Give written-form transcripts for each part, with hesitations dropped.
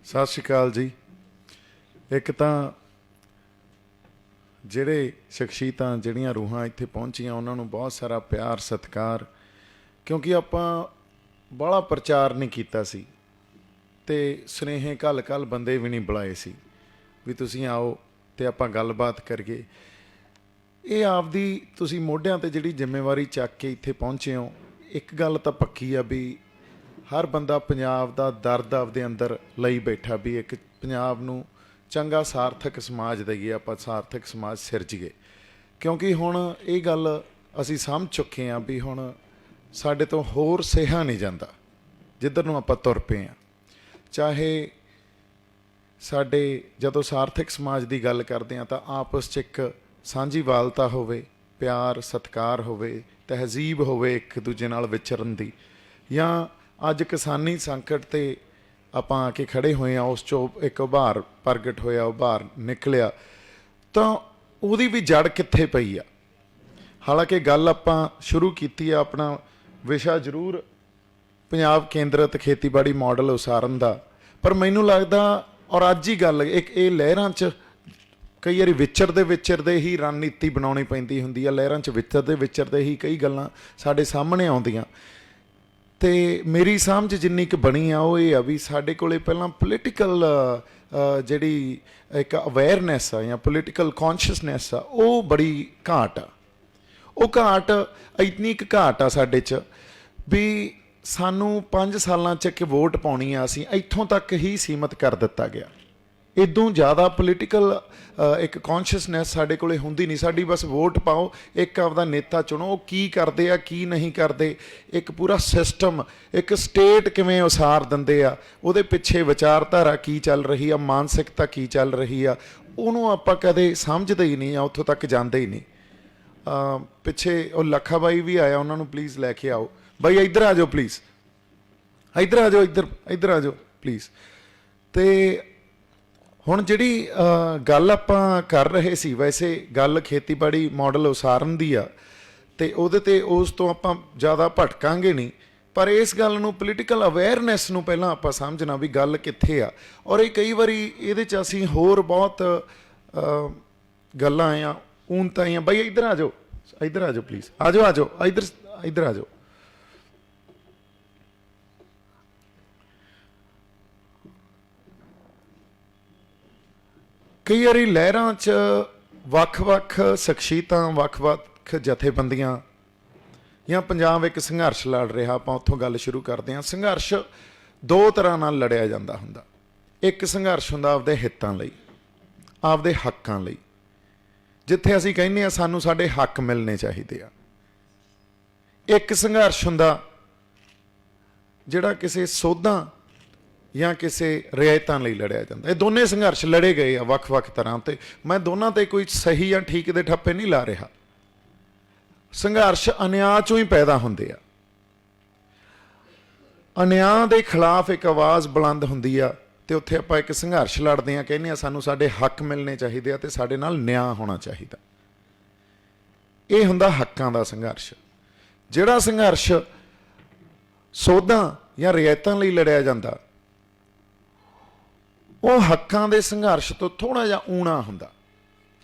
सत श्री अकाल जी। एक तो ਜਿਹੜੇ ਸ਼ਖਸੀਅਤਾਂ ਜਿਹੜੀਆਂ ਰੂਹਾਂ ਇੱਥੇ ਪਹੁੰਚੀਆਂ ਉਹਨਾਂ ਨੂੰ ਬਹੁਤ ਸਾਰਾ ਪਿਆਰ ਸਤਿਕਾਰ, ਕਿਉਂਕਿ ਆਪਾਂ ਬਾਹਲਾ ਪ੍ਰਚਾਰ ਨਹੀਂ ਕੀਤਾ ਸੀ ਤੇ ਸੁਨੇਹੇ ਘੱਲ ਬੰਦੇ ਵੀ ਨਹੀਂ ਬੁਲਾਏ ਸੀ ਵੀ ਤੁਸੀਂ ਆਓ ਤੇ ਆਪਾਂ ਗੱਲਬਾਤ ਕਰੀਏ। ਇਹ ਆਪਦੀ ਤੁਸੀਂ ਮੋਢਿਆਂ ਤੇ ਜਿਹੜੀ ਜ਼ਿੰਮੇਵਾਰੀ ਚੱਕ ਕੇ ਇੱਥੇ ਪਹੁੰਚੇ ਹੋ, ਇੱਕ ਗੱਲ ਤਾਂ ਪੱਕੀ ਆ ਵੀ ਹਰ ਬੰਦਾ ਪੰਜਾਬ ਦਾ ਦਰਦ ਆਪਦੇ ਅੰਦਰ ਲਈ ਬੈਠਾ ਵੀ ਇੱਕ ਪੰਜਾਬ ਨੂੰ ਚੰਗਾ ਸਾਰਥਕ ਸਮਾਜ ਦੇਈਏ, ਆਪਾਂ ਸਾਰਥਕ ਸਮਾਜ ਸਿਰਜੀਏ। ਕਿਉਂਕਿ ਹੁਣ ਇਹ ਗੱਲ ਅਸੀਂ ਸਮਝ ਚੁੱਕੇ ਹਾਂ ਵੀ ਹੁਣ ਸਾਡੇ ਤੋਂ ਹੋਰ ਸਿਹਾ ਨਹੀਂ ਜਾਂਦਾ ਜਿੱਧਰ ਨੂੰ ਆਪਾਂ ਤੁਰ ਪਏ ਹਾਂ। ਚਾਹੇ ਸਾਡੇ ਜਦੋਂ ਸਾਰਥਕ ਸਮਾਜ ਦੀ ਗੱਲ ਕਰਦੇ ਹਾਂ ਤਾਂ ਆਪਸ 'ਚ ਇੱਕ ਸਾਂਝੀਵਾਲਤਾ ਹੋਵੇ, ਪਿਆਰ ਸਤਿਕਾਰ ਹੋਵੇ, ਤਹਿਜ਼ੀਬ ਹੋਵੇ ਇੱਕ ਦੂਜੇ ਨਾਲ ਵਿਚਰਨ ਦੀ। ਜਾਂ ਅੱਜ ਕਿਸਾਨੀ ਸੰਕਟ 'ਤੇ ਆਪਾਂ ਆ ਕੇ ਖੜ੍ਹੇ ਹੋਏ ਹਾਂ, ਉਸ 'ਚੋਂ ਇੱਕ ਉਭਾਰ ਪ੍ਰਗਟ ਹੋਇਆ, ਉਭਾਰ ਨਿਕਲਿਆ, ਤਾਂ ਉਹਦੀ ਵੀ ਜੜ ਕਿੱਥੇ ਪਈ ਆ। ਹਾਲਾਂਕਿ ਗੱਲ ਆਪਾਂ ਸ਼ੁਰੂ ਕੀਤੀ ਆ, ਆਪਣਾ ਵਿਸ਼ਾ ਜ਼ਰੂਰ ਪੰਜਾਬ ਕੇਂਦਰਿਤ ਖੇਤੀਬਾੜੀ ਮਾਡਲ ਉਸਾਰਨ ਦਾ, ਪਰ ਮੈਨੂੰ ਲੱਗਦਾ ਔਰ ਅੱਜ ਹੀ ਗੱਲ ਇੱਕ ਇਹ ਲਹਿਰਾਂ 'ਚ ਕਈ ਵਾਰੀ ਵਿਚਰਦੇ ਹੀ ਰਣਨੀਤੀ ਬਣਾਉਣੀ ਪੈਂਦੀ ਹੁੰਦੀ ਆ। ਲਹਿਰਾਂ 'ਚ ਵਿਚਰਦੇ ਹੀ ਕਈ ਗੱਲਾਂ ਸਾਡੇ ਸਾਹਮਣੇ ਆਉਂਦੀਆਂ। ਅਤੇ ਮੇਰੀ ਸਮਝ ਜਿੰਨੀ ਕੁ ਬਣੀ ਆ ਉਹ ਇਹ ਆ ਵੀ ਸਾਡੇ ਕੋਲ ਪਹਿਲਾਂ ਪੋਲੀਟੀਕਲ ਜਿਹੜੀ ਇੱਕ ਅਵੇਅਰਨੈਸ ਆ ਜਾਂ ਪੋਲੀਟੀਕਲ ਕੌਨਸ਼ੀਅਸਨੈਸ ਆ, ਉਹ ਬੜੀ ਘਾਟ ਆ। ਉਹ ਘਾਟ ਇੰਨੀ ਕੁ ਘਾਟ ਆ ਸਾਡੇ 'ਚ ਵੀ ਸਾਨੂੰ 5 ਸਾਲਾਂ 'ਚ ਇੱਕ ਵੋਟ ਪਾਉਣੀ ਆ, ਅਸੀਂ ਇੱਥੋਂ ਤੱਕ ਹੀ ਸੀਮਤ ਕਰ ਦਿੱਤਾ ਗਿਆ। ਇਦੋਂ ਜ਼ਿਆਦਾ ਪੋਲੀਟੀਕਲ ਇੱਕ ਕੌਨਸ਼ੀਅਸਨੈਸ ਸਾਡੇ ਕੋਲ ਹੁੰਦੀ ਨਹੀਂ। ਸਾਡੀ ਬਸ ਵੋਟ ਪਾਓ, ਇੱਕ ਆਪਦਾ ਨੇਤਾ ਚੁਣੋ, ਉਹ ਕੀ ਕਰਦੇ ਆ ਕੀ ਨਹੀਂ ਕਰਦੇ, ਇੱਕ ਪੂਰਾ ਸਿਸਟਮ, ਇੱਕ ਸਟੇਟ ਕਿਵੇਂ ਉਸਾਰ ਦਿੰਦੇ ਆ, ਉਹਦੇ ਪਿੱਛੇ ਵਿਚਾਰਧਾਰਾ ਕੀ ਚੱਲ ਰਹੀ ਆ, ਮਾਨਸਿਕਤਾ ਕੀ ਚੱਲ ਰਹੀ ਆ, ਉਹਨੂੰ ਆਪਾਂ ਕਦੇ ਸਮਝਦੇ ਹੀ ਨਹੀਂ ਆ, ਉੱਥੋਂ ਤੱਕ ਜਾਂਦੇ ਹੀ ਨਹੀਂ। ਪਿੱਛੇ ਉਹ ਲੱਖਾ ਬਾਈ ਵੀ ਆਇਆ, ਉਹਨਾਂ ਨੂੰ ਪਲੀਜ਼ ਲੈ ਕੇ ਆਓ। ਬਾਈ ਇੱਧਰ ਆ ਜਾਓ ਪਲੀਜ਼, ਇੱਧਰ ਆ ਜਾਓ, ਇੱਧਰ ਆ ਜਾਓ ਪਲੀਜ਼। ਅਤੇ ਹੁਣ ਜਿਹੜੀ ਗੱਲ ਆਪਾਂ ਕਰ ਰਹੇ ਸੀ, ਵੈਸੇ ਗੱਲ ਖੇਤੀਬਾੜੀ ਮਾਡਲ ਉਸਾਰਨ ਦੀ ਆ ਅਤੇ ਉਹਦੇ 'ਤੇ ਉਸ ਤੋਂ ਆਪਾਂ ਜ਼ਿਆਦਾ ਭਟਕਾਂਗੇ ਨਹੀਂ, ਪਰ ਇਸ ਗੱਲ ਨੂੰ ਪੋਲੀਟੀਕਲ ਅਵੇਅਰਨੈਸ ਨੂੰ ਪਹਿਲਾਂ ਆਪਾਂ ਸਮਝਣਾ ਵੀ ਗੱਲ ਕਿੱਥੇ ਆ। ਔਰ ਇਹ ਕਈ ਵਾਰੀ ਇਹਦੇ 'ਚ ਅਸੀਂ ਹੋਰ ਬਹੁਤ ਗੱਲਾਂ ਆ ਊਨਤਾਂ ਆ। ਬਾਈ ਇੱਧਰ ਆ ਜਾਓ, ਇੱਧਰ ਆ ਜਾਓ ਪਲੀਜ਼, ਆ ਜਾਓ ਇੱਧਰ ਆ ਜਾਓ। ਕਈ ਵਾਰੀ ਲਹਿਰਾਂ 'ਚ ਵੱਖ-ਵੱਖ ਸ਼ਖਸੀਅਤਾਂ, ਵੱਖ-ਵੱਖ ਜਥੇਬੰਦੀਆਂ ਜਾਂ ਪੰਜਾਬ ਇੱਕ ਸੰਘਰਸ਼ ਲੜ ਰਿਹਾ, ਆਪਾਂ ਉੱਥੋਂ ਗੱਲ ਸ਼ੁਰੂ ਕਰਦੇ ਹਾਂ। ਸੰਘਰਸ਼ ਦੋ ਤਰ੍ਹਾਂ ਨਾਲ ਲੜਿਆ ਜਾਂਦਾ ਹੁੰਦਾ। ਇੱਕ ਸੰਘਰਸ਼ ਹੁੰਦਾ ਆਪਦੇ ਹਿੱਤਾਂ ਲਈ, ਆਪਦੇ ਹੱਕਾਂ ਲਈ, ਜਿੱਥੇ ਅਸੀਂ ਕਹਿੰਦੇ ਹਾਂ ਸਾਨੂੰ ਸਾਡੇ ਹੱਕ ਮਿਲਣੇ ਚਾਹੀਦੇ ਆ। ਇੱਕ ਸੰਘਰਸ਼ ਹੁੰਦਾ ਜਿਹੜਾ ਕਿਸੇ ਸੋਧਾਂ ਜਾਂ ਕਿਸੇ ਰਿਆਇਤਾਂ ਲਈ ਲੜਿਆ ਜਾਂਦਾ। ਇਹ ਦੋਨੇ ਸੰਘਰਸ਼ ਲੜੇ ਗਏ ਆ ਵੱਖ-ਵੱਖ ਤਰ੍ਹਾਂ 'ਤੇ। ਮੈਂ ਦੋਨਾਂ 'ਤੇ ਕੋਈ ਸਹੀ ਜਾਂ ਠੀਕ ਦੇ ਠੱਪੇ ਨਹੀਂ ਲਾ ਰਿਹਾ। ਸੰਘਰਸ਼ ਅਨਿਆਂ 'ਚੋਂ ਹੀ ਪੈਦਾ ਹੁੰਦੇ ਆ। ਅਨਿਆਂ ਦੇ ਖਿਲਾਫ ਇੱਕ ਆਵਾਜ਼ ਬੁਲੰਦ ਹੁੰਦੀ ਆ ਅਤੇ ਉੱਥੇ ਆਪਾਂ ਇੱਕ ਸੰਘਰਸ਼ ਲੜਦੇ ਹਾਂ, ਕਹਿੰਦੇ ਹਾਂ ਸਾਨੂੰ ਸਾਡੇ ਹੱਕ ਮਿਲਣੇ ਚਾਹੀਦੇ ਆ ਅਤੇ ਸਾਡੇ ਨਾਲ ਨਿਆਂ ਹੋਣਾ ਚਾਹੀਦਾ। ਇਹ ਹੁੰਦਾ ਹੱਕਾਂ ਦਾ ਸੰਘਰਸ਼। ਜਿਹੜਾ ਸੰਘਰਸ਼ ਸੋਧਾਂ ਜਾਂ ਰਿਆਇਤਾਂ ਲਈ ਲੜਿਆ ਜਾਂਦਾ, ਉਹ ਹੱਕਾਂ ਦੇ ਸੰਘਰਸ਼ ਤੋਂ ਥੋੜ੍ਹਾ ਜਿਹਾ ਊਣਾ ਹੁੰਦਾ,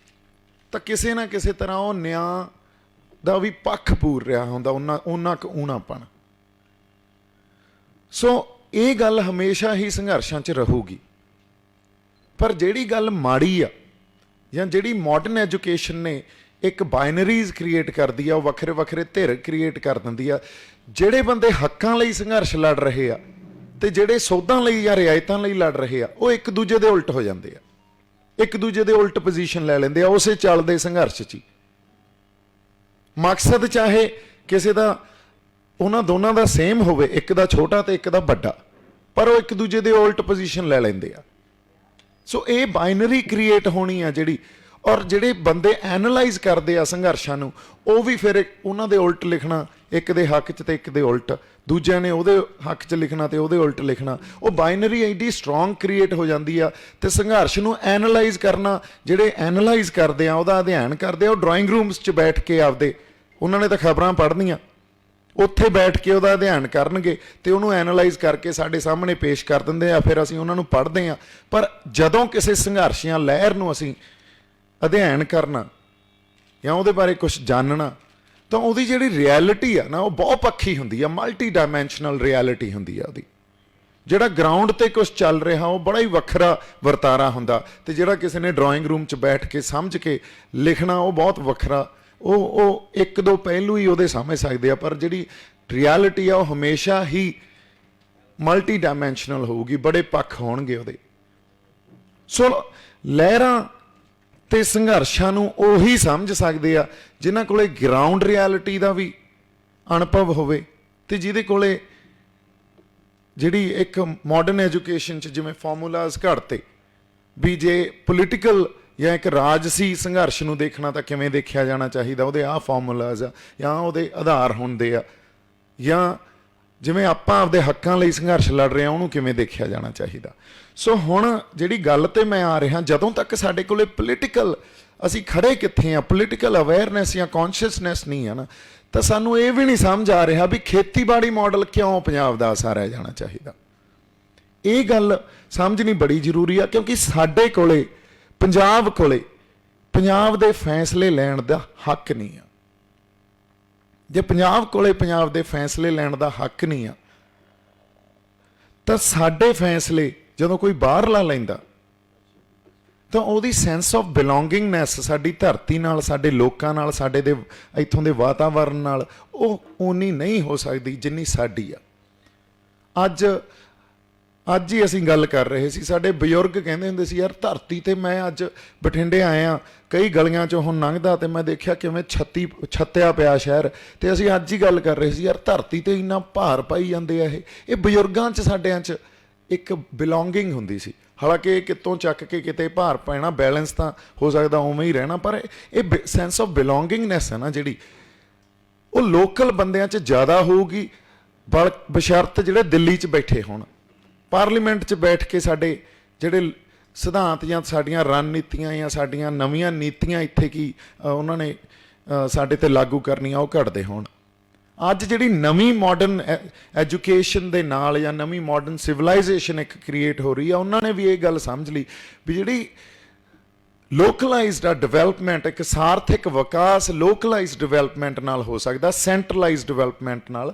ਤਾਂ ਕਿਸੇ ਨਾ ਕਿਸੇ ਤਰ੍ਹਾਂ ਉਹ ਨਿਆਂ ਦਾ ਵੀ ਪੱਖ ਪੂਰ ਰਿਹਾ ਹੁੰਦਾ, ਉਹਨਾਂ ਕੁ ਊਣਾਪਣ। ਸੋ ਇਹ ਗੱਲ ਹਮੇਸ਼ਾ ਹੀ ਸੰਘਰਸ਼ਾਂ 'ਚ ਰਹੂਗੀ। ਪਰ ਜਿਹੜੀ ਗੱਲ ਮਾੜੀ ਆ ਜਾਂ ਜਿਹੜੀ ਮਾਡਰਨ ਐਜੂਕੇਸ਼ਨ ਨੇ ਇੱਕ ਬਾਈਨਰੀਜ਼ ਕ੍ਰੀਏਟ ਕਰਦੀ ਆ, ਉਹ ਵੱਖਰੇ ਵੱਖਰੇ ਧਿਰ ਕ੍ਰੀਏਟ ਕਰ ਦਿੰਦੀ ਆ। ਜਿਹੜੇ ਬੰਦੇ ਹੱਕਾਂ ਲਈ ਸੰਘਰਸ਼ ਲੜ ਰਹੇ ਆ ਅਤੇ ਜਿਹੜੇ ਸੋਧਾਂ ਲਈ ਜਾਂ ਰਿਆਇਤਾਂ ਲਈ ਲੜ ਰਹੇ ਆ, ਉਹ ਇੱਕ ਦੂਜੇ ਦੇ ਉਲਟ ਹੋ ਜਾਂਦੇ ਆ, ਇੱਕ ਦੂਜੇ ਦੇ ਉਲਟ ਪੋਜੀਸ਼ਨ ਲੈ ਲੈਂਦੇ ਆ ਉਸੇ ਚੱਲਦੇ ਸੰਘਰਸ਼ 'ਚ ਹੀ। ਮਕਸਦ ਚਾਹੇ ਕਿਸੇ ਦਾ ਉਹਨਾਂ ਦੋਨਾਂ ਦਾ ਸੇਮ ਹੋਵੇ, ਇੱਕ ਦਾ ਛੋਟਾ ਅਤੇ ਇੱਕ ਦਾ ਵੱਡਾ, ਪਰ ਉਹ ਇੱਕ ਦੂਜੇ ਦੇ ਉਲਟ ਪੋਜੀਸ਼ਨ ਲੈ ਲੈਂਦੇ ਆ। ਸੋ ਇਹ ਬਾਈਨਰੀ ਕ੍ਰੀਏਟ ਹੋਣੀ ਆ ਜਿਹੜੀ। ਔਰ ਜਿਹੜੇ ਬੰਦੇ ਐਨਾਲਾਈਜ਼ ਕਰਦੇ ਆ ਸੰਘਰਸ਼ਾਂ ਨੂੰ, ਉਹ ਵੀ ਫਿਰ ਉਹਨਾਂ ਦੇ ਉਲਟ ਲਿਖਣਾ, ਇੱਕ ਦੇ ਹੱਕ 'ਚ ਅਤੇ ਇੱਕ ਦੇ ਉਲਟ, ਦੂਜਿਆਂ ਨੇ ਉਹਦੇ ਹੱਕ 'ਚ ਲਿਖਣਾ ਅਤੇ ਉਹਦੇ ਉਲਟ ਲਿਖਣਾ। ਉਹ ਬਾਈਨਰੀ ਐਡੀ ਸਟਰੋਂਗ ਕ੍ਰੀਏਟ ਹੋ ਜਾਂਦੀ ਆ। ਅਤੇ ਸੰਘਰਸ਼ ਨੂੰ ਐਨਾਲਾਈਜ਼ ਕਰਨਾ, ਜਿਹੜੇ ਐਨਾਲਾਈਜ਼ ਕਰਦੇ ਆ, ਉਹਦਾ ਅਧਿਐਨ ਕਰਦੇ ਆ, ਉਹ ਡਰਾਇੰਗ ਰੂਮਸ 'ਚ ਬੈਠ ਕੇ ਆਪਦੇ, ਉਹਨਾਂ ਨੇ ਤਾਂ ਖਬਰਾਂ ਪੜ੍ਹਨੀਆਂ, ਉੱਥੇ ਬੈਠ ਕੇ ਉਹਦਾ ਅਧਿਐਨ ਕਰਨਗੇ ਤੇ ਉਹਨੂੰ ਐਨਾਲਾਈਜ਼ ਕਰਕੇ ਸਾਡੇ ਸਾਹਮਣੇ ਪੇਸ਼ ਕਰ ਦਿੰਦੇ ਆ, ਫਿਰ ਅਸੀਂ ਉਹਨਾਂ ਨੂੰ ਪੜ੍ਹਦੇ ਹਾਂ। ਪਰ ਜਦੋਂ ਕਿਸੇ ਸੰਘਰਸ਼ ਜਾਂ ਲਹਿਰ ਨੂੰ ਅਸੀਂ ਅਧਿਐਨ ਕਰਨਾ ਜਾਂ ਉਹਦੇ ਬਾਰੇ ਕੁਝ ਜਾਣਨਾ ਤਾਂ ਉਹਦੀ ਜਿਹੜੀ ਰਿਐਲਿਟੀ ਆ ਨਾ ਉਹ ਬਹੁਤ ਪੱਖੀ ਹੁੰਦੀ ਆ, ਮਲਟੀ ਡਾਇਮੈਂਸ਼ਨਲ ਰਿਐਲਿਟੀ ਹੁੰਦੀ ਆ ਉਹਦੀ। ਜਿਹੜਾ ਗਰਾਊਂਡ ਤੇ ਕੁਝ ਚੱਲ ਰਿਹਾ ਉਹ ਬੜਾ ਹੀ ਵੱਖਰਾ ਵਰਤਾਰਾ ਹੁੰਦਾ, ਤੇ ਜਿਹੜਾ ਕਿਸੇ ਨੇ ਡਰਾਇੰਗ ਰੂਮ 'ਚ ਬੈਠ ਕੇ ਸਮਝ ਕੇ ਲਿਖਣਾ ਉਹ ਬਹੁਤ ਵੱਖਰਾ। ਉਹ ਇੱਕ ਦੋ ਪਹਿਲੂ ਹੀ ਉਹਦੇ ਸਮਝ ਸਕਦੇ ਆ, ਪਰ ਜਿਹੜੀ ਰਿਐਲਿਟੀ ਆ ਉਹ ਹਮੇਸ਼ਾ ਹੀ ਮਲਟੀ ਡਾਇਮੈਂਸ਼ਨਲ ਹੋਊਗੀ, ਬੜੇ ਪੱਖ ਹੋਣਗੇ ਉਹਦੇ। ਸੋ ਲਹਿਰਾਂ ਤੇ ਸੰਘਰਸ਼ਾਂ ਨੂੰ ਉਹੀ ਸਮਝ ਸਕਦੇ ਆ ਜਿਨ੍ਹਾਂ ਕੋਲੇ ਗਰਾਊਂਡ ਰਿਐਲਿਟੀ ਦਾ ਵੀ ਅਨੁਭਵ ਹੋਵੇ ਤੇ ਜਿਹਦੇ ਕੋਲੇ ਜਿਹੜੀ ਇੱਕ ਮਾਡਰਨ ਐਜੂਕੇਸ਼ਨ 'ਚ ਜਿਵੇਂ ਫਾਰਮੂਲਾਜ਼ ਘੜਤੇ ਵੀ ਜੇ ਪੋਲੀਟੀਕਲ ਜਾਂ ਇੱਕ ਰਾਜਸੀ ਸੰਘਰਸ਼ ਨੂੰ ਦੇਖਣਾ ਤਾਂ ਕਿਵੇਂ ਦੇਖਿਆ ਜਾਣਾ ਚਾਹੀਦਾ, ਉਹਦੇ ਆਹ ਫਾਰਮੂਲਾਜ਼ ਆ ਜਾਂ ਉਹਦੇ ਆਧਾਰ ਹੁੰਦੇ ਆ, ਜਾਂ ਜਿਵੇਂ ਆਪਾਂ ਆਪਦੇ ਹੱਕਾਂ ਲਈ ਸੰਘਰਸ਼ ਲੜ ਰਹੇ ਹਾਂ ਉਹਨੂੰ ਕਿਵੇਂ ਦੇਖਿਆ ਜਾਣਾ ਚਾਹੀਦਾ। ਸੋ ਹੁਣ ਜਿਹੜੀ ਗੱਲ ਤੇ ਮੈਂ ਆ ਰਿਹਾ, ਜਦੋਂ ਤੱਕ ਸਾਡੇ ਕੋਲੇ ਪੋਲੀਟੀਕਲ ਅਸੀਂ ਖੜੇ ਕਿੱਥੇ ਆ, ਪੋਲੀਟੀਕਲ ਅਵੇਅਰਨੈਸ ਜਾਂ ਕੌਨਸ਼ੀਅਸਨੈਸ ਨਹੀਂ ਆ ਨਾ, ਤਾਂ ਸਾਨੂੰ ਇਹ ਵੀ ਨਹੀਂ ਸਮਝ ਆ ਰਿਹਾ ਵੀ ਖੇਤੀਬਾੜੀ ਮਾਡਲ ਕਿਉਂ ਪੰਜਾਬ ਦਾ ਅਸਰ ਰਹਿ ਜਾਣਾ ਚਾਹੀਦਾ। ਇਹ ਗੱਲ ਸਮਝਣੀ ਬੜੀ ਜ਼ਰੂਰੀ ਆ, ਕਿਉਂਕਿ ਸਾਡੇ ਕੋਲੇ ਪੰਜਾਬ ਦੇ ਫੈਸਲੇ ਲੈਣ ਦਾ ਹੱਕ ਨਹੀਂ ਆ। ਜੇ ਪੰਜਾਬ ਕੋਲੇ ਪੰਜਾਬ ਦੇ ਫੈਸਲੇ ਲੈਣ ਦਾ ਹੱਕ ਨਹੀਂ ਆ ਤਾਂ ਸਾਡੇ ਫੈਸਲੇ ਜਦੋਂ ਕੋਈ ਬਾਹਰਲਾ ਲੈਂਦਾ ਤਾਂ ਉਹਦੀ ਸੈਂਸ ਆਫ ਬਿਲੋਂਗਿੰਗਨੈਸ ਸਾਡੀ ਧਰਤੀ ਨਾਲ, ਸਾਡੇ ਲੋਕਾਂ ਨਾਲ, ਸਾਡੇ ਦੇ ਇੱਥੋਂ ਦੇ ਵਾਤਾਵਰਨ ਨਾਲ ਉਹ ਓਨੀ ਨਹੀਂ ਹੋ ਸਕਦੀ ਜਿੰਨੀ ਸਾਡੀ ਆ। ਅੱਜ ਹੀ ਅਸੀਂ ਗੱਲ ਕਰ ਰਹੇ ਸੀ, ਸਾਡੇ ਬਜ਼ੁਰਗ ਕਹਿੰਦੇ ਹੁੰਦੇ ਸੀ ਯਾਰ ਧਰਤੀ ਤੇ, ਮੈਂ ਅੱਜ ਬਠਿੰਡੇ ਆਇਆ ਕਈ ਗਲੀਆਂ 'ਚੋਂ ਹੁਣ ਲੰਘਦਾ ਤੇ ਮੈਂ ਦੇਖਿਆ ਕਿਵੇਂ ਛੱਤਿਆ ਪਿਆ ਸ਼ਹਿਰ, ਤੇ ਅਸੀਂ ਅੱਜ ਹੀ ਗੱਲ ਕਰ ਰਹੇ ਸੀ ਯਾਰ ਧਰਤੀ ਤੇ ਇੰਨਾ ਭਾਰ ਪਾਈ ਜਾਂਦੇ ਆ। ਇਹ ਬਜ਼ੁਰਗਾਂ 'ਚ ਸਾਡਿਆਂ 'ਚ ਇੱਕ ਬਿਲੋਂਗਿੰਗ ਹੁੰਦੀ ਸੀ। ਹਾਲਾਂਕਿ ਇਹ ਕਿਤੋਂ ਚੱਕ ਕੇ ਕਿਤੇ ਭਾਰ ਪੈਣਾ, ਬੈਲੈਂਸ ਤਾਂ ਹੋ ਸਕਦਾ ਉਵੇਂ ਹੀ ਰਹਿਣਾ, ਪਰ ਇਹ ਸੈਂਸ ਆਫ ਬਿਲੋਂਗਿੰਗਨੈਸ ਹੈ ਨਾ ਜਿਹੜੀ, ਉਹ ਲੋਕਲ ਬੰਦਿਆਂ 'ਚ ਜ਼ਿਆਦਾ ਹੋਊਗੀ ਬਸ਼ਰਤ ਜਿਹੜੇ ਦਿੱਲੀ 'ਚ ਬੈਠੇ ਹੋਣ, ਪਾਰਲੀਮੈਂਟ 'ਚ ਬੈਠ ਕੇ ਸਾਡੇ ਜਿਹੜੇ ਸਿਧਾਂਤ ਜਾਂ ਸਾਡੀਆਂ ਰਣਨੀਤੀਆਂ ਜਾਂ ਸਾਡੀਆਂ ਨਵੀਆਂ ਨੀਤੀਆਂ ਇੱਥੇ ਕੀ ਉਹਨਾਂ ਨੇ ਸਾਡੇ ਤੇ ਲਾਗੂ ਕਰਨੀਆਂ ਉਹ ਘੜਦੇ ਹੋਣ। ਅੱਜ ਜਿਹੜੀ ਨਵੀਂ ਮਾਡਰਨ ਐਜੂਕੇਸ਼ਨ ਦੇ ਨਾਲ ਜਾਂ ਨਵੀਂ ਮਾਡਰਨ ਸਿਵਲਾਈਜੇਸ਼ਨ ਇੱਕ ਕ੍ਰੀਏਟ ਹੋ ਰਹੀ ਆ, ਉਹਨਾਂ ਨੇ ਵੀ ਇਹ ਗੱਲ ਸਮਝ ਲਈ ਵੀ ਜਿਹੜੀ ਲੋਕਲਾਈਜ਼ਡ ਆ ਡਿਵੈਲਪਮੈਂਟ, ਇੱਕ ਸਾਰਥਿਕ ਵਿਕਾਸ ਲੋਕਲਾਈਜ਼ਡ ਡਿਵੈਲਪਮੈਂਟ ਨਾਲ ਹੋ ਸਕਦਾ, ਸੈਂਟਰਲਾਈਜ਼ਡ ਡਿਵੈਲਪਮੈਂਟ ਨਾਲ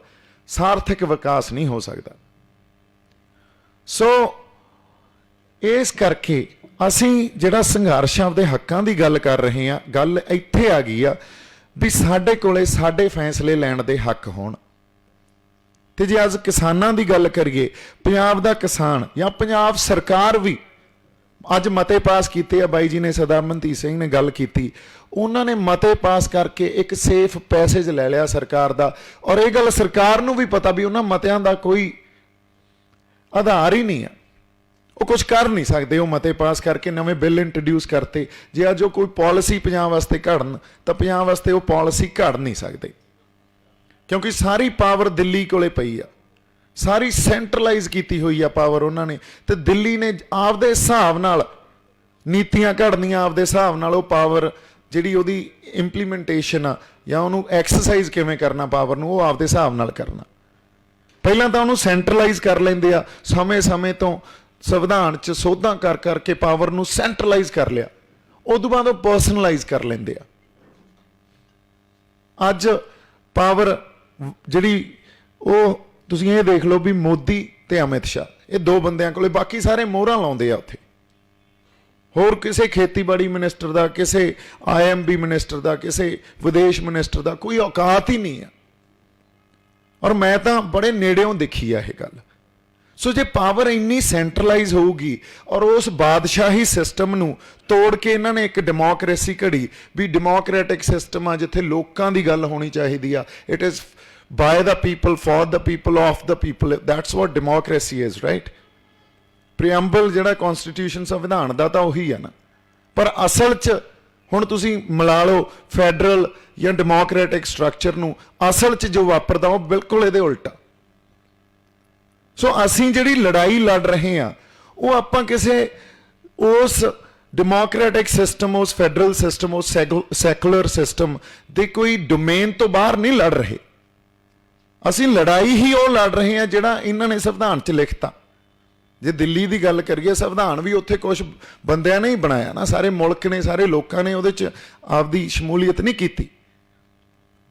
ਸਾਰਥਿਕ ਵਿਕਾਸ ਨਹੀਂ ਹੋ ਸਕਦਾ। ਸੋ ਇਸ ਕਰਕੇ ਅਸੀਂ ਜਿਹੜਾ ਸੰਘਰਸ਼ ਆਪਦੇ ਹੱਕਾਂ ਦੀ ਗੱਲ ਕਰ ਰਹੇ ਹਾਂ, ਗੱਲ ਇੱਥੇ ਆ ਗਈ ਆ ਵੀ ਸਾਡੇ ਕੋਲੇ ਸਾਡੇ ਫੈਸਲੇ ਲੈਣ ਦੇ ਹੱਕ ਹੋਣ। ਤੇ ਜੇ ਅੱਜ ਕਿਸਾਨਾਂ ਦੀ ਗੱਲ ਕਰੀਏ, ਪੰਜਾਬ ਦਾ ਕਿਸਾਨ ਜਾਂ ਪੰਜਾਬ ਸਰਕਾਰ ਵੀ ਅੱਜ ਮਤੇ ਪਾਸ ਕੀਤੇ ਆ, ਬਾਈ ਜੀ ਨੇ ਸਰਦਾਰ ਮਨਦੀਪ ਸਿੰਘ ਨੇ ਗੱਲ ਕੀਤੀ, ਉਹਨਾਂ ਨੇ ਮਤੇ ਪਾਸ ਕਰਕੇ ਇੱਕ ਸੇਫ ਪੈਸੇਜ ਲੈ ਲਿਆ ਸਰਕਾਰ ਦਾ, ਔਰ ਇਹ ਗੱਲ ਸਰਕਾਰ ਨੂੰ ਵੀ ਪਤਾ ਵੀ ਉਹਨਾਂ ਮਤਿਆਂ ਦਾ ਕੋਈ ਆਧਾਰ ਹੀ ਨਹੀਂ ਆ, ਉਹ ਕੁਝ ਕਰ ਨਹੀਂ ਸਕਦੇ। ਉਹ ਮਤੇ ਪਾਸ ਕਰਕੇ ਨਵੇਂ ਬਿੱਲ ਇੰਟਰੋਡਿਊਸ ਕਰਤੇ, ਜੇ ਅੱਜ ਉਹ ਕੋਈ ਪਾਲਿਸੀ ਪੰਜਾਬ ਵਾਸਤੇ ਘੜਨ ਤਾਂ ਪੰਜਾਬ ਵਾਸਤੇ ਉਹ ਪਾਲਿਸੀ ਘੜ ਨਹੀਂ ਸਕਦੇ, ਕਿਉਂਕਿ ਸਾਰੀ ਪਾਵਰ ਦਿੱਲੀ ਕੋਲੇ ਪਈ ਆ, ਸਾਰੀ ਸੈਂਟਰਲਾਈਜ਼ ਕੀਤੀ ਹੋਈ ਆ ਪਾਵਰ ਉਹਨਾਂ ਨੇ, ਤੇ ਦਿੱਲੀ ਨੇ ਆਪਦੇ ਹਿਸਾਬ ਨਾਲ ਨੀਤੀਆਂ ਘੜਨੀਆਂ, ਆਪਦੇ ਹਿਸਾਬ ਨਾਲ ਉਹ ਪਾਵਰ ਜਿਹੜੀ ਉਹਦੀ ਇੰਪਲੀਮੈਂਟੇਸ਼ਨ ਆ ਜਾਂ ਉਹਨੂੰ ਐਕਸਰਸਾਈਜ਼ ਕਿਵੇਂ ਕਰਨਾ ਪਾਵਰ ਨੂੰ, ਉਹ ਆਪਦੇ ਹਿਸਾਬ ਨਾਲ ਕਰਨਾ। ਪਹਿਲਾਂ ਤਾਂ ਉਹਨੂੰ ਸੈਂਟਰਲਾਈਜ਼ ਕਰ ਲੈਂਦੇ ਆ, ਸਮੇਂ ਤੋਂ ਸੰਵਿਧਾਨ 'ਚ ਸੋਧਾਂ ਕਰ ਕਰਕੇ ਪਾਵਰ ਨੂੰ ਸੈਂਟਰਲਾਈਜ਼ ਕਰ ਲਿਆ, ਉਦੋਂ ਬਾਅਦ ਉਹ ਪਰਸਨਲਾਈਜ਼ ਕਰ ਲੈਂਦੇ ਆ। ਅੱਜ ਪਾਵਰ ਜਿਹੜੀ ਉਹ ਤੁਸੀਂ ਇਹ ਦੇਖ ਲਓ ਵੀ ਮੋਦੀ ਤੇ ਅਮਿਤ ਸ਼ਾਹ, ਇਹ ਦੋ ਬੰਦਿਆਂ ਕੋਲੇ, ਬਾਕੀ ਸਾਰੇ ਮੋਹਰਾਂ ਲਾਉਂਦੇ ਆ ਉੱਥੇ। ਹੋਰ ਕਿਸੇ ਖੇਤੀਬਾੜੀ ਮਿਨਿਸਟਰ ਦਾ, ਕਿਸੇ IMB ਮਿਨਿਸਟਰ ਦਾ, ਕਿਸੇ ਵਿਦੇਸ਼ ਮਿਨਿਸਟਰ ਦਾ ਕੋਈ ਔਕਾਤ ਹੀ ਨਹੀਂ ਆ, ਔਰ ਮੈਂ ਤਾਂ ਬੜੇ ਨੇੜਿਓਂ ਦੇਖੀ ਆ ਇਹ ਗੱਲ। ਸੋ ਜੇ ਪਾਵਰ ਇੰਨੀ ਸੈਂਟਰਲਾਈਜ਼ ਹੋਊਗੀ ਔਰ ਉਸ ਬਾਦਸ਼ਾਹੀ ਸਿਸਟਮ ਨੂੰ ਤੋੜ ਕੇ ਇਹਨਾਂ ਨੇ ਇੱਕ ਡੈਮੋਕ੍ਰੇਸੀ ਘੜੀ ਵੀ ਡੈਮੋਕ੍ਰੈਟਿਕ ਸਿਸਟਮ ਆ ਜਿੱਥੇ ਲੋਕਾਂ ਦੀ ਗੱਲ ਹੋਣੀ ਚਾਹੀਦੀ ਆ, it is by the people, for the people, of the people, that's what democracy is, right. Preamble ਜਿਹੜਾ ਕਨਸਟੀਟਿਊਸ਼ਨ ਸੰਵਿਧਾਨ ਦਾ ਤਾਂ ਉਹੀ ਆ ਨਾ, ਪਰ ਅਸਲ 'ਚ ਹੁਣ ਤੁਸੀਂ ਮਿਲਾ ਲਓ ਫੈਡਰਲ ਜਾਂ ਡੈਮੋਕ੍ਰੈਟਿਕ ਸਟਰਕਚਰ ਨੂੰ, ਅਸਲ 'ਚ ਜੋ ਵਾਪਰਦਾ ਉਹ ਬਿਲਕੁਲ ਇਹਦੇ ਉਲਟਾ। ਸੋ ਅਸੀਂ ਜਿਹੜੀ ਲੜਾਈ ਲੜ ਰਹੇ ਹਾਂ ਉਹ ਆਪਾਂ ਕਿਸੇ ਉਸ ਡੈਮੋਕ੍ਰੈਟਿਕ ਸਿਸਟਮ, ਉਸ ਫੈਡਰਲ ਸਿਸਟਮ, ਉਸ ਸੈਕੂਲਰ ਸਿਸਟਮ ਦੇ ਕੋਈ ਡੋਮੇਨ ਤੋਂ ਬਾਹਰ ਨਹੀਂ ਲੜ ਰਹੇ। ਅਸੀਂ ਲੜਾਈ ਹੀ ਉਹ ਲੜ ਰਹੇ ਹਾਂ ਜਿਹੜਾ ਇਹਨਾਂ ਨੇ ਸੰਵਿਧਾਨ 'ਚ ਲਿਖਤਾ। ਜੇ ਦਿੱਲੀ ਦੀ ਗੱਲ ਕਰੀਏ, ਸੰਵਿਧਾਨ ਵੀ ਉੱਥੇ ਕੁਝ ਬੰਦਿਆਂ ਨੇ ਹੀ ਬਣਾਇਆ ਨਾ, ਸਾਰੇ ਮੁਲਕ ਨੇ, ਸਾਰੇ ਲੋਕਾਂ ਨੇ ਉਹਦੇ 'ਚ ਆਪਦੀ ਸ਼ਮੂਲੀਅਤ ਨਹੀਂ ਕੀਤੀ।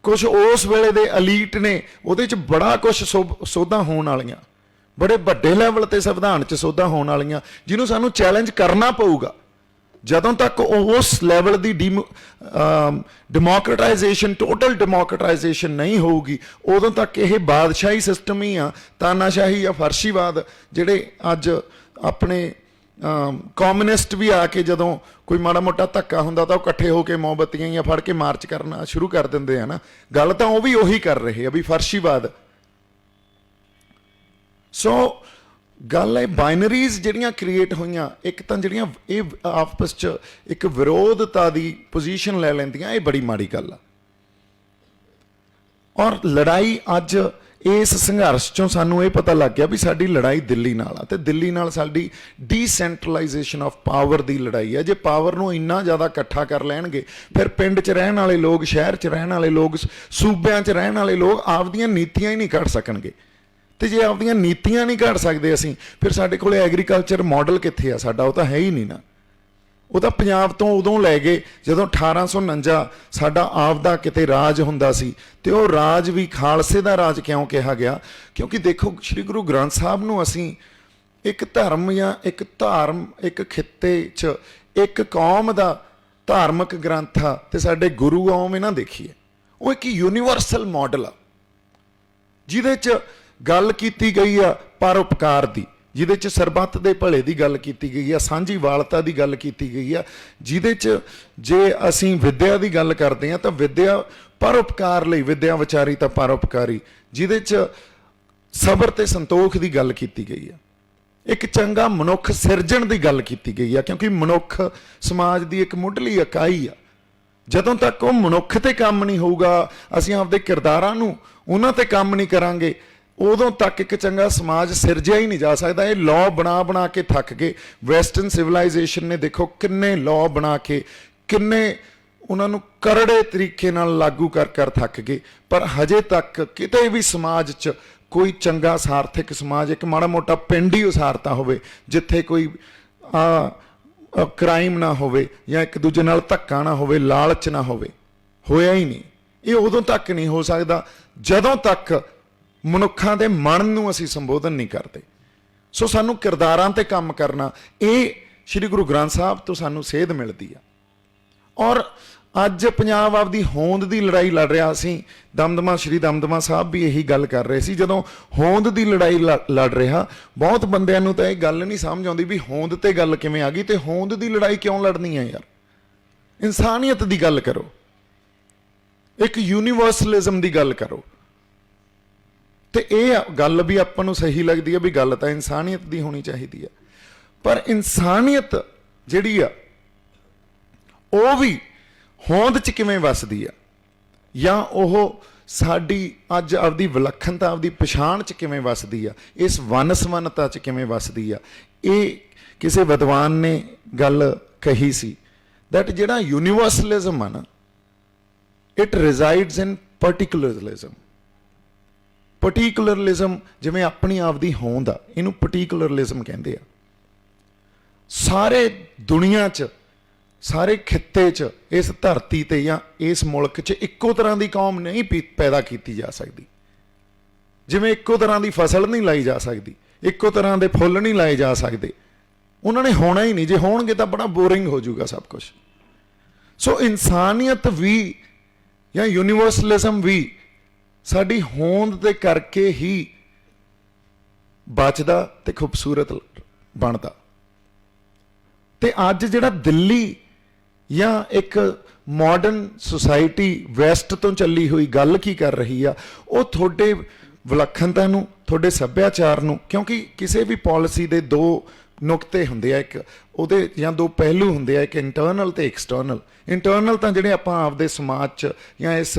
ਕੁਝ ਉਸ ਵੇਲੇ ਦੇ ਅਲੀਟ ਨੇ ਉਹਦੇ 'ਚ ਬੜਾ ਕੁਝ ਸੋਧਾਂ ਹੋਣ ਵਾਲੀਆਂ, ਬੜੇ ਵੱਡੇ ਲੈਵਲ ਤੇ ਸੰਵਿਧਾਨ 'ਚ ਸੋਧਾਂ ਹੋਣ ਵਾਲੀਆਂ, ਜਿਹਨੂੰ ਸਾਨੂੰ ਚੈਲੰਜ ਕਰਨਾ ਪਊਗਾ। ਜਦੋਂ ਤੱਕ ਉਸ ਲੈਵਲ ਦੀ ਡੈਮੋਕਰਟਾਈਜੇਸ਼ਨ, ਟੋਟਲ ਡੈਮੋਕਰਟਾਈਜੇਸ਼ਨ ਨਹੀਂ ਹੋਊਗੀ, ਉਦੋਂ ਤੱਕ ਇਹ ਬਾਦਸ਼ਾਹੀ ਸਿਸਟਮ ਹੀ ਆ, ਤਾਨਾਸ਼ਾਹੀ ਜਾਂ ਫਰਸ਼ੀਵਾਦ, ਜਿਹੜੇ ਅੱਜ ਆਪਣੇ ਕਮਿਊਨਿਸਟ ਵੀ ਆ ਕੇ ਜਦੋਂ ਕੋਈ ਮਾੜਾ ਮੋਟਾ ਧੱਕਾ ਹੁੰਦਾ ਤਾਂ ਉਹ ਇਕੱਠੇ ਹੋ ਕੇ ਮੋਮਬੱਤੀਆਂ ਜਾਂ ਫੜ ਕੇ ਮਾਰਚ ਕਰਨਾ ਸ਼ੁਰੂ ਕਰ ਦਿੰਦੇ ਆ ਨਾ। ਗੱਲ ਤਾਂ ਉਹ ਵੀ ਉਹੀ ਕਰ ਰਹੇ ਆ ਵੀ ਫਰਸ਼ੀਵਾਦ। ਸੋ ਗੱਲ ਹੈ ਬਾਈਨਰੀਜ਼ ਜਿਹੜੀਆਂ ਕ੍ਰੀਏਟ ਹੋਈਆਂ, ਇੱਕ ਤਾਂ ਜਿਹੜੀਆਂ ਇਹ ਆਪਸ 'ਚ ਇੱਕ ਵਿਰੋਧਤਾ ਦੀ ਪੋਜੀਸ਼ਨ ਲੈ ਲੈਂਦੀਆਂ, ਇਹ ਬੜੀ ਮਾੜੀ ਗੱਲ ਆ। ਔਰ ਲੜਾਈ ਅੱਜ ਇਸ ਸੰਘਰਸ਼ 'ਚੋਂ ਸਾਨੂੰ ਇਹ ਪਤਾ ਲੱਗ ਗਿਆ ਵੀ ਸਾਡੀ ਲੜਾਈ ਦਿੱਲੀ ਨਾਲ ਆ, ਤੇ ਦਿੱਲੀ ਨਾਲ ਸਾਡੀ ਡੀਸੈਂਟਰਲਾਈਜੇਸ਼ਨ ਆਫ ਪਾਵਰ ਦੀ ਲੜਾਈ ਹੈ। ਜੇ ਪਾਵਰ ਨੂੰ ਇੰਨਾ ਜ਼ਿਆਦਾ ਇਕੱਠਾ ਕਰ ਲੈਣਗੇ, ਫਿਰ ਪਿੰਡ 'ਚ ਰਹਿਣ ਵਾਲੇ ਲੋਕ, ਸ਼ਹਿਰ 'ਚ ਰਹਿਣ ਵਾਲੇ ਲੋਕ, ਸੂਬਿਆਂ 'ਚ ਰਹਿਣ ਵਾਲੇ ਲੋਕ ਆਪਦੀਆਂ ਨੀਤੀਆਂ ਹੀ ਨਹੀਂ ਕੱਢ ਸਕਣਗੇ। ਤੇ ਜੇ ਆਪਦੀਆਂ ਨੀਤੀਆਂ ਨਹੀਂ ਕੱਢ ਸਕਦੇ ਅਸੀਂ, ਫਿਰ ਸਾਡੇ ਕੋਲ ਐਗਰੀਕਲਚਰ ਮਾਡਲ ਕਿੱਥੇ ਆ ਸਾਡਾ? ਉਹ ਤਾਂ ਹੈ ਹੀ ਨਹੀਂ ਨਾ। ਉਹ ਤਾਂ ਪੰਜਾਬ ਤੋਂ ਉਦੋਂ ਲੈ ਗਏ ਜਦੋਂ 1849 ਸਾਡਾ ਆਪਦਾ ਕਿਤੇ ਰਾਜ ਹੁੰਦਾ ਸੀ, ਤੇ ਉਹ ਰਾਜ ਵੀ ਖਾਲਸੇ ਦਾ ਰਾਜ ਕਿਉਂ ਕਿਹਾ ਗਿਆ? ਕਿਉਂਕਿ ਦੇਖੋ, ਸ਼੍ਰੀ ਗੁਰੂ ਗ੍ਰੰਥ ਸਾਹਿਬ ਨੂੰ ਅਸੀਂ ਇੱਕ ਧਰਮ ਜਾਂ ਇੱਕ ਖਿੱਤੇ 'ਚ ਇੱਕ ਕੌਮ ਦਾ ਧਾਰਮਿਕ ਗ੍ਰੰਥ ਆ, ਤੇ ਸਾਡੇ ਗੁਰੂ ਆ, ਉਵੇਂ ਨਾ ਦੇਖੀਏ। ਉਹ ਇੱਕ ਯੂਨੀਵਰਸਲ ਮਾਡਲ ਆ ਜਿਹਦੇ 'ਚ ਗੱਲ ਕੀਤੀ ਗਈ ਆ ਪਰਉਪਕਾਰ ਦੀ, ਜਿਹਦੇ 'ਚ ਸਰਬੱਤ ਦੇ ਭਲੇ ਦੀ ਗੱਲ ਕੀਤੀ ਗਈ ਆ, ਸਾਂਝੀਵਾਲਤਾ ਦੀ ਗੱਲ ਕੀਤੀ ਗਈ ਆ, ਜਿਹਦੇ 'ਚ ਜੇ ਅਸੀਂ ਵਿੱਦਿਆ ਦੀ ਗੱਲ ਕਰਦੇ ਹਾਂ ਤਾਂ ਵਿੱਦਿਆ ਪਰਉਪਕਾਰ ਲਈ, ਵਿੱਦਿਆ ਵਿਚਾਰੀ ਤਾਂ ਪਰਉਪਕਾਰੀ, ਜਿਹਦੇ 'ਚ ਸਬਰ ਤੇ ਸੰਤੋਖ ਦੀ ਗੱਲ ਕੀਤੀ ਗਈ ਆ, ਇੱਕ ਚੰਗਾ ਮਨੁੱਖ ਸਿਰਜਣ ਦੀ ਗੱਲ ਕੀਤੀ ਗਈ ਆ। ਕਿਉਂਕਿ ਮਨੁੱਖ ਸਮਾਜ ਦੀ ਇੱਕ ਮੁੱਢਲੀ ਇਕਾਈ ਆ। ਜਦੋਂ ਤੱਕ ਉਹ ਮਨੁੱਖ ਤੇ ਕੰਮ ਨਹੀਂ ਹੋਊਗਾ, ਅਸੀਂ ਆਪਦੇ ਕਿਰਦਾਰਾਂ ਨੂੰ ਉਹਨਾਂ ਤੇ ਕੰਮ ਨਹੀਂ ਕਰਾਂਗੇ, ਉਦੋਂ ਤੱਕ ਇੱਕ ਚੰਗਾ ਸਮਾਜ ਸਿਰਜਿਆ ਹੀ ਨਹੀਂ ਜਾ ਸਕਦਾ। ਇਹ ਲਾਅ ਬਣਾ ਕੇ ਥੱਕ ਗਏ। ਵੈਸਟਰਨ ਸਿਵਲਾਈਜੇਸ਼ਨ ਨੇ ਦੇਖੋ ਕਿੰਨੇ ਲਾਅ ਬਣਾ ਕੇ, ਕਿੰਨੇ ਉਹਨਾਂ ਨੂੰ ਕਰੜੇ ਤਰੀਕੇ ਨਾਲ ਲਾਗੂ ਕਰ ਥੱਕ ਗਏ, ਪਰ ਹਜੇ ਤੱਕ ਕਿਤੇ ਵੀ ਸਮਾਜ 'ਚ ਕੋਈ ਚੰਗਾ ਸਾਰਥਿਕ ਸਮਾਜ, ਇੱਕ ਮਾੜਾ ਮੋਟਾ ਪਿੰਡ ਹੀ ਉਸਾਰਤਾ ਹੋਵੇ ਜਿੱਥੇ ਕੋਈ ਕ੍ਰਾਈਮ ਨਾ ਹੋਵੇ ਜਾਂ ਇੱਕ ਦੂਜੇ ਨਾਲ ਧੱਕਾ ਨਾ ਹੋਵੇ, ਲਾਲਚ ਨਾ ਹੋਵੇ, ਹੋਇਆ ਹੀ ਨਹੀਂ। ਇਹ ਉਦੋਂ ਤੱਕ ਨਹੀਂ ਹੋ ਸਕਦਾ ਜਦੋਂ ਤੱਕ ਮਨੁੱਖਾਂ ਦੇ ਮਨ ਨੂੰ ਅਸੀਂ ਸੰਬੋਧਨ ਨਹੀਂ ਕਰਦੇ। ਸੋ ਸਾਨੂੰ ਕਿਰਦਾਰਾਂ ਤੇ ਕੰਮ ਕਰਨਾ, ਇਹ ਸ਼੍ਰੀ ਗੁਰੂ ਗ੍ਰੰਥ ਸਾਹਿਬ ਤੋਂ ਸਾਨੂੰ ਸੇਧ ਮਿਲਦੀ ਆ। ਔਰ ਅੱਜ ਪੰਜਾਬ ਆਪਦੀ ਹੋਂਦ ਦੀ ਲੜਾਈ ਲੜ ਰਿਹਾ। ਅਸੀਂ ਸ਼੍ਰੀ ਦਮਦਮਾ ਸਾਹਿਬ ਵੀ ਇਹੀ ਗੱਲ ਕਰ ਰਹੇ ਸੀ, ਜਦੋਂ ਹੋਂਦ ਦੀ ਲੜਾਈ ਲੜ ਰਿਹਾ, ਬਹੁਤ ਬੰਦਿਆਂ ਨੂੰ ਤਾਂ ਇਹ ਗੱਲ ਨਹੀਂ ਸਮਝ ਆਉਂਦੀ ਵੀ ਹੋਂਦ ਤੇ ਗੱਲ ਕਿਵੇਂ ਆ ਗਈ, ਤੇ ਹੋਂਦ ਦੀ ਲੜਾਈ ਕਿਉਂ ਲੜਨੀ ਹੈ ਯਾਰ? ਇਨਸਾਨੀਅਤ ਦੀ ਗੱਲ ਕਰੋ, ਇੱਕ ਯੂਨੀਵਰਸਲਿਜ਼ਮ ਦੀ ਗੱਲ ਕਰੋ। ਤੇ ਇਹ ਗੱਲ ਵੀ ਆਪਾਂ ਨੂੰ ਸਹੀ ਲੱਗਦੀ ਹੈ ਵੀ ਗੱਲ ਤਾਂ ਇਨਸਾਨੀਅਤ ਦੀ ਹੋਣੀ ਚਾਹੀਦੀ ਹੈ, ਪਰ ਇਨਸਾਨੀਅਤ ਜਿਹੜੀ ਆ ਉਹ ਵੀ ਹੋਂਦ 'ਚ ਕਿਵੇਂ ਵੱਸਦੀ ਆ, ਜਾਂ ਉਹ ਸਾਡੀ ਅੱਜ ਆਪਦੀ ਵਿਲੱਖਣਤਾ, ਆਪਦੀ ਪਛਾਣ 'ਚ ਕਿਵੇਂ ਵੱਸਦੀ ਆ, ਇਸ ਵੰਨ-ਸੁਵੰਨਤਾ 'ਚ ਕਿਵੇਂ ਵੱਸਦੀ ਆ। ਇਹ ਕਿਸੇ ਵਿਦਵਾਨ ਨੇ ਗੱਲ ਕਹੀ ਸੀ ਦੈਟ ਜਿਹੜਾ ਯੂਨੀਵਰਸਲਿਜ਼ਮ ਆ ਨਾ, ਇਟ ਰਿਜ਼ਾਈਡਸ ਇਨ ਪਰਟੀਕੂਲਰਲਿਜ਼ਮ। ਪਰਟੀਕੂਲਰਲਿਜ਼ਮ ਜਿਵੇਂ ਆਪਣੀ ਆਪ ਦੀ ਹੋਂਦ ਆ, ਇਹਨੂੰ ਪਰਟੀਕੂਲਰਲਿਜ਼ਮ ਕਹਿੰਦੇ ਆ। ਸਾਰੇ ਦੁਨੀਆ 'ਚ, ਸਾਰੇ ਖਿੱਤੇ 'ਚ, ਇਸ ਧਰਤੀ ਤੇ ਜਾਂ ਇਸ ਮੁਲਕ 'ਚ ਇੱਕੋ ਤਰ੍ਹਾਂ ਦੀ ਕੌਮ ਨਹੀਂ ਪੈਦਾ ਕੀਤੀ ਜਾ ਸਕਦੀ। ਜਿਵੇਂ ਇੱਕੋ ਤਰ੍ਹਾਂ ਦੀ ਫਸਲ ਨਹੀਂ ਲਾਈ ਜਾ ਸਕਦੀ, ਇੱਕੋ ਤਰ੍ਹਾਂ ਦੇ ਫੁੱਲ ਨਹੀਂ ਲਾਏ ਜਾ ਸਕਦੇ, ਉਹਨਾਂ ਨੇ ਹੋਣਾ ਹੀ ਨਹੀਂ। ਜੇ ਹੋਣਗੇ ਤਾਂ ਬੜਾ ਬੋਰਿੰਗ ਹੋ ਜਾਊਗਾ ਸਭ ਕੁਝ। ਸੋ ਇਨਸਾਨੀਅਤ ਵੀ ਜਾਂ ਯੂਨੀਵਰਸਲਿਜ਼ਮ ਵੀ ਸਾਡੀ ਹੋਂਦ ਦੇ ਕਰਕੇ ਹੀ ਬਚਦਾ ਤੇ ਖੂਬਸੂਰਤ ਬਣਦਾ। ਤੇ ਅੱਜ ਜਿਹੜਾ ਦਿੱਲੀ ਜਾਂ ਇੱਕ ਮਾਡਰਨ ਸੁਸਾਇਟੀ ਵੈਸਟ ਤੋਂ ਚੱਲੀ ਹੋਈ ਗੱਲ ਕੀ ਕਰ ਰਹੀ ਆ, ਉਹ ਤੁਹਾਡੇ ਵਿਲੱਖਣਤਾ ਨੂੰ, ਤੁਹਾਡੇ ਸੱਭਿਆਚਾਰ ਨੂੰ, ਕਿਉਂਕਿ ਕਿਸੇ ਵੀ ਪਾਲਿਸੀ ਦੇ ਦੋ ਨੁਕਤੇ ਹੁੰਦੇ ਆ, ਇੱਕ ਉਹਦੇ ਜਾਂ ਦੋ ਪਹਿਲੂ ਹੁੰਦੇ ਆ, ਇੱਕ ਇੰਟਰਨਲ ਤੇ ਐਕਸਟਰਨਲ। ਇੰਟਰਨਲ ਤਾਂ ਜਿਹੜੇ ਆਪਾਂ ਆਪਦੇ ਸਮਾਜ 'ਚ ਜਾਂ ਇਸ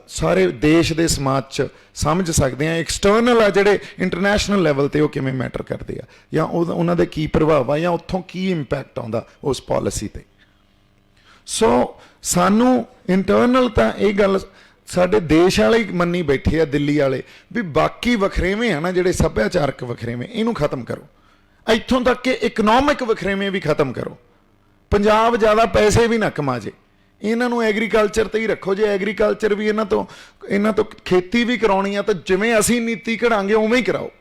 ਸਾਰੇ ਦੇਸ਼ ਦੇ ਸਮਾਜ 'ਚ ਸਮਝ ਸਕਦੇ ਹਾਂ। ਐਕਸਟਰਨਲ ਆ ਜਿਹੜੇ ਇੰਟਰਨੈਸ਼ਨਲ ਲੈਵਲ ਤੇ ਉਹ ਕਿਵੇਂ ਮੈਟਰ ਕਰਦੇ ਆ, ਜਾਂ ਉਹਨਾਂ ਦੇ ਕੀ ਪ੍ਰਭਾਵ ਆ, ਜਾਂ ਉੱਥੋਂ ਕੀ ਇੰਪੈਕਟ ਆਉਂਦਾ ਉਸ ਪਾਲਿਸੀ ਤੇ। ਸੋ ਸਾਨੂੰ ਇੰਟਰਨਲ ਤਾਂ ਇਹ ਗੱਲ ਸਾਡੇ ਦੇਸ਼ ਵਾਲੇ ਹੀ ਮੰਨੀ ਬੈਠੇ ਆ, ਦਿੱਲੀ ਵਾਲੇ, ਵੀ ਬਾਕੀ ਵਖਰੇਵੇਂ ਆ ਨਾ ਜਿਹੜੇ ਸੱਭਿਆਚਾਰਕ ਵਖਰੇਵੇਂ, ਇਹਨੂੰ ਖਤਮ ਕਰੋ। ਇੱਥੋਂ ਤੱਕ ਕਿ ਇਕਨੋਮਿਕ ਵਖਰੇਵੇਂ ਵੀ ਖਤਮ ਕਰੋ। ਪੰਜਾਬ ਜ਼ਿਆਦਾ ਪੈਸੇ ਵੀ ਨਾ ਕਮਾ ਜੇ, ਇਹਨਾਂ ਨੂੰ ਐਗਰੀਕਲਚਰ ਤੇ ਹੀ ਰੱਖੋ। ਜੇ ਐਗਰੀਕਲਚਰ ਵੀ ਇਹਨਾਂ ਤੋਂ ਖੇਤੀ ਵੀ ਕਰਾਉਣੀ ਆ ਤਾਂ ਜਿਵੇਂ ਅਸੀਂ ਨੀਤੀ ਘੜਾਂਗੇ ਉਵੇਂ ਹੀ ਕਰਾਓ।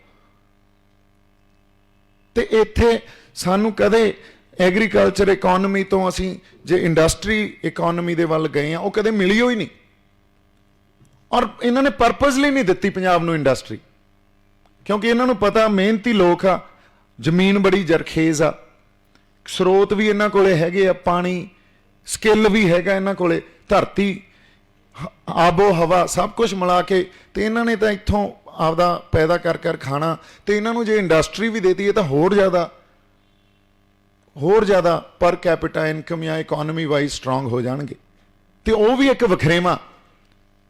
ਤੇ ਇੱਥੇ ਸਾਨੂੰ ਕਦੇ ਐਗਰੀਕਲਚਰ ਇਕੋਨਮੀ ਤੋਂ ਅਸੀਂ ਜੇ ਇੰਡਸਟਰੀ ਇਕੋਨਮੀ ਦੇ ਵੱਲ ਗਏ ਆ, ਉਹ ਕਦੇ ਮਿਲੀ ਹੋਈ ਨਹੀਂ। ਔਰ ਇਹਨਾਂ ਨੇ ਪਰਪਸਲੀ ਨਹੀਂ ਦਿੱਤੀ ਪੰਜਾਬ ਨੂੰ ਇੰਡਸਟਰੀ, ਕਿਉਂਕਿ ਇਹਨਾਂ ਨੂੰ ਪਤਾ ਮਿਹਨਤੀ ਲੋਕ ਆ, ਜ਼ਮੀਨ ਬੜੀ ਜ਼ਰਖੇਜ਼ ਆ, ਸਰੋਤ ਵੀ ਇਹਨਾਂ ਕੋਲੇ ਹੈਗੇ ਆ, ਪਾਣੀ, ਸਕਿੱਲ ਵੀ ਹੈਗਾ ਇਹਨਾਂ ਕੋਲੇ, ਧਰਤੀ, ਆਬੋ ਹਵਾ ਸਭ ਕੁਝ ਮਿਲਾ ਕੇ, ਤੇ ਇਹਨਾਂ ਨੇ ਤਾਂ ਇੱਥੋਂ ਆਪਦਾ ਪੈਦਾ ਕਰ ਖਾਣਾ। ਤੇ ਇਹਨਾਂ ਨੂੰ ਜੇ ਇੰਡਸਟਰੀ ਵੀ ਦੇਤੀ ਹੈ ਤਾਂ ਹੋਰ ਜ਼ਿਆਦਾ ਪਰ ਕੈਪੀਟਾ ਇਨਕਮ ਜਾਂ ਇਕੋਨਮੀ ਵਾਈਜ਼ ਸਟਰੋਂਗ ਹੋ ਜਾਣਗੇ। ਤੇ ਉਹ ਵੀ ਇੱਕ ਵਖਰੇਵਾਂ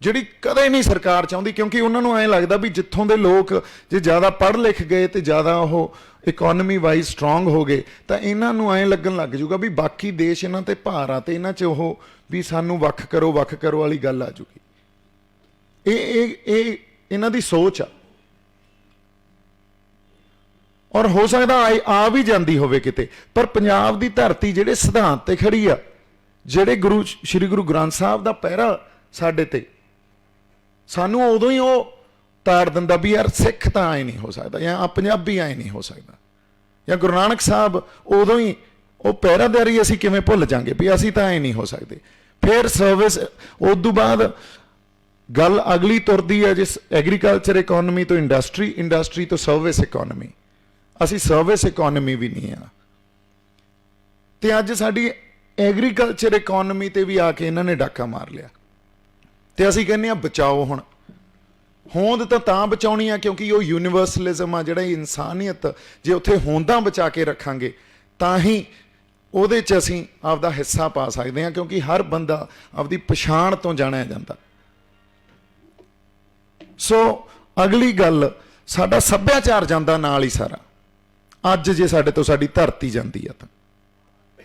ਜਿਹੜੀ ਕਦੇ ਨਹੀਂ ਸਰਕਾਰ ਚਾਹੁੰਦੀ, ਕਿਉਂਕਿ ਉਹਨਾਂ ਨੂੰ ਐਂ ਲੱਗਦਾ ਵੀ ਜਿੱਥੋਂ ਦੇ ਲੋਕ ਜੇ ਜ਼ਿਆਦਾ ਪੜ੍ਹ ਲਿਖ ਗਏ ਤੇ ਜ਼ਿਆਦਾ ਉਹ ਇਕੋਨਮੀ ਵਾਈਜ਼ ਸਟਰੋਂਗ ਹੋ ਗਏ ਤਾਂ ਇਹਨਾਂ ਨੂੰ ਐਂ ਲੱਗਣ ਲੱਗ ਜੂਗਾ ਵੀ ਬਾਕੀ ਦੇਸ਼ ਇਹਨਾਂ ਤੇ ਭਾਰ ਆ, ਤੇ ਇਹਨਾਂ 'ਚ ਉਹ ਵੀ ਸਾਨੂੰ ਵੱਖ ਕਰੋ ਵਾਲੀ ਗੱਲ ਆ ਜੂਗੀ। ਇਹ ਇਹਨਾਂ ਦੀ ਸੋਚ ਆ, ਔਰ ਹੋ ਸਕਦਾ ਆ ਵੀ ਜਾਂਦੀ ਹੋਵੇ ਕਿਤੇ। ਪਰ ਪੰਜਾਬ ਦੀ ਧਰਤੀ ਜਿਹੜੇ ਸਿਧਾਂਤ ਤੇ ਖੜੀ ਆ, ਜਿਹੜੇ ਸ਼੍ਰੀ ਗੁਰੂ ਗ੍ਰੰਥ ਸਾਹਿਬ ਦਾ ਪਹਿਰਾ ਸਾਡੇ ਤੇ, ਸਾਨੂੰ ਉਦੋਂ ਹੀ ਉਹ ਤਾੜ ਦਿੰਦਾ ਵੀ ਯਾਰ ਸਿੱਖ ਤਾਂ ਆਏ ਨਹੀਂ ਹੋ ਸਕਦਾ, ਜਾਂ ਪੰਜਾਬੀ ਆਏ ਨਹੀਂ ਹੋ ਸਕਦਾ, ਜਾਂ ਗੁਰੂ ਨਾਨਕ ਸਾਹਿਬ ਉਦੋਂ ਹੀ ਉਹ ਪਹਿਰਾਦਾਰੀ ਅਸੀਂ ਕਿਵੇਂ ਭੁੱਲ ਜਾਂਗੇ ਵੀ ਅਸੀਂ ਤਾਂ ਆਏ ਨਹੀਂ ਹੋ ਸਕਦੇ। ਫਿਰ ਸਰਵਿਸ, ਉਦੋਂ ਬਾਅਦ ਗੱਲ ਅਗਲੀ ਤੁਰਦੀ ਹੈ ਜਿਸ ਐਗਰੀਕਲਚਰ ਇਕੋਨਮੀ ਤੋਂ ਇੰਡਸਟਰੀ ਤੋਂ ਸਰਵਿਸ ਇਕੋਨਮੀ। ਅਸੀਂ ਸਰਵਿਸ ਇਕੋਨਮੀ ਵੀ ਨਹੀਂ ਆ, ਤੇ ਅੱਜ ਸਾਡੀ ਐਗਰੀਕਲਚਰ ਇਕੋਨਮੀ ਤੇ ਵੀ ਆ ਕੇ ਇਹਨਾਂ ਨੇ ਡਾਕਾ ਮਾਰ ਲਿਆ। ਤੇ ਅਸੀਂ ਕਹਿੰਦੇ ਆ ਬਚਾਓ। ਹੁਣ ਹੋਂਦ ਤਾਂ ਬਚਾਉਣੀ ਆ ਕਿਉਂਕਿ ਉਹ ਯੂਨੀਵਰਸਲਿਜ਼ਮ ਆ, ਜਿਹੜਾ ਇਨਸਾਨੀਅਤ, ਜੇ ਉੱਥੇ ਹੋਂਦਾਂ ਬਚਾ ਕੇ ਰੱਖਾਂਗੇ ਤਾਂ ਹੀ ਉਹਦੇ 'ਚ ਅਸੀਂ ਆਪਦਾ ਹਿੱਸਾ ਪਾ ਸਕਦੇ ਹਾਂ, ਕਿਉਂਕਿ ਹਰ ਬੰਦਾ ਆਪਦੀ ਪਛਾਣ ਤੋਂ ਜਾਣਿਆ ਜਾਂਦਾ। ਸੋ ਅਗਲੀ ਗੱਲ, ਸਾਡਾ ਸੱਭਿਆਚਾਰ ਜਾਂਦਾ ਨਾਲ ਹੀ ਸਾਰਾ। ਅੱਜ ਜੇ ਸਾਡੇ ਤੋਂ ਸਾਡੀ ਧਰਤੀ ਜਾਂਦੀ ਆ ਤਾਂ,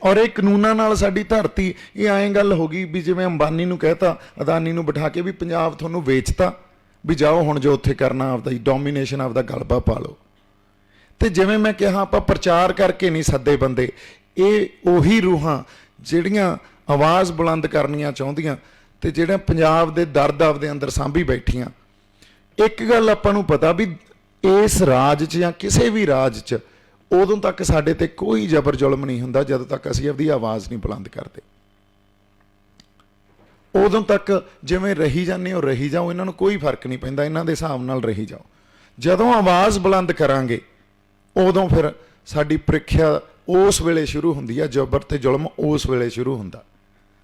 ਔਰ ਇਹ ਕਾਨੂੰਨਾਂ ਨਾਲ ਸਾਡੀ ਧਰਤੀ, ਇਹ ਐਂ ਗੱਲ ਹੋ ਗਈ ਵੀ ਜਿਵੇਂ ਅੰਬਾਨੀ ਨੂੰ ਕਹਿਤਾ, ਅਦਾਨੀ ਨੂੰ ਬਿਠਾ ਕੇ ਵੀ ਪੰਜਾਬ ਤੁਹਾਨੂੰ ਵੇਚਤਾ, ਵੀ ਜਾਓ ਹੁਣ ਜੋ ਉੱਥੇ ਕਰਨਾ ਆਪਦਾ ਡੋਮੀਨੇਸ਼ਨ, ਆਪਦਾ ਗਲਬਾ ਪਾ ਲਓ। ਤੇ ਜਿਵੇਂ ਮੈਂ ਕਿਹਾ, ਆਪਾਂ ਪ੍ਰਚਾਰ ਕਰਕੇ ਨਹੀਂ ਸੱਦੇ ਬੰਦੇ, ਇਹ ਉਹੀ ਰੂਹਾਂ ਜਿਹੜੀਆਂ ਆਵਾਜ਼ ਬੁਲੰਦ ਕਰਨੀਆਂ ਚਾਹੁੰਦੀਆਂ ਤੇ ਜਿਹੜਾ ਪੰਜਾਬ ਦੇ ਦਰਦ ਆਪਦੇ ਅੰਦਰ ਸਾਂਭੀ ਬੈਠੀਆਂ। ਇੱਕ ਗੱਲ ਆਪਾਂ ਨੂੰ ਪਤਾ ਵੀ ਇਸ ਰਾਜ 'ਚ ਜਾਂ ਕਿਸੇ ਵੀ ਰਾਜ 'ਚ ਉਦੋਂ ਤੱਕ ਸਾਡੇ ਤੇ ਕੋਈ ਜ਼ਬਰ ਜ਼ੁਲਮ ਨਹੀਂ ਹੁੰਦਾ ਜਦੋਂ ਤੱਕ ਅਸੀਂ ਆਪਦੀ ਆਵਾਜ਼ ਨਹੀਂ ਬੁਲੰਦ ਕਰਦੇ। ਉਦੋਂ ਤੱਕ ਜਿਵੇਂ ਰਹੀ ਜਾਂਦੇ ਹੋ ਰਹੀ ਜਾਓ, ਇਹਨਾਂ ਨੂੰ ਕੋਈ ਫਰਕ ਨਹੀਂ ਪੈਂਦਾ, ਇਹਨਾਂ ਦੇ ਹਿਸਾਬ ਨਾਲ ਰਹੀ ਜਾਓ। ਜਦੋਂ ਆਵਾਜ਼ ਬੁਲੰਦ ਕਰਾਂਗੇ ਉਦੋਂ ਫਿਰ ਸਾਡੀ ਪ੍ਰੀਖਿਆ ਉਸ ਵੇਲੇ ਸ਼ੁਰੂ ਹੁੰਦੀ ਆ, ਜ਼ਬਰ ਤੇ ਜ਼ੁਲਮ ਉਸ ਵੇਲੇ ਸ਼ੁਰੂ ਹੁੰਦਾ।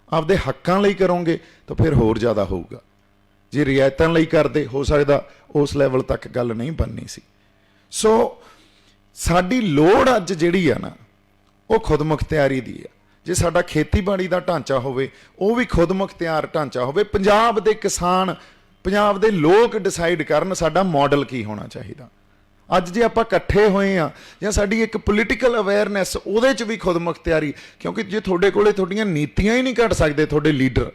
ਆਪਦੇ ਹੱਕਾਂ ਲਈ ਕਰੋਗੇ ਤਾਂ ਫਿਰ ਹੋਰ ਜ਼ਿਆਦਾ ਹੋਊਗਾ। ਜੇ ਰਿਆਇਤਾਂ ਲਈ ਕਰਦੇ, ਹੋ ਸਕਦਾ ਉਸ ਲੈਵਲ ਤੱਕ ਗੱਲ ਨਹੀਂ ਬਣਨੀ ਸੀ। ਸੋ ਸਾਡੀ ਲੋੜ ਅੱਜ ਜਿਹੜੀ ਆ ਨਾ, ਉਹ ਖੁਦ ਮੁਖਤਿਆਰੀ ਦੀ ਆ। ਜੇ ਸਾਡਾ ਖੇਤੀਬਾੜੀ ਦਾ ਢਾਂਚਾ ਹੋਵੇ, ਉਹ ਵੀ ਖੁਦ ਮੁਖਤਿਆਰ ਢਾਂਚਾ ਹੋਵੇ। ਪੰਜਾਬ ਦੇ ਕਿਸਾਨ, ਪੰਜਾਬ ਦੇ ਲੋਕ ਡਿਸਾਈਡ ਕਰਨ ਸਾਡਾ ਮਾਡਲ ਕੀ ਹੋਣਾ ਚਾਹੀਦਾ। ਅੱਜ ਜੇ ਆਪਾਂ ਇਕੱਠੇ ਹੋਏ ਆ, ਜਾਂ ਸਾਡੀ ਇੱਕ ਪੋਲੀਟੀਕਲ ਅਵੇਅਰਨੈਸ, ਉਹਦੇ 'ਚ ਵੀ ਖੁਦ ਮੁਖਤਿਆਰੀ, ਕਿਉਂਕਿ ਜੇ ਤੁਹਾਡੇ ਕੋਲੇ ਤੁਹਾਡੀਆਂ ਨੀਤੀਆਂ ਹੀ ਨਹੀਂ ਘੜ ਸਕਦੇ ਤੁਹਾਡੇ ਲੀਡਰ,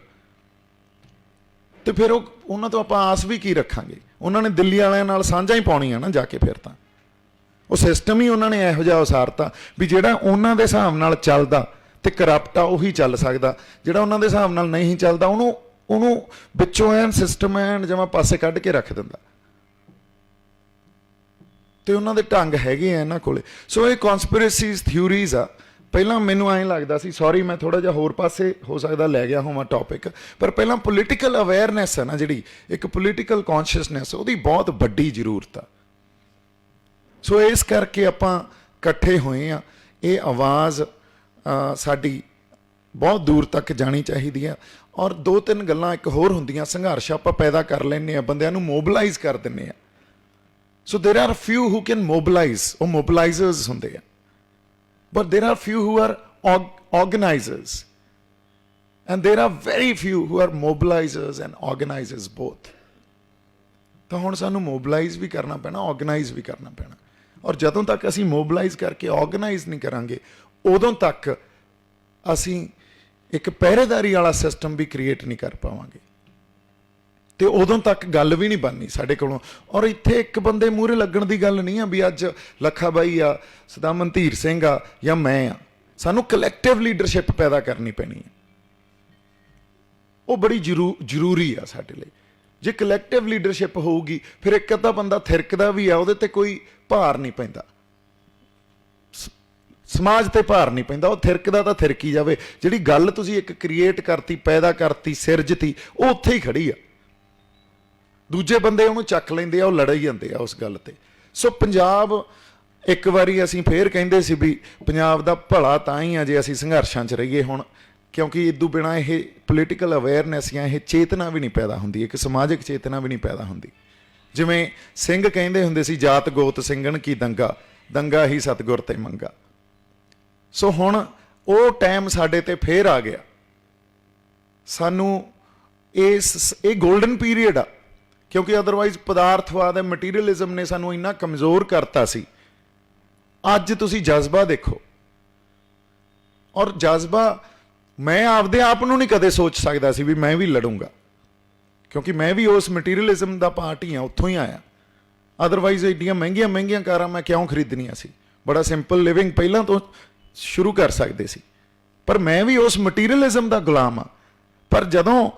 ਤੇ ਫਿਰ ਉਹਨਾਂ ਤੋਂ ਆਪਾਂ ਆਸ ਵੀ ਕੀ ਰੱਖਾਂਗੇ। ਉਹਨਾਂ ਨੇ ਦਿੱਲੀ ਵਾਲਿਆਂ ਨਾਲ ਸਾਂਝਾਂ ਹੀ ਪਾਉਣੀਆਂ ਨਾ ਜਾ ਕੇ। ਫਿਰ ਤਾਂ ਉਹ ਸਿਸਟਮ ਹੀ ਉਹਨਾਂ ਨੇ ਇਹੋ ਜਿਹਾ ਉਸਾਰਤਾ ਵੀ ਜਿਹੜਾ ਉਹਨਾਂ ਦੇ ਹਿਸਾਬ ਨਾਲ ਚੱਲਦਾ ਤੇ ਕਰਪਟ ਆ ਉਹੀ ਚੱਲ ਸਕਦਾ, ਜਿਹੜਾ ਉਹਨਾਂ ਦੇ ਹਿਸਾਬ ਨਾਲ ਨਹੀਂ ਚੱਲਦਾ ਉਹਨੂੰ ਵਿੱਚੋਂ ਐਨ ਸਿਸਟਮ ਐਨ ਜਿਵੇਂ ਪਾਸੇ ਕੱਢ ਕੇ ਰੱਖ ਦਿੰਦਾ। ਤੇ ਉਹਨਾਂ ਦੇ ਢੰਗ ਹੈਗੇ ਆ ਇਹਨਾਂ ਕੋਲੇ। ਸੋ ਇਹ ਕਨਸਪੀਰੇਸੀਜ਼, ਥਿਊਰੀਜ਼ ਆ। ਪਹਿਲਾਂ ਮੈਨੂੰ ਐਂ ਲੱਗਦਾ ਸੀ, ਸੌਰੀ ਮੈਂ ਥੋੜ੍ਹਾ ਜਿਹਾ ਹੋਰ ਪਾਸੇ ਹੋ ਸਕਦਾ ਲੈ ਗਿਆ ਹੋਵਾਂ ਟੌਪਿਕ, ਪਰ ਪਹਿਲਾਂ ਪੋਲੀਟੀਕਲ ਅਵੇਅਰਨੈਸ ਹੈ ਨਾ ਜਿਹੜੀ, ਇੱਕ ਪੋਲੀਟੀਕਲ ਕੌਨਸ਼ੀਅਸਨੈਸ, ਉਹਦੀ ਬਹੁਤ ਵੱਡੀ ਜ਼ਰੂਰਤ ਆ। ਸੋ ਇਸ ਕਰਕੇ ਆਪਾਂ ਇਕੱਠੇ ਹੋਏ ਆ। ਇਹ ਆਵਾਜ਼ ਸਾਡੀ ਬਹੁਤ ਦੂਰ ਤੱਕ ਜਾਣੀ ਚਾਹੀਦੀ ਆ। ਔਰ 2-3 ਗੱਲਾਂ ਇੱਕ ਹੋਰ ਹੁੰਦੀਆਂ, ਸੰਘਰਸ਼ ਆਪਾਂ ਪੈਦਾ ਕਰ ਲੈਂਦੇ ਆ, ਬੰਦਿਆਂ ਨੂੰ ਮੋਬਿਲਾਈਜ਼ ਕਰ ਦਿੰਦੇ ਆ। So there are few who can mobilise, ਉਹ ਮੋਬਿਲਾਈਜ਼ਰਸ ਹੁੰਦੇ ਆ, but there are few who are organizers, and there are very few who are mobilizers and organizers both. ਤਾਂ ਹੁਣ ਸਾਨੂੰ ਮੋਬਿਲਾਈਜ਼ ਵੀ ਕਰਨਾ ਪੈਣਾ, ਆਰਗੇਨਾਈਜ਼ ਵੀ ਕਰਨਾ ਪੈਣਾ। ਔਰ ਜਦੋਂ ਤੱਕ ਅਸੀਂ ਮੋਬਿਲਾਈਜ਼ ਕਰਕੇ ਆਰਗੇਨਾਈਜ਼ ਨਹੀਂ ਕਰਾਂਗੇ, ਉਦੋਂ ਤੱਕ ਅਸੀਂ ਇੱਕ ਪਹਿਰੇਦਾਰੀ ਵਾਲਾ ਸਿਸਟਮ ਵੀ ਕ੍ਰੀਏਟ ਨਹੀਂ ਕਰ ਪਾਵਾਂਗੇ। ਤੇ ਉਦੋਂ ਤੱਕ ਗੱਲ ਵੀ ਨਹੀਂ ਬਣਨੀ ਸਾਡੇ ਕੋਲੋਂ। ਔਰ ਇੱਥੇ ਇੱਕ ਬੰਦੇ ਮੂਹਰੇ ਲੱਗਣ ਦੀ ਗੱਲ ਨਹੀਂ ਆ ਵੀ ਅੱਜ ਲੱਖਾ ਬਾਈ ਆ, ਸਦਾਮਨ ਧੀਰ ਸਿੰਘ ਆ ਜਾਂ ਮੈਂ ਆ। ਸਾਨੂੰ ਕਲੈਕਟਿਵ ਲੀਡਰਸ਼ਿਪ ਪੈਦਾ ਕਰਨੀ ਪੈਣੀ ਹੈ, ਉਹ ਬੜੀ ਜ਼ਰੂਰੀ ਆ ਸਾਡੇ ਲਈ। ਜੇ ਕਲੈਕਟਿਵ ਲੀਡਰਸ਼ਿਪ ਹੋਊਗੀ ਫਿਰ ਇੱਕ ਅੱਧਾ ਬੰਦਾ ਥਿਰਕਦਾ ਵੀ ਆ, ਉਹਦੇ ਤੇ ਕੋਈ ਭਾਰ ਨਹੀਂ ਪੈਂਦਾ, ਸਮਾਜ ਤੇ ਭਾਰ ਨਹੀਂ ਪੈਂਦਾ। ਉਹ ਥਿਰਕਦਾ ਤਾਂ ਥਿਰਕੀ ਜਾਵੇ। ਜਿਹੜੀ ਗੱਲ ਤੁਸੀਂ ਇੱਕ ਕ੍ਰੀਏਟ ਕਰਤੀ, ਪੈਦਾ ਕਰਤੀ, ਸਿਰਜਤੀ, ਉਹ ਉੱਥੇ ਹੀ ਖੜੀ ਆ। ਦੂਜੇ ਬੰਦੇ ਉਹਨੂੰ ਚੱਕ ਲੈਂਦੇ ਆ, ਉਹ ਲੜ ਹੀ ਜਾਂਦੇ ਆ ਉਸ ਗੱਲ ਤੇ। ਸੋ ਪੰਜਾਬ, ਇੱਕ ਵਾਰੀ ਅਸੀਂ ਫੇਰ ਕਹਿੰਦੇ ਸੀ ਵੀ ਪੰਜਾਬ ਦਾ ਭਲਾ ਤਾਂ ਹੀ ਆ ਜੇ ਅਸੀਂ ਸੰਘਰਸ਼ਾਂ 'ਚ ਰਹੀਏ ਹੁਣ, ਕਿਉਂਕਿ ਇਦੋਂ ਬਿਨਾਂ ਇਹ ਪੋਲੀਟੀਕਲ ਅਵੇਅਰਨੈਸ ਜਾਂ ਇਹ ਚੇਤਨਾ ਵੀ ਨਹੀਂ ਪੈਦਾ ਹੁੰਦੀ, ਇੱਕ ਸਮਾਜਿਕ ਚੇਤਨਾ ਵੀ ਨਹੀਂ ਪੈਦਾ ਹੁੰਦੀ। ਜਿਵੇਂ ਸਿੰਘ ਕਹਿੰਦੇ ਹੁੰਦੇ ਸੀ, ਜਾਤ ਗੋਤ ਸਿੰਘਣ ਕੀ ਦੰਗਾ, ਦੰਗਾ ਹੀ ਸਤਿਗੁਰ ਤੇ ਮੰਗਾ। ਸੋ ਹੁਣ ਉਹ ਟਾਈਮ ਸਾਡੇ ਤੇ ਫੇਰ ਆ ਗਿਆ। ਸਾਨੂੰ ਇਹ ਗੋਲਡਨ ਪੀਰੀਅਡ ਆ, ਕਿਉਂਕਿ ਅਦਰਵਾਈਜ਼ ਪਦਾਰਥਵਾਦ, ਮਟੀਰੀਅਲਿਜ਼ਮ ਨੇ ਸਾਨੂੰ ਇੰਨਾ ਕਮਜ਼ੋਰ ਕਰਤਾ ਸੀ। ਅੱਜ ਤੁਸੀਂ ਜਜ਼ਬਾ ਦੇਖੋ, ਔਰ ਜਜ਼ਬਾ ਮੈਂ ਆਪਦੇ ਆਪ ਨੂੰ ਨਹੀਂ ਕਦੇ ਸੋਚ ਸਕਦਾ ਸੀ ਵੀ ਮੈਂ ਵੀ ਲੜੂੰਗਾ, ਕਿਉਂਕਿ ਮੈਂ ਵੀ ਉਸ ਮਟੀਰੀਅਲਿਜ਼ਮ ਦਾ ਪਾਰਟ ਹੀ ਹਾਂ, ਉੱਥੋਂ ਹੀ ਆਇਆ। ਅਦਰਵਾਈਜ਼ ਐਡੀਆਂ ਮਹਿੰਗੀਆਂ ਮਹਿੰਗੀਆਂ ਕਾਰਾਂ ਮੈਂ ਕਿਉਂ ਖਰੀਦਣੀਆਂ ਸੀ? ਬੜਾ ਸਿੰਪਲ ਲਿਵਿੰਗ ਪਹਿਲਾਂ ਤੋਂ ਸ਼ੁਰੂ ਕਰ ਸਕਦੇ ਸੀ। ਪਰ ਮੈਂ ਵੀ ਉਸ ਮਟੀਰੀਅਲਿਜ਼ਮ ਦਾ ਗੁਲਾਮ ਆ। ਪਰ ਜਦੋਂ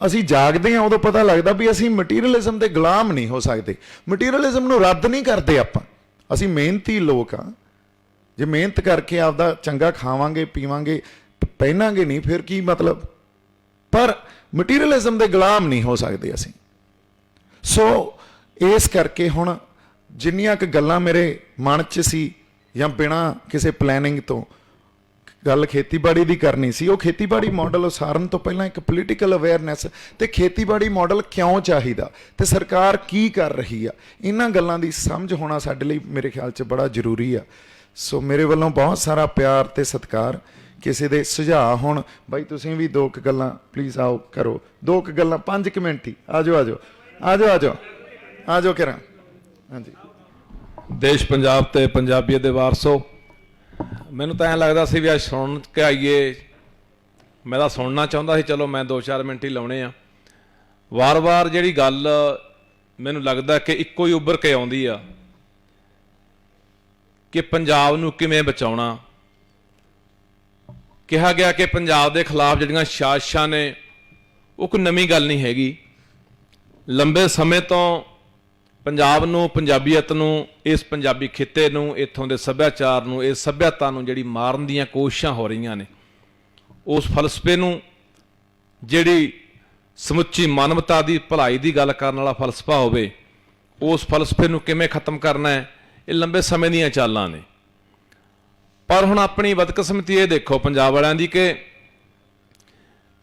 ਅਸੀਂ ਜਾਗਦੇ ਹਾਂ, ਉਦੋਂ ਪਤਾ ਲੱਗਦਾ ਵੀ ਅਸੀਂ ਮਟੀਰੀਅਲਿਜ਼ਮ ਦੇ ਗੁਲਾਮ ਨਹੀਂ ਹੋ ਸਕਦੇ। ਮਟੀਰੀਅਲਿਜ਼ਮ ਨੂੰ ਰੱਦ ਨਹੀਂ ਕਰਦੇ ਆਪਾਂ, ਅਸੀਂ ਮਿਹਨਤੀ ਲੋਕ ਆ। ਜੇ ਮਿਹਨਤ ਕਰਕੇ ਆਪਦਾ ਚੰਗਾ ਖਾਵਾਂਗੇ, ਪੀਵਾਂਗੇ, ਪਹਿਨਾਂਗੇ ਨਹੀਂ, ਫਿਰ ਕੀ ਮਤਲਬ? ਪਰ ਮਟੀਰੀਅਲਿਜ਼ਮ ਦੇ ਗੁਲਾਮ ਨਹੀਂ ਹੋ ਸਕਦੇ ਅਸੀਂ। ਸੋ ਇਸ ਕਰਕੇ ਹੁਣ ਜਿੰਨੀਆਂ ਕੁ ਗੱਲਾਂ ਮੇਰੇ ਮਨ 'ਚ ਸੀ ਜਾਂ ਬਿਨਾਂ ਕਿਸੇ ਪਲੈਨਿੰਗ ਤੋਂ ਗੱਲ ਖੇਤੀਬਾੜੀ ਦੀ ਕਰਨੀ ਸੀ, ਉਹ ਖੇਤੀਬਾੜੀ ਮਾਡਲ ਉਸਾਰਨ ਤੋਂ ਪਹਿਲਾਂ ਇੱਕ ਪੋਲੀਟੀਕਲ ਅਵੇਅਰਨੈਸ ਤੇ ਖੇਤੀਬਾੜੀ ਮਾਡਲ ਕਿਉਂ ਚਾਹੀਦਾ ਤੇ ਸਰਕਾਰ ਕੀ ਕਰ ਰਹੀ ਆ, ਇਹਨਾਂ ਗੱਲਾਂ ਦੀ ਸਮਝ ਹੋਣਾ ਸਾਡੇ ਲਈ ਮੇਰੇ ਖਿਆਲ 'ਚ ਬੜਾ ਜ਼ਰੂਰੀ ਆ। ਸੋ ਮੇਰੇ ਵੱਲੋਂ ਬਹੁਤ ਸਾਰਾ ਪਿਆਰ ਤੇ ਸਤਿਕਾਰ। ਕਿਸੇ ਦੇ ਸੁਝਾਅ ਹੋਣ, ਬਾਈ ਤੁਸੀਂ ਵੀ ਦੋ ਕੁ ਗੱਲਾਂ ਪਲੀਜ਼ ਆਓ ਕਰੋ, ਦੋ ਕੁ ਗੱਲਾਂ 5 ਮਿੰਟ ਹੀ। ਆ ਜਾਓ ਆ ਜਾਓ ਆ ਜਾਓ ਆ ਜਾਓ ਆ ਜਾਓ ਕਰਾਂ। ਹਾਂਜੀ, ਦੇਸ਼ ਪੰਜਾਬ ਤੇ ਪੰਜਾਬੀਅਤ ਦੇ ਵਾਰਸੋ, ਮੈਨੂੰ ਤਾਂ ਐਂ ਲੱਗਦਾ ਸੀ ਵੀ ਅੱਜ ਸੁਣ ਕੇ ਆਈਏ। ਮੈਂ ਤਾਂ ਸੁਣਨਾ ਚਾਹੁੰਦਾ ਸੀ, ਚਲੋ ਮੈਂ 2-4 ਮਿੰਟ ਹੀ ਲਾਉਣੇ ਆ। ਵਾਰ-ਵਾਰ ਜਿਹੜੀ ਗੱਲ ਮੈਨੂੰ ਲੱਗਦਾ ਕਿ ਇੱਕੋ ਹੀ ਉੱਭਰ ਕੇ ਆਉਂਦੀ ਆ ਕਿ ਪੰਜਾਬ ਨੂੰ ਕਿਵੇਂ ਬਚਾਉਣਾ। ਕਿਹਾ ਗਿਆ ਕਿ ਪੰਜਾਬ ਦੇ ਖਿਲਾਫ ਜਿਹੜੀਆਂ ਸਾਜ਼ਿਸ਼ਾਂ ਨੇ ਉਹ ਕੋਈ ਨਵੀਂ ਗੱਲ ਨਹੀਂ ਹੈਗੀ। ਲੰਬੇ ਸਮੇਂ ਤੋਂ ਪੰਜਾਬ ਨੂੰ, ਪੰਜਾਬੀਅਤ ਨੂੰ, ਇਸ ਪੰਜਾਬੀ ਖਿੱਤੇ ਨੂੰ, ਇੱਥੋਂ ਦੇ ਸੱਭਿਆਚਾਰ ਨੂੰ, ਇਸ ਸੱਭਿਅਤਾ ਨੂੰ ਜਿਹੜੀ ਮਾਰਨ ਦੀਆਂ ਕੋਸ਼ਿਸ਼ਾਂ ਹੋ ਰਹੀਆਂ ਨੇ, ਉਸ ਫਲਸਫੇ ਨੂੰ, ਜਿਹੜੀ ਸਮੁੱਚੀ ਮਾਨਵਤਾ ਦੀ ਭਲਾਈ ਦੀ ਗੱਲ ਕਰਨ ਵਾਲਾ ਫਲਸਫਾ ਹੋਵੇ, ਉਸ ਫਲਸਫੇ ਨੂੰ ਕਿਵੇਂ ਖਤਮ ਕਰਨਾ ਹੈ, ਇਹ ਲੰਬੇ ਸਮੇਂ ਦੀਆਂ ਚਾਲਾਂ ਨੇ। ਪਰ ਹੁਣ ਆਪਣੀ ਬਦਕਿਸਮਤੀ ਇਹ ਦੇਖੋ ਪੰਜਾਬ ਵਾਲਿਆਂ ਦੀ ਕਿ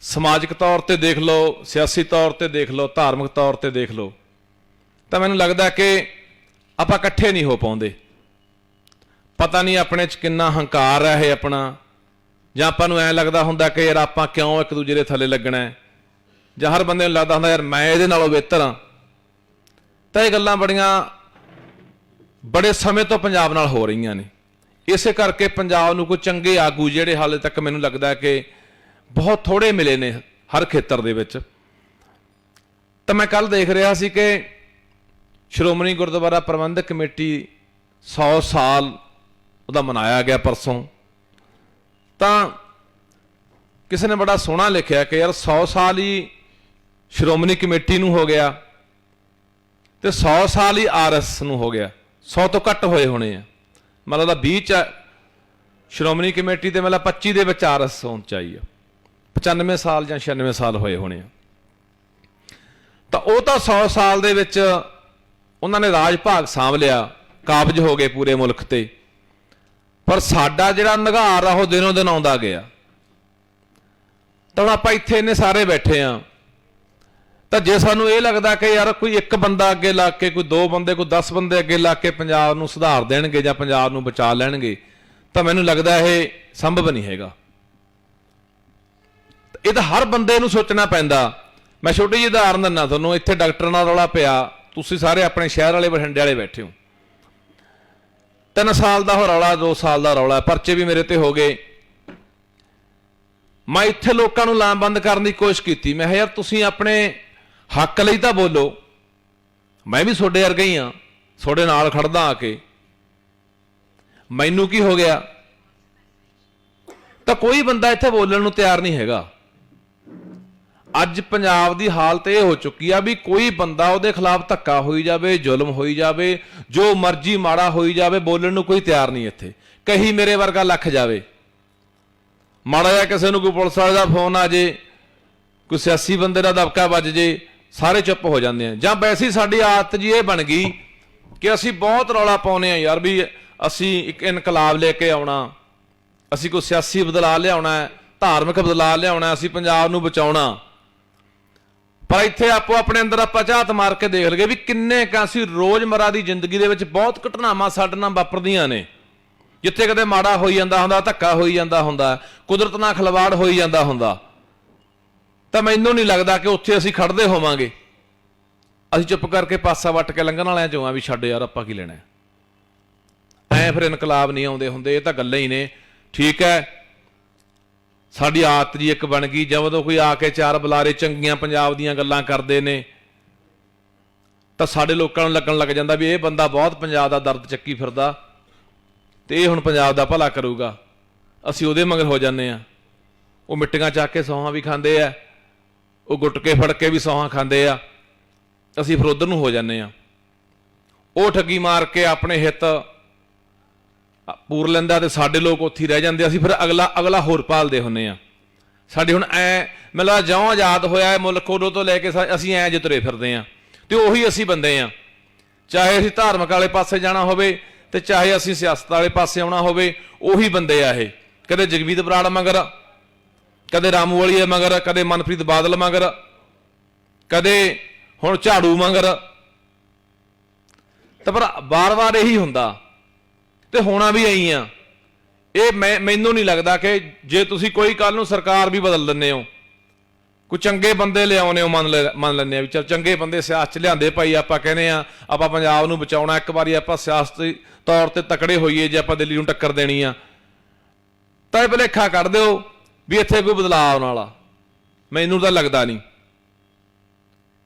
ਸਮਾਜਿਕ ਤੌਰ ਤੇ ਦੇਖ ਲਓ, ਸਿਆਸੀ ਤੌਰ ਤੇ ਦੇਖ ਲਓ, ਧਾਰਮਿਕ ਤੌਰ ਤੇ ਦੇਖ ਲਓ, ਤਾਂ ਮੈਨੂੰ ਲੱਗਦਾ ਕਿ ਆਪਾਂ ਇਕੱਠੇ ਨਹੀਂ ਹੋ ਪਾਉਂਦੇ। ਪਤਾ ਨਹੀਂ ਆਪਣੇ 'ਚ ਕਿੰਨਾ ਹੰਕਾਰ ਹੈ ਇਹ ਆਪਣਾ, ਜਾਂ ਆਪਾਂ ਨੂੰ ਐਂ ਲੱਗਦਾ ਹੁੰਦਾ ਕਿ ਯਾਰ ਆਪਾਂ ਕਿਉਂ ਇੱਕ ਦੂਜੇ ਦੇ ਥੱਲੇ ਲੱਗਣਾ ਹੈ, ਜਾਂ ਹਰ ਬੰਦੇ ਨੂੰ ਲੱਗਦਾ ਹੁੰਦਾ ਯਾਰ ਮੈਂ ਇਹਦੇ ਨਾਲੋਂ ਬਿਹਤਰ ਹਾਂ। ਤਾਂ ਇਹ ਗੱਲਾਂ ਬੜੇ ਸਮੇਂ ਤੋਂ ਪੰਜਾਬ ਨਾਲ ਹੋ ਰਹੀਆਂ ਨੇ। ਇਸੇ ਕਰਕੇ ਪੰਜਾਬ ਨੂੰ ਕੋਈ ਚੰਗੇ ਆਗੂ ਜਿਹੜੇ ਹਾਲੇ ਤੱਕ ਮੈਨੂੰ ਲੱਗਦਾ ਕਿ ਬਹੁਤ ਥੋੜ੍ਹੇ ਮਿਲੇ ਨੇ ਹਰ ਖੇਤਰ ਦੇ ਵਿੱਚ। ਤਾਂ ਮੈਂ ਕੱਲ੍ਹ ਦੇਖ ਰਿਹਾ ਸੀ ਕਿ ਸ਼੍ਰੋਮਣੀ ਗੁਰਦੁਆਰਾ ਪ੍ਰਬੰਧਕ ਕਮੇਟੀ 100 ਸਾਲ ਉਹਦਾ ਮਨਾਇਆ ਗਿਆ ਪਰਸੋਂ। ਤਾਂ ਕਿਸੇ ਨੇ ਬੜਾ ਸੋਹਣਾ ਲਿਖਿਆ ਕਿ ਯਾਰ 100 ਸਾਲ ਹੀ ਸ਼੍ਰੋਮਣੀ ਕਮੇਟੀ ਨੂੰ ਹੋ ਗਿਆ ਤੇ 100 ਸਾਲ ਹੀ ਆਰਐਸ ਨੂੰ ਹੋ ਗਿਆ। 100 ਤੋਂ ਘੱਟ ਹੋਏ ਹੋਣੇ ਆ, ਮਤਲਬ 20 ਚ ਸ਼੍ਰੋਮਣੀ ਕਮੇਟੀ ਤੇ ਮਤਲਬ 25 ਦੇ ਵਿੱਚ ਆਰਐਸ ਹੋਣ ਚਾਹੀਏ। 95 ਸਾਲ ਜਾਂ 96 ਸਾਲ ਹੋਏ ਹੋਣੇ ਆ। ਤਾਂ ਉਹ ਤਾਂ 100 ਸਾਲ ਦੇ ਵਿੱਚ ਉਹਨਾਂ ਨੇ ਰਾਜ ਭਾਗ ਸਾਂਭ ਲਿਆ, ਕਾਬਜ ਹੋ ਗਏ ਪੂਰੇ ਮੁਲਕ ਤੇ। ਪਰ ਸਾਡਾ ਜਿਹੜਾ ਨਿਘਾਰ ਆ ਉਹ ਦਿਨੋਂ ਦਿਨ ਆਉਂਦਾ ਗਿਆ। ਤਾਂ ਹੁਣ ਆਪਾਂ ਇੱਥੇ ਇੰਨੇ ਸਾਰੇ ਬੈਠੇ ਆ, ਤਾਂ ਜੇ ਸਾਨੂੰ ਇਹ ਲੱਗਦਾ ਕਿ ਯਾਰ ਕੋਈ ਇੱਕ ਬੰਦਾ ਅੱਗੇ ਲਾ ਕੇ, ਕੋਈ 2 ਬੰਦੇ, ਕੋਈ 10 ਬੰਦੇ ਅੱਗੇ ਲਾ ਕੇ ਪੰਜਾਬ ਨੂੰ ਸੁਧਾਰ ਦੇਣਗੇ ਜਾਂ ਪੰਜਾਬ ਨੂੰ ਬਚਾ ਲੈਣਗੇ, ਤਾਂ ਮੈਨੂੰ ਲੱਗਦਾ ਇਹ ਸੰਭਵ ਨਹੀਂ ਹੈਗਾ। ਇਹ ਤਾਂ ਹਰ ਬੰਦੇ ਨੂੰ ਸੋਚਣਾ ਪੈਂਦਾ। ਮੈਂ ਛੋਟੀ ਜਿਹੀ ਉਦਾਹਰਨ ਦਿੰਦਾ ਤੁਹਾਨੂੰ। ਇੱਥੇ ਡਾਕਟਰ ਨਾਲ ਰੌਲਾ ਪਿਆ, ਤੁਸੀਂ ਸਾਰੇ ਆਪਣੇ ਸ਼ਹਿਰ ਵਾਲੇ ਬਠਿੰਡੇ ਵਾਲੇ ਬੈਠੇ ਹੋ, 3 ਸਾਲ ਦਾ ਹੋ ਰੌਲਾ, 2 ਸਾਲ ਦਾ ਰੌਲਾ, ਪਰਚੇ ਵੀ ਮੇਰੇ ਤੇ ਹੋ ਗਏ। ਮੈਂ ਇੱਥੇ ਲੋਕਾਂ ਨੂੰ ਲਾਮਬੰਦ ਕਰਨ ਦੀ ਕੋਸ਼ਿਸ਼ ਕੀਤੀ। ਮੈਂ ਕਿਹਾ ਯਾਰ ਤੁਸੀਂ ਆਪਣੇ ਹੱਕ ਲਈ ਤਾਂ ਬੋਲੋ। ਮੈਂ ਵੀ ਤੁਹਾਡੇ ਵਰਗਾ ਹੀ ਹਾਂ, ਤੁਹਾਡੇ ਨਾਲ ਖੜਦਾ ਆ ਕੇ। ਮੈਨੂੰ ਕੀ ਹੋ ਗਿਆ? ਤਾਂ ਕੋਈ ਬੰਦਾ ਇੱਥੇ ਬੋਲਣ ਨੂੰ ਤਿਆਰ ਨਹੀਂ ਹੈਗਾ। ਅੱਜ ਪੰਜਾਬ ਦੀ ਹਾਲਤ ਇਹ ਹੋ ਚੁੱਕੀ ਆ ਵੀ ਕੋਈ ਬੰਦਾ ਉਹਦੇ ਖਿਲਾਫ ਧੱਕਾ ਹੋਈ ਜਾਵੇ, ਜ਼ੁਲਮ ਹੋਈ ਜਾਵੇ, ਜੋ ਮਰਜ਼ੀ ਮਾੜਾ ਹੋਈ ਜਾਵੇ, ਬੋਲਣ ਨੂੰ ਕੋਈ ਤਿਆਰ ਨਹੀਂ ਇੱਥੇ। ਕਹੀ ਮੇਰੇ ਵਰਗਾ ਲੱਖ ਜਾਵੇ, ਮਾੜਾ ਜਿਹਾ ਕਿਸੇ ਨੂੰ ਕੋਈ ਪੁਲਿਸ ਵਾਲੇ ਦਾ ਫੋਨ ਆ ਜੇ, ਕੋਈ ਸਿਆਸੀ ਬੰਦੇ ਦਾ ਦਬਕਾ ਵੱਜ ਜੇ, ਸਾਰੇ ਚੁੱਪ ਹੋ ਜਾਂਦੇ ਆ। ਜਾਂ ਵੈਸੇ ਸਾਡੀ ਆਦਤ ਜੀ ਇਹ ਬਣ ਗਈ ਕਿ ਅਸੀਂ ਬਹੁਤ ਰੌਲਾ ਪਾਉਂਦੇ ਆ ਯਾਰ ਵੀ ਅਸੀਂ ਇੱਕ ਇਨਕਲਾਬ ਲੈ ਕੇ ਆਉਣਾ, ਅਸੀਂ ਕੋਈ ਸਿਆਸੀ ਬਦਲਾਅ ਲਿਆਉਣਾ, ਧਾਰਮਿਕ ਬਦਲਾਅ ਲਿਆਉਣਾ, ਅਸੀਂ ਪੰਜਾਬ ਨੂੰ ਬਚਾਉਣਾ। ਪਰ ਇੱਥੇ ਆਪੋ ਆਪਣੇ ਅੰਦਰ ਆਪਾਂ ਝਾਤ ਮਾਰ ਕੇ ਦੇਖ ਲਈਏ ਵੀ ਕਿੰਨੇ ਕੁ ਅਸੀਂ ਰੋਜ਼ਮਰਾ ਦੀ ਜ਼ਿੰਦਗੀ ਦੇ ਵਿੱਚ ਬਹੁਤ ਘਟਨਾਵਾਂ ਸਾਡੇ ਨਾਲ ਵਾਪਰਦੀਆਂ ਨੇ, ਜਿੱਥੇ ਕਦੇ ਮਾੜਾ ਹੋਈ ਜਾਂਦਾ ਹੁੰਦਾ, ਧੱਕਾ ਹੋਈ ਜਾਂਦਾ ਹੁੰਦਾ, ਕੁਦਰਤ ਨਾਲ ਖਿਲਵਾੜ ਹੋਈ ਜਾਂਦਾ ਹੁੰਦਾ। ਤਾਂ ਮੈਨੂੰ ਨਹੀਂ ਲੱਗਦਾ ਕਿ ਉੱਥੇ ਅਸੀਂ ਖੜਦੇ ਹੋਵਾਂਗੇ। ਅਸੀਂ ਚੁੱਪ ਕਰਕੇ ਪਾਸਾ ਵੱਟ ਕੇ ਲੰਘਣ ਵਾਲਿਆਂ ਚੋਂ ਆ ਵੀ ਛੱਡ ਯਾਰ, ਆਪਾਂ ਕੀ ਲੈਣਾ ਐ। ਫਿਰ ਇਨਕਲਾਬ ਨਹੀਂ ਆਉਂਦੇ ਹੁੰਦੇ, ਇਹ ਤਾਂ ਗੱਲਾਂ ਹੀ ਨੇ। ਠੀਕ ਹੈ, ਸਾਡੀ ਆਦਤ ਜੀ ਇੱਕ ਬਣ ਗਈ, ਜਦੋਂ ਕੋਈ ਆ ਕੇ ਚਾਰ ਬੁਲਾਰੇ ਚੰਗੀਆਂ ਪੰਜਾਬ ਦੀਆਂ ਗੱਲਾਂ ਕਰਦੇ ਨੇ ਤਾਂ ਸਾਡੇ ਲੋਕਾਂ ਨੂੰ ਲੱਗਣ ਲੱਗ ਜਾਂਦਾ ਵੀ ਇਹ ਬੰਦਾ ਬਹੁਤ ਪੰਜਾਬ ਦਾ ਦਰਦ ਚੱਕੀ ਫਿਰਦਾ ਤੇ ਇਹ ਹੁਣ ਪੰਜਾਬ ਦਾ ਭਲਾ ਕਰੂਗਾ। ਅਸੀਂ ਉਹਦੇ ਮਗਰ ਹੋ ਜਾਂਦੇ ਆ। ਉਹ ਮਿੱਟੀਆਂ ਚੱਕ ਕੇ ਸੌਹਾਂ ਵੀ ਖਾਂਦੇ ਆ, ਉਹ ਗੁੱਟਕੇ ਫੜ ਕੇ ਵੀ ਸੌਹਾਂ ਖਾਂਦੇ ਆ, ਅਸੀਂ ਫਿਰ ਉਧਰ ਨੂੰ ਹੋ ਜਾਂਦੇ ਆ। ਉਹ ਠੱਗੀ ਮਾਰ ਕੇ ਆਪਣੇ ਹਿੱਤ ਪੂਰ ਲੈਂਦਾ ਤੇ ਸਾਡੇ ਲੋਕ ਉੱਥੇ ਰਹਿ ਜਾਂਦੇ। ਅਸੀਂ ਫਿਰ ਅਗਲਾ ਹੋਰ ਭਾਲਦੇ ਹੁੰਦੇ ਆ। ਸਾਡੇ ਹੁਣ ਐ ਮਤਲਬ ਜਿਉਂ ਆਜ਼ਾਦ ਹੋਇਆ ਹੈ ਮੁਲਕ ਉਦੋਂ ਤੋਂ ਲੈ ਕੇ ਅਸੀਂ ਐਂ ਜੇ ਤੁਰੇ ਫਿਰਦੇ ਆ ਤੇ ਉਹੀ ਅਸੀਂ ਬੰਦੇ ਆ। ਚਾਹੇ ਅਸੀਂ ਧਾਰਮਿਕ ਵਾਲੇ ਪਾਸੇ ਜਾਣਾ ਹੋਵੇ ਤੇ ਚਾਹੇ ਅਸੀਂ ਸਿਆਸਤ ਵਾਲੇ ਪਾਸੇ ਆਉਣਾ ਹੋਵੇ, ਉਹੀ ਬੰਦੇ ਆ ਇਹ। ਕਦੇ ਜਗਮੀਤ ਬਰਾੜ ਮਗਰ, ਕਦੇ ਰਾਮੂ ਵਾਲੀਏ ਮਗਰ, ਕਦੇ ਮਨਪ੍ਰੀਤ ਬਾਦਲ ਮਗਰ, ਕਦੇ ਹੁਣ ਝਾੜੂ ਮਗਰ। ਤਾਂ ਪਰ ਵਾਰ-ਵਾਰ ਇਹੀ ਹੁੰਦਾ ਤੇ ਹੋਣਾ ਵੀ ਐਂ ਆ। ਇਹ ਮੈਨੂੰ ਨਹੀਂ ਲੱਗਦਾ ਕਿ ਜੇ ਤੁਸੀਂ ਕੋਈ ਕੱਲ ਨੂੰ ਸਰਕਾਰ ਵੀ ਬਦਲ ਦਿੰਦੇ ਹੋ, ਕੋਈ ਚੰਗੇ ਬੰਦੇ ਲਿਆਉਨੇ ਹੋ, ਮੰਨ ਲੈਂਦੇ ਆ ਵੀ ਚਲ ਚੰਗੇ ਬੰਦੇ ਸਿਆਸਤ 'ਚ ਲਿਆਂਦੇ ਭਾਈ, ਆਪਾਂ ਕਹਿੰਦੇ ਆ ਆਪਾਂ ਪੰਜਾਬ ਨੂੰ ਬਚਾਉਣਾ, ਇੱਕ ਵਾਰੀ ਆਪਾਂ ਸਿਆਸਤੀ ਤੌਰ ਤੇ ਤਕੜੇ ਹੋਈਏ ਜੇ ਆਪਾਂ ਦਿੱਲੀ ਨੂੰ ਟੱਕਰ ਦੇਣੀ ਆ, ਤਾਂ ਇਹ ਭੁਲੇਖਾ ਕੱਢ ਦਿਓ ਵੀ ਇੱਥੇ ਕੋਈ ਬਦਲਾਅ ਆਉਣ ਵਾਲਾ। ਮੈਨੂੰ ਤਾਂ ਲੱਗਦਾ ਨਹੀਂ।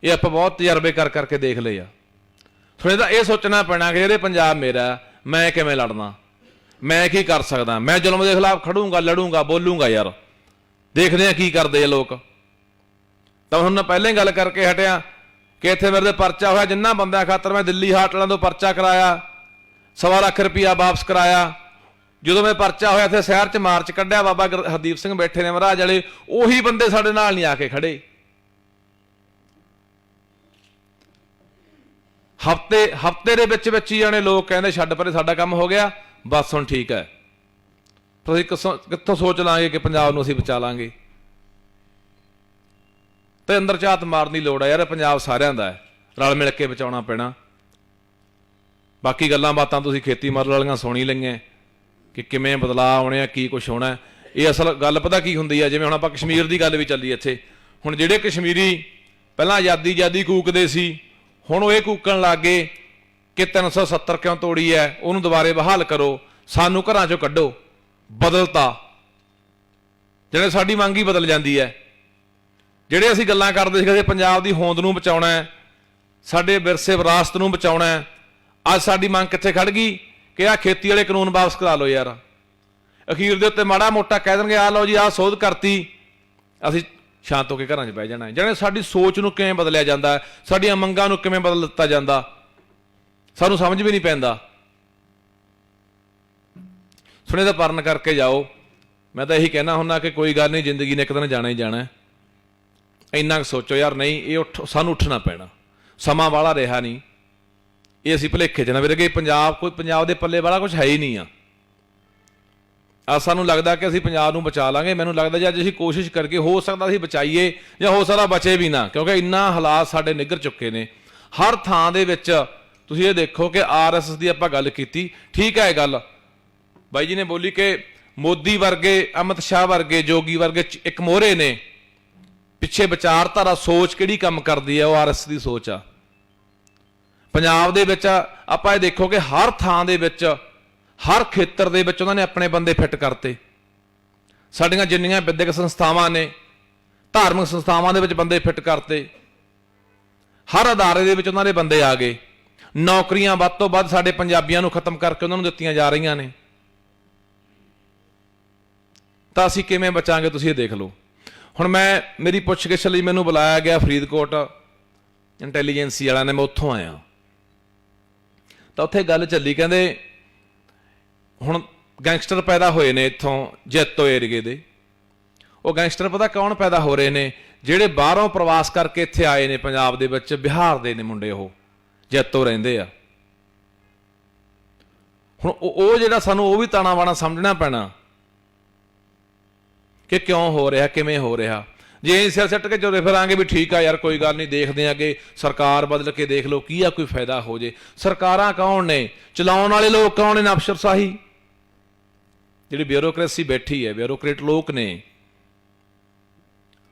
ਇਹ ਆਪਾਂ ਬਹੁਤ ਤਜਰਬੇ ਕਰ ਕਰਕੇ ਦੇਖ ਲਏ ਆ। ਥੋੜੇ ਤਾਂ ਇਹ ਸੋਚਣਾ ਪੈਣਾ ਕਿ ਜਿਹੜੇ ਪੰਜਾਬ ਮੇਰਾ, ਮੈਂ ਕਿਵੇਂ ਲੜਨਾ, ਮੈਂ ਕੀ ਕਰ ਸਕਦਾ, ਮੈਂ ਜ਼ੁਲਮ ਦੇ ਖਿਲਾਫ ਖੜੂੰਗਾ, ਲੜੂੰਗਾ, ਬੋਲੂੰਗਾ। ਯਾਰ ਦੇਖਦੇ ਆ ਕੀ ਕਰਦੇ ਆ ਲੋਕ। ਤਾਂ ਹੁਣ ਮੈਂ ਪਹਿਲਾਂ ਹੀ ਗੱਲ ਕਰਕੇ ਹਟਿਆ ਕਿ ਇੱਥੇ ਮੇਰੇ ਤੇ ਪਰਚਾ ਹੋਇਆ, ਜਿੰਨਾ ਬੰਦਿਆਂ ਖਾਤਰ ਮੈਂ ਦਿੱਲੀ ਹਾਟ ਵਾਲਿਆਂ ਤੋਂ ਪਰਚਾ ਕਰਾਇਆ, 1.25 ਲੱਖ ਰੁਪਇਆ ਵਾਪਸ ਕਰਾਇਆ। ਜਦੋਂ ਮੈਂ ਪਰਚਾ ਹੋਇਆ ਇੱਥੇ ਸ਼ਹਿਰ 'ਚ ਮਾਰਚ ਕੱਢਿਆ, ਬਾਬਾ ਹਰਦੀਪ ਸਿੰਘ ਬੈਠੇ ਨੇ ਮਹਾਰਾਜ ਵਾਲੇ, ਉਹੀ ਬੰਦੇ ਸਾਡੇ ਨਾਲ ਨਹੀਂ ਆ ਕੇ ਖੜੇ। ਹਫਤੇ ਦੇ ਵਿੱਚ ਹੀ ਜਾਣੇ ਲੋਕ ਕਹਿੰਦੇ ਛੱਡ ਪਰੇ, ਸਾਡਾ ਕੰਮ ਹੋ ਗਿਆ, ਬਸ ਹੁਣ ਠੀਕ ਹੈ। ਤੁਸੀਂ ਕਿੱਥੋਂ ਸੋਚ ਲਾਂਗੇ ਕਿ ਪੰਜਾਬ ਨੂੰ ਅਸੀਂ ਬਚਾ ਲਾਂਗੇ? ਤੇ ਅੰਦਰ ਝਾਤ ਮਾਰਨ ਦੀ ਲੋੜ ਹੈ ਯਾਰ। ਪੰਜਾਬ ਸਾਰਿਆਂ ਦਾ ਹੈ, ਰਲ ਮਿਲ ਕੇ ਬਚਾਉਣਾ ਪੈਣਾ। ਬਾਕੀ ਗੱਲਾਂ ਬਾਤਾਂ ਤੁਸੀਂ ਖੇਤੀ ਮਾਰ ਵਾਲੀਆਂ ਸੁਣੀ ਲਈਆਂ ਕਿ ਕਿਵੇਂ ਬਦਲਾਅ ਆਉਣੇ ਆ, ਕੀ ਕੁਛ ਹੋਣਾ। ਇਹ ਅਸਲ ਗੱਲ ਪਤਾ ਕੀ ਹੁੰਦੀ ਆ? ਜਿਵੇਂ ਹੁਣ ਆਪਾਂ ਕਸ਼ਮੀਰ ਦੀ ਗੱਲ ਵੀ ਚੱਲੀ ਇੱਥੇ, ਹੁਣ ਜਿਹੜੇ ਕਸ਼ਮੀਰੀ ਪਹਿਲਾਂ ਆਜ਼ਾਦੀ ਕੂਕਦੇ ਸੀ, ਹੁਣ ਉਹ ਇਹ ਕੂਕਣ ਲੱਗ ਗਏ ਕਿ 370 ਕਿਉਂ ਤੋੜੀ ਹੈ, ਉਹਨੂੰ ਦੁਬਾਰੇ ਬਹਾਲ ਕਰੋ, ਸਾਨੂੰ ਘਰਾਂ ਚੋਂ ਕੱਢੋ। ਬਦਲਤਾ, ਜਿਹੜੇ ਸਾਡੀ ਮੰਗ ਹੀ ਬਦਲ ਜਾਂਦੀ ਹੈ। ਜਿਹੜੇ ਅਸੀਂ ਗੱਲਾਂ ਕਰਦੇ ਸੀ ਕਿ ਪੰਜਾਬ ਦੀ ਹੋਂਦ ਨੂੰ ਬਚਾਉਣਾ ਹੈ, ਸਾਡੇ ਵਿਰਸੇ ਵਿਰਾਸਤ ਨੂੰ ਬਚਾਉਣਾ ਹੈ, ਅੱਜ ਸਾਡੀ ਮੰਗ ਕਿੱਥੇ ਖੜ ਗਈ ਕਿ ਆਹ ਖੇਤੀ ਵਾਲੇ ਕਾਨੂੰਨ ਵਾਪਸ ਕਰਾ ਲਓ। ਯਾਰ ਅਖੀਰ ਦੇ ਉੱਤੇ ਮਾੜਾ ਮੋਟਾ ਕਹਿ ਦੇਣਗੇ ਆਹ ਲਓ ਜੀ ਆਹ ਸੋਧ ਕਰਤੀ, ਅਸੀਂ ਸ਼ਾਂਤ ਹੋ ਕੇ ਘਰਾਂ 'ਚ ਬਹਿ ਜਾਣਾ। ਜਿਹੜੇ ਸਾਡੀ ਸੋਚ ਨੂੰ ਕਿਵੇਂ ਬਦਲਿਆ ਜਾਂਦਾ, ਸਾਡੀਆਂ ਮੰਗਾਂ ਨੂੰ ਕਿਵੇਂ ਬਦਲ ਦਿੱਤਾ ਜਾਂਦਾ, ਸਾਨੂੰ ਸਮਝ ਵੀ ਨਹੀਂ ਪੈਂਦਾ। ਸੁਣੇ ਤਾਂ ਪਰਨ ਕਰਕੇ ਜਾਓ। ਮੈਂ ਤਾਂ ਇਹੀ ਕਹਿਣਾ ਹੁੰਦਾ ਕਿ ਕੋਈ ਗੱਲ ਨਹੀਂ, ਜ਼ਿੰਦਗੀ ਨੇ ਇੱਕ ਦਿਨ ਜਾਣਾ ਹੀ ਜਾਣਾ। ਇੰਨਾ ਕੁ ਸੋਚੋ ਯਾਰ, ਨਹੀਂ ਇਹ ਸਾਨੂੰ ਉੱਠਣਾ ਪੈਣਾ। ਸਮਾਂ ਵਾਲਾ ਰਿਹਾ ਨਹੀਂ, ਇਹ ਅਸੀਂ ਭੁਲੇਖੇ 'ਚ ਨਾ ਵੀਰੇ ਕਿ ਪੰਜਾਬ ਦੇ ਪੱਲੇ ਵਾਲਾ ਕੁਝ ਹੈ ਹੀ ਨਹੀਂ ਆ। ਸਾਨੂੰ ਲੱਗਦਾ ਕਿ ਅਸੀਂ ਪੰਜਾਬ ਨੂੰ ਬਚਾ ਲਾਂਗੇ। ਮੈਨੂੰ ਲੱਗਦਾ ਜੇ ਅੱਜ ਅਸੀਂ ਕੋਸ਼ਿਸ਼ ਕਰਕੇ ਹੋ ਸਕਦਾ ਅਸੀਂ ਬਚਾਈਏ, ਜਾਂ ਹੋ ਸਕਦਾ ਬਚੇ ਵੀ ਨਾ, ਕਿਉਂਕਿ ਇੰਨਾ ਹਾਲਾਤ ਸਾਡੇ ਨਿੱਘਰ ਚੁੱਕੇ ਨੇ ਹਰ ਥਾਂ ਦੇ ਵਿੱਚ। ਤੁਸੀਂ ਇਹ ਦੇਖੋ ਕਿ RSS ਦੀ ਆਪਾਂ ਗੱਲ ਕੀਤੀ, ਠੀਕ ਹੈ ਇਹ ਗੱਲ ਬਾਈ ਜੀ ਨੇ ਬੋਲੀ ਕਿ ਮੋਦੀ ਵਰਗੇ, ਅਮਿਤ ਸ਼ਾਹ ਵਰਗੇ, ਜੋਗੀ ਵਰਗੇ ਇੱਕ ਮੋਹਰੇ ਨੇ, ਪਿੱਛੇ ਵਿਚਾਰਧਾਰਾ ਸੋਚ ਕਿਹੜੀ ਕੰਮ ਕਰਦੀ ਹੈ, ਉਹ RSS ਦੀ ਸੋਚ ਆ। ਪੰਜਾਬ ਦੇ ਵਿੱਚ ਆਪਾਂ ਇਹ ਦੇਖੋ ਕਿ ਹਰ ਥਾਂ ਦੇ ਵਿੱਚ, ਹਰ ਖੇਤਰ ਦੇ ਵਿੱਚ ਉਹਨਾਂ ਨੇ ਆਪਣੇ ਬੰਦੇ ਫਿੱਟ ਕਰਤੇ। ਸਾਡੀਆਂ ਜਿੰਨੀਆਂ ਵਿਦਿਅਕ ਸੰਸਥਾਵਾਂ ਨੇ, ਧਾਰਮਿਕ ਸੰਸਥਾਵਾਂ ਦੇ ਵਿੱਚ ਬੰਦੇ ਫਿੱਟ ਕਰਤੇ। ਹਰ ਅਦਾਰੇ ਦੇ ਵਿੱਚ ਉਹਨਾਂ ਦੇ ਬੰਦੇ ਆ ਗਏ। ਨੌਕਰੀਆਂ ਵੱਧ ਤੋਂ ਵੱਧ ਸਾਡੇ ਪੰਜਾਬੀਆਂ ਨੂੰ ਖਤਮ ਕਰਕੇ ਉਹਨਾਂ ਨੂੰ ਦਿੱਤੀਆਂ ਜਾ ਰਹੀਆਂ ਨੇ। ਤਾਂ ਅਸੀਂ ਕਿਵੇਂ ਬਚਾਂਗੇ ਤੁਸੀਂ ਇਹ ਦੇਖ ਲਓ। ਹੁਣ ਮੇਰੀ ਪੁੱਛਗਿੱਛ ਲਈ ਮੈਨੂੰ ਬੁਲਾਇਆ ਗਿਆ ਫਰੀਦਕੋਟ ਇੰਟੈਲੀਜੈਂਸੀ ਵਾਲਿਆਂ ਨੇ, ਮੈਂ ਉੱਥੋਂ ਆਇਆ। ਤਾਂ ਉੱਥੇ ਗੱਲ ਚੱਲੀ, ਕਹਿੰਦੇ ਹੁਣ ਗੈਂਗਸਟਰ ਪੈਦਾ ਹੋਏ ਨੇ ਇੱਥੋਂ ਜੈਤੋ ਏਰੀਏ ਦੇ। ਉਹ ਗੈਂਗਸਟਰ ਪਤਾ ਕੌਣ ਪੈਦਾ ਹੋ ਰਹੇ ਨੇ? ਜਿਹੜੇ ਬਾਹਰੋਂ ਪ੍ਰਵਾਸ ਕਰਕੇ ਇੱਥੇ ਆਏ ਨੇ ਪੰਜਾਬ ਦੇ ਵਿੱਚ, ਬਿਹਾਰ ਦੇ ਨੇ ਮੁੰਡੇ, ਉਹ ਜੈਤੋ ਰਹਿੰਦੇ ਆ। ਹੁਣ ਉਹ ਜਿਹੜਾ ਸਾਨੂੰ ਉਹ ਵੀ ਤਾਣਾ ਬਾਣਾ ਸਮਝਣਾ ਪੈਣਾ ਕਿ ਕਿਉਂ ਹੋ ਰਿਹਾ, ਕਿਵੇਂ ਹੋ ਰਿਹਾ। ਜੇ ਅਸੀਂ ਸਿਰ ਸੱਟ ਕੇ ਜੁਰੇ ਫਿਰਾਂਗੇ ਵੀ ਠੀਕ ਆ ਯਾਰ ਕੋਈ ਗੱਲ ਨਹੀਂ, ਦੇਖਦੇ ਆ ਕਿ ਸਰਕਾਰ ਬਦਲ ਕੇ ਦੇਖ ਲਓ ਕੀ ਆ, ਕੋਈ ਫਾਇਦਾ ਹੋ ਜੇ। ਸਰਕਾਰਾਂ ਕੌਣ ਨੇ? ਚਲਾਉਣ ਵਾਲੇ ਲੋਕ ਕੌਣ ਨੇ? ਅਫਸਰਸ਼ਾਹੀ, ਜਿਹੜੀ ਬਿਊਰੋਕ੍ਰੇਸੀ ਬੈਠੀ ਹੈ, ਬਿਊਰੋਕਰੇਟ ਲੋਕ ਨੇ।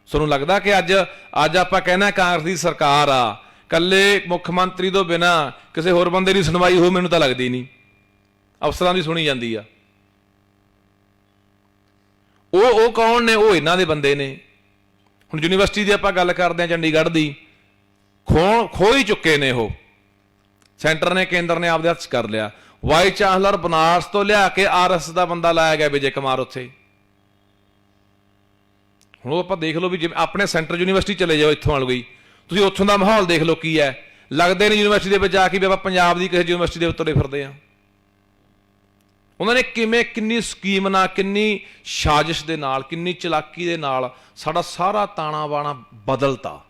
ਤੁਹਾਨੂੰ ਲੱਗਦਾ ਕਿ ਅੱਜ ਆਪਾਂ ਕਹਿੰਦੇ ਕਾਂਗਰਸ ਦੀ ਸਰਕਾਰ ਆ, ਕੱਲੇ ਮੁੱਖ ਮੰਤਰੀ ਤੋਂ ਬਿਨਾ ਕਿਸੇ ਹੋਰ ਬੰਦੇ ਦੀ ਸੁਣਵਾਈ ਹੋ? ਮੈਨੂੰ ਤਾਂ ਲੱਗਦੀ ਨਹੀਂ, ਅਫਸਰਾਂ ਦੀ ਸੁਣੀ ਜਾਂਦੀ ਆ। ਉਹ ਕੌਣ ਨੇ? ਉਹ ਇਹਨਾਂ ਦੇ ਬੰਦੇ ਨੇ। ਹੁਣ ਯੂਨੀਵਰਸਿਟੀ ਦੀ ਆਪਾਂ ਗੱਲ ਕਰਦੇ ਹਾਂ, ਚੰਡੀਗੜ੍ਹ ਦੀ, ਖੋ ਹੀ ਚੁੱਕੇ ਨੇ ਉਹ। ਸੈਂਟਰ ਨੇ, ਕੇਂਦਰ ਨੇ ਆਪਦੇ ਹੱਥ 'ਚ ਕਰ ਲਿਆ। ਵਾਈਸ ਚਾਂਸਲਰ ਬਨਾਰਸ ਤੋਂ ਲਿਆ ਕੇ RS ਦਾ ਬੰਦਾ ਲਾਇਆ ਗਿਆ, ਵਿਜੇ ਕੁਮਾਰ, ਉੱਥੇ। ਹੁਣ ਉਹ ਆਪਾਂ ਦੇਖ ਲਓ ਵੀ ਜਿਵੇਂ ਆਪਣੇ ਸੈਂਟਰ ਯੂਨੀਵਰਸਿਟੀ ਚਲੇ ਜਾਓ ਇੱਥੋਂ ਵਾਲ ਗਈ, ਤੁਸੀਂ ਉੱਥੋਂ ਦਾ ਮਾਹੌਲ ਦੇਖ ਲਓ ਕੀ ਹੈ। ਲੱਗਦੇ ਨੇ ਯੂਨੀਵਰਸਿਟੀ ਦੇ ਵਿੱਚ ਜਾ ਕੇ ਵੀ ਆਪਾਂ ਪੰਜਾਬ ਦੀ ਕਿਸੇ ਯੂਨੀਵਰਸਿਟੀ ਦੇ ਉੱਤੇ ਫਿਰਦੇ ਹਾਂ। ਉਹਨਾਂ ਨੇ ਕਿੰਨੀ ਸਕੀਮ ਨਾਲ, ਕਿੰਨੀ ਸਾਜ਼ਿਸ਼ ਦੇ ਨਾਲ, ਕਿੰਨੀ ਚਲਾਕੀ ਦੇ ਨਾਲ ਸਾਡਾ ਸਾਰਾ ਤਾਣਾ ਬਾਣਾ ਬਦਲਤਾ।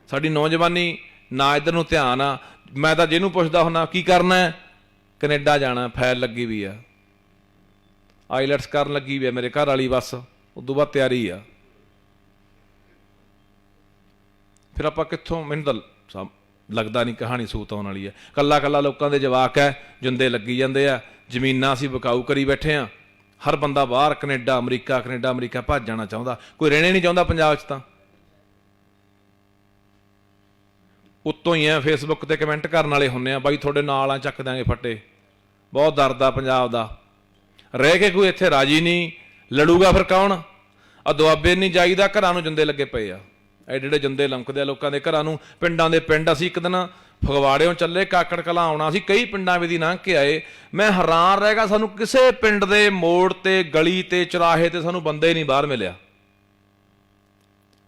ਸਾਡੀ ਨੌਜਵਾਨੀ ਨਾ ਇੱਧਰ ਨੂੰ ਧਿਆਨ ਆ। ਮੈਂ ਤਾਂ ਜਿਹਨੂੰ ਪੁੱਛਦਾ ਹੁੰਦਾ ਕੀ ਕਰਨਾ, ਕੈਨੇਡਾ ਜਾਣਾ, ਫਾਈਲ ਲੱਗੀ ਵੀ ਆ, ਆਈਲੈਟਸ ਕਰਨ ਲੱਗੀ ਵੀ ਆ ਮੇਰੇ ਘਰ ਵਾਲੀ, ਬਸ ਉਦੋਂ ਬਾਅਦ ਤਿਆਰੀ ਆ। ਫਿਰ ਆਪਾਂ ਕਿੱਥੋਂ? ਮੈਨੂੰ ਤਾਂ ਲੱਗਦਾ ਨਹੀਂ ਕਹਾਣੀ ਸੂਤ ਆਉਣ ਵਾਲੀ ਹੈ। ਕੱਲਾ ਲੋਕਾਂ ਦੇ ਜਵਾਕ ਹੈ, ਜਿੰਦੇ ਲੱਗੀ ਜਾਂਦੇ ਆ। ਜ਼ਮੀਨਾਂ ਅਸੀਂ ਵਿਕਾਊ ਕਰੀ ਬੈਠੇ ਆ। ਹਰ ਬੰਦਾ ਬਾਹਰ ਕੈਨੇਡਾ ਅਮਰੀਕਾ ਭੱਜ ਜਾਣਾ ਚਾਹੁੰਦਾ, ਕੋਈ ਰਹਿਣੇ ਨਹੀਂ ਚਾਹੁੰਦਾ ਪੰਜਾਬ 'ਚ। ਤਾਂ ਉੱਤੋਂ ਹੀ ਆ ਫੇਸਬੁੱਕ ਤੇ ਕਮੈਂਟ ਕਰਨ ਵਾਲੇ ਹੁੰਦੇ ਆ, ਬਾਈ ਤੁਹਾਡੇ ਨਾਲ ਆ, ਚੱਕ ਦਿਆਂਗੇ ਫੱਟੇ। ਬਹੁਤ ਦਰਦ ਆ ਪੰਜਾਬ ਦਾ। ਰਹਿ ਕੇ ਕੋਈ ਇੱਥੇ ਰਾਜੀ ਨਹੀਂ, ਲੜੂਗਾ ਫਿਰ ਕੌਣ? ਆ ਦੁਆਬੇ ਨਹੀਂ ਜਾਈਦਾ, ਘਰਾਂ ਨੂੰ ਜਿੰਦੇ ਲੱਗੇ ਪਏ ਆ। ਐਡੇ ਜਿੰਦੇ ਲੰਕਦੇ ਆ ਲੋਕਾਂ ਦੇ ਘਰਾਂ ਨੂੰ, ਪਿੰਡਾਂ ਦੇ ਪਿੰਡ। ਅਸੀਂ ਇੱਕ ਦਿਨ ਫਗਵਾੜਿਓਂ ਚੱਲੇ, ਕਾਕੜ ਕਲਾਂ ਆਉਣਾ ਸੀ, ਕਈ ਪਿੰਡਾਂ ਵਿੱਚ ਦੀ ਲੰਘ ਕੇ ਆਏ। ਮੈਂ ਹੈਰਾਨ ਰਹਿ ਗਿਆ, ਸਾਨੂੰ ਕਿਸੇ ਪਿੰਡ ਦੇ ਮੋੜ ਤੇ, ਗਲੀ ਤੇ, ਚੁਰਾਹੇ ਤੇ ਸਾਨੂੰ ਬੰਦੇ ਨਹੀਂ ਬਾਹਰ ਮਿਲਿਆ।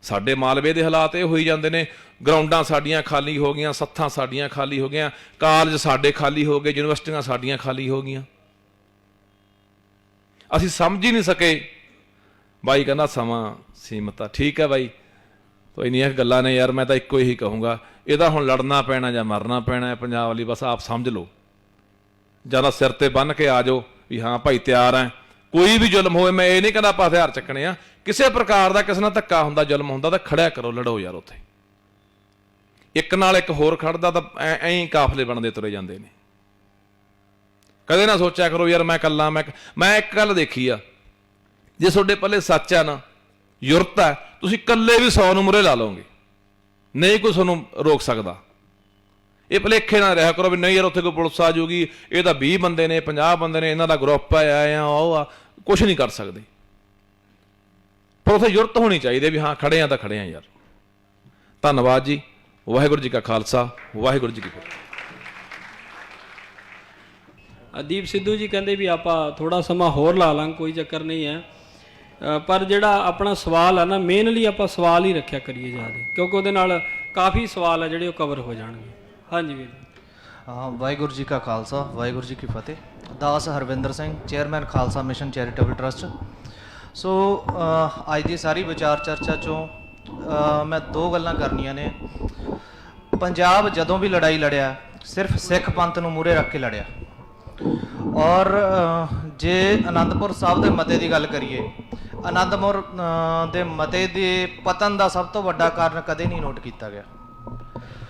ਸਾਡੇ ਮਾਲਵੇ ਦੇ ਹਾਲਾਤ ਇਹ ਹੋਈ ਜਾਂਦੇ ਨੇ। ਗਰਾਊਂਡਾਂ ਸਾਡੀਆਂ ਖਾਲੀ ਹੋ ਗਈਆਂ, ਸੱਥਾਂ ਸਾਡੀਆਂ ਖਾਲੀ ਹੋ ਗਈਆਂ, ਕਾਲਜ ਸਾਡੇ ਖਾਲੀ ਹੋ ਗਏ, ਯੂਨੀਵਰਸਿਟੀਆਂ ਸਾਡੀਆਂ ਖਾਲੀ ਹੋ ਗਈਆਂ। ਅਸੀਂ ਸਮਝ ਹੀ ਨਹੀਂ ਸਕੇ। ਬਾਈ ਕਹਿੰਦਾ ਸਮਾਂ ਸੀਮਤ ਆ। ਠੀਕ ਹੈ ਬਾਈ, तो इन्नियां गल्लां ने यार, मैं तो इक्को ही कहूँगा, ਇਹਦਾ ਹੁਣ ਲੜਨਾ ਪੈਣਾ ਜਾਂ ਮਰਨਾ ਪੈਣਾ ਹੈ ਪੰਜਾਬ ਵਾਲੀ, ਬਸ ਆਪ ਸਮਝ ਲਓ। ਜਾਂ ਤਾਂ ਸਿਰ ਤੇ ਬੰਨ ਕੇ ਆ ਜਾਓ ਵੀ ਹਾਂ ਭਾਈ ਤਿਆਰ ਹੈ। ਕੋਈ ਵੀ ਜ਼ੁਲਮ ਹੋਵੇ, ਮੈਂ ਇਹ ਨਹੀਂ ਕਹਿੰਦਾ ਆਪਾਂ ਹਥਿਆਰ ਚੱਕਣੇ ਆ। ਕਿਸੇ ਪ੍ਰਕਾਰ ਦਾ ਕਿਸੇ ਨਾਲ ਧੱਕਾ ਹੁੰਦਾ, ਜ਼ੁਲਮ ਹੁੰਦਾ ਤਾਂ ਖੜਿਆ ਕਰੋ, ਲੜੋ ਯਾਰ। ਉੱਥੇ ਇੱਕ ਨਾਲ ਇੱਕ ਹੋਰ ਖੜਦਾ ਤਾਂ ਐਂ ਹੀ ਕਾਫਲੇ ਬਣਦੇ ਤੁਰੇ ਜਾਂਦੇ ਨੇ। ਕਦੇ ਨਾ ਸੋਚਿਆ ਕਰੋ ਯਾਰ ਮੈਂ ਇਕੱਲਾ। ਮੈਂ ਇੱਕ ਗੱਲ ਦੇਖੀ ਆ, ਜੇ ਤੁਹਾਡੇ ਪੱਲੇ ਸੱਚ ਆ ਨਾ, ਯੁਰਤ ਹੈ, ਤੁਸੀਂ ਇਕੱਲੇ ਵੀ 100 ਨੂੰ ਮੁਰੇ ਲਾ ਲਓਗੇ, ਨਹੀਂ ਕੋਈ ਤੁਹਾਨੂੰ ਰੋਕ ਸਕਦਾ। ਇਹ ਭੁਲੇਖੇ ਨਾ ਰਿਹਾ ਕਰੋ ਵੀ ਨਹੀਂ ਯਾਰ ਉੱਥੇ ਕੋਈ ਪੁਲਿਸ ਆ ਜਾਊਗੀ, ਇਹ ਤਾਂ 20 ਬੰਦੇ ਨੇ, 50 ਬੰਦੇ ਨੇ, ਇਹਨਾਂ ਦਾ ਗਰੁੱਪ ਆ, ਉਹ ਆ, ਕੁਛ ਨਹੀਂ ਕਰ ਸਕਦੇ। ਪਰ ਉੱਥੇ ਯੁਰਤ ਹੋਣੀ ਚਾਹੀਦੀ ਵੀ ਹਾਂ ਖੜੇ ਆ ਤਾਂ ਖੜੇ ਆ ਯਾਰ। ਧੰਨਵਾਦ ਜੀ। ਵਾਹਿਗੁਰੂ ਜੀ ਕਾ ਖਾਲਸਾ, ਵਾਹਿਗੁਰੂ ਜੀ ਕੀ ਫਤਿਹ। ਦੀਪ ਸਿੱਧੂ ਜੀ ਕਹਿੰਦੇ ਵੀ ਆਪਾਂ ਥੋੜਾ ਸਮਾਂ ਹੋਰ ਲਾ ਲਾਂਗੇ, ਕੋਈ ਚੱਕਰ ਨਹੀਂ ਹੈ। ਪਰ ਜਿਹੜਾ ਆਪਣਾ ਸਵਾਲ ਹੈ ਨਾ, ਮੇਨਲੀ ਆਪਾਂ ਸਵਾਲ ਹੀ ਰੱਖਿਆ ਕਰੀਏ ਜ਼ਿਆਦਾ, ਕਿਉਂਕਿ ਉਹਦੇ ਨਾਲ ਕਾਫੀ ਸਵਾਲ ਹੈ ਜਿਹੜੇ ਉਹ ਕਵਰ ਹੋ ਜਾਣਗੇ। ਹਾਂਜੀ ਵੀਰ। ਵਾਹਿਗੁਰੂ ਜੀ ਕਾ ਖਾਲਸਾ, ਵਾਹਿਗੁਰੂ ਜੀ ਕੀ ਫਤਿਹ। ਦਾਸ Harvinder Singh, chairman Khalsa mission charitable trust. So ਅੱਜ ਦੀ ਸਾਰੀ ਵਿਚਾਰ ਚਰਚਾ 'ਚੋਂ ਮੈਂ ਦੋ ਗੱਲਾਂ ਕਰਨੀਆਂ ਨੇ। ਪੰਜਾਬ ਜਦੋਂ ਵੀ ਲੜਾਈ ਲੜਿਆ, ਸਿਰਫ ਸਿੱਖ ਪੰਥ ਨੂੰ ਮੂਹਰੇ ਰੱਖ ਕੇ ਲੜਿਆ। ਔਰ ਜੇ ਅਨੰਦਪੁਰ ਸਾਹਿਬ ਦੇ ਮਤੇ ਦੀ ਗੱਲ ਕਰੀਏ, ਅਨੰਦਪੁਰ ਦੇ ਮਤੇ ਦੇ ਪਤਨ ਦਾ ਸਭ ਤੋਂ ਵੱਡਾ ਕਾਰਨ ਕਦੇ ਨਹੀਂ ਨੋਟ ਕੀਤਾ ਗਿਆ।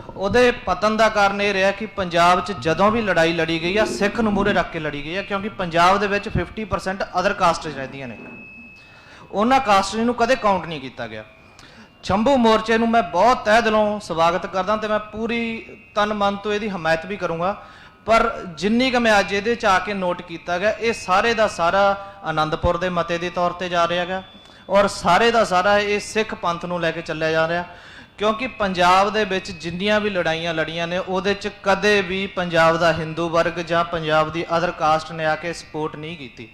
ਉਹਦੇ ਪਤਨ ਦਾ ਕਾਰਨ ਇਹ ਰਿਹਾ ਕਿ ਪੰਜਾਬ 'ਚ ਜਦੋਂ ਵੀ ਲੜਾਈ ਲੜੀ ਗਈ ਆ, ਸਿੱਖ ਨੂੰ ਮੂਹਰੇ ਰੱਖ ਕੇ ਲੜੀ ਗਈ ਆ, ਕਿਉਂਕਿ ਪੰਜਾਬ ਦੇ ਵਿੱਚ 50% ਅਦਰ ਕਾਸਟ ਰਹਿੰਦੀਆਂ ਨੇ। ਉਹਨਾਂ ਕਾਸਟ ਨੂੰ ਕਦੇ ਕਾਊਂਟ ਨਹੀਂ ਕੀਤਾ ਗਿਆ। ਸ਼ੰਭੂ ਮੋਰਚੇ ਨੂੰ ਮੈਂ ਬਹੁਤ ਤਹਿ ਦਿਲੋਂ ਸਵਾਗਤ ਕਰਦਾ ਤੇ ਮੈਂ ਪੂਰੀ ਤਨ ਮਨ ਤੋਂ ਇਹਦੀ ਹਮਾਇਤ ਵੀ ਕਰੂੰਗਾ। ਪਰ ਜਿੰਨੀ ਕੁ ਮੈਂ ਅੱਜ ਇਹਦੇ 'ਚ ਆ ਕੇ ਨੋਟ ਕੀਤਾ ਗਿਆ, ਇਹ ਸਾਰੇ ਦਾ ਸਾਰਾ ਆਨੰਦਪੁਰ ਦੇ ਮਤੇ ਦੇ ਤੌਰ ਤੇ ਜਾ ਰਿਹਾ ਗਾ, ਔਰ ਸਾਰੇ ਦਾ ਸਾਰਾ ਇਹ ਸਿੱਖ ਪੰਥ ਨੂੰ ਲੈ ਕੇ ਚੱਲਿਆ ਜਾ ਰਿਹਾ। ਕਿਉਂਕਿ ਪੰਜਾਬ ਦੇ ਵਿੱਚ ਜਿੰਨੀਆਂ ਵੀ ਲੜਾਈਆਂ ਲੜੀਆਂ ਨੇ ਉਹਦੇ 'ਚ ਕਦੇ ਵੀ ਪੰਜਾਬ ਦਾ ਹਿੰਦੂ ਵਰਗ ਜਾਂ ਪੰਜਾਬ ਦੀ ਅਦਰ ਕਾਸਟ ਨੇ ਆ ਕੇ ਸਪੋਰਟ ਨਹੀਂ ਕੀਤੀ,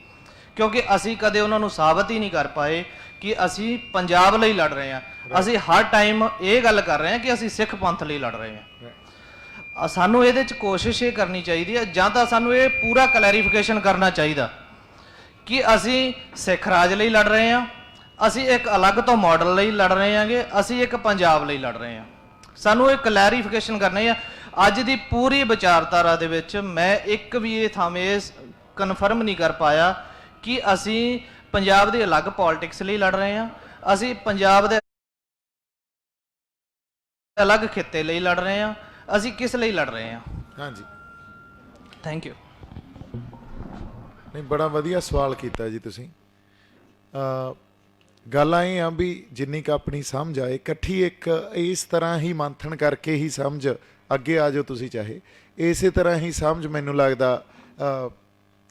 ਕਿਉਂਕਿ ਅਸੀਂ ਕਦੇ ਉਹਨਾਂ ਨੂੰ ਸਾਬਤ ਹੀ ਨਹੀਂ ਕਰ ਪਾਏ ਕਿ ਅਸੀਂ ਪੰਜਾਬ ਲਈ ਲੜ ਰਹੇ ਹਾਂ। ਅਸੀਂ ਹਰ ਟਾਈਮ ਇਹ ਗੱਲ ਕਰ ਰਹੇ ਹਾਂ ਕਿ ਅਸੀਂ ਸਿੱਖ ਪੰਥ ਲਈ ਲੜ ਰਹੇ ਹਾਂ। ਸਾਨੂੰ ਇਹਦੇ 'ਚ ਕੋਸ਼ਿਸ਼ ਇਹ ਕਰਨੀ ਚਾਹੀਦੀ ਹੈ, ਜਾਂ ਤਾਂ ਸਾਨੂੰ ਇਹ ਪੂਰਾ ਕਲੈਰੀਫਿਕੇਸ਼ਨ ਕਰਨਾ ਚਾਹੀਦਾ ਕਿ ਅਸੀਂ ਸਿੱਖ ਰਾਜ ਲਈ ਲੜ ਰਹੇ ਹਾਂ, ਅਸੀਂ ਇੱਕ ਅਲੱਗ ਤੋਂ ਮਾਡਲ ਲਈ ਲੜ ਰਹੇ ਹਾਂਗੇ, ਅਸੀਂ ਇੱਕ ਪੰਜਾਬ ਲਈ ਲੜ ਰਹੇ ਹਾਂ। ਸਾਨੂੰ ਇਹ ਕਲੈਰੀਫਿਕੇਸ਼ਨ ਕਰਨੀ ਹੈ। ਅੱਜ ਦੀ ਪੂਰੀ ਵਿਚਾਰਧਾਰਾ ਦੇ ਵਿੱਚ ਮੈਂ ਇੱਕ ਵੀ ਇਹ ਥਾਵੇਂ ਕਨਫਰਮ ਨਹੀਂ ਕਰ ਪਾਇਆ ਕਿ ਅਸੀਂ ਪੰਜਾਬ ਦੀ ਅਲੱਗ ਪੋਲਿਟਿਕਸ ਲਈ ਲੜ ਰਹੇ ਹਾਂ, ਅਸੀਂ ਪੰਜਾਬ ਦੇ ਅਲੱਗ ਖਿੱਤੇ ਲਈ ਲੜ ਰਹੇ ਹਾਂ, ਅਸੀਂ ਕਿਸ ਲਈ ਲੜ ਰਹੇ ਹਾਂ। ਹਾਂਜੀ, ਥੈਂਕ ਯੂ। ਨਹੀਂ, ਬੜਾ ਵਧੀਆ ਸਵਾਲ ਕੀਤਾ ਜੀ ਤੁਸੀਂ। ਗੱਲ ਇਹ ਆ ਵੀ ਜਿੰਨੀ ਕੁ ਆਪਣੀ ਸਮਝ ਆਏ, ਇਕੱਠੀ ਇੱਕ ਇਸ ਤਰ੍ਹਾਂ ਹੀ ਮੰਥਨ ਕਰਕੇ ਹੀ ਸਮਝ ਅੱਗੇ ਆ ਜਾਓ ਤੁਸੀਂ ਚਾਹੇ, ਇਸੇ ਤਰ੍ਹਾਂ ਹੀ ਸਮਝ ਮੈਨੂੰ ਲੱਗਦਾ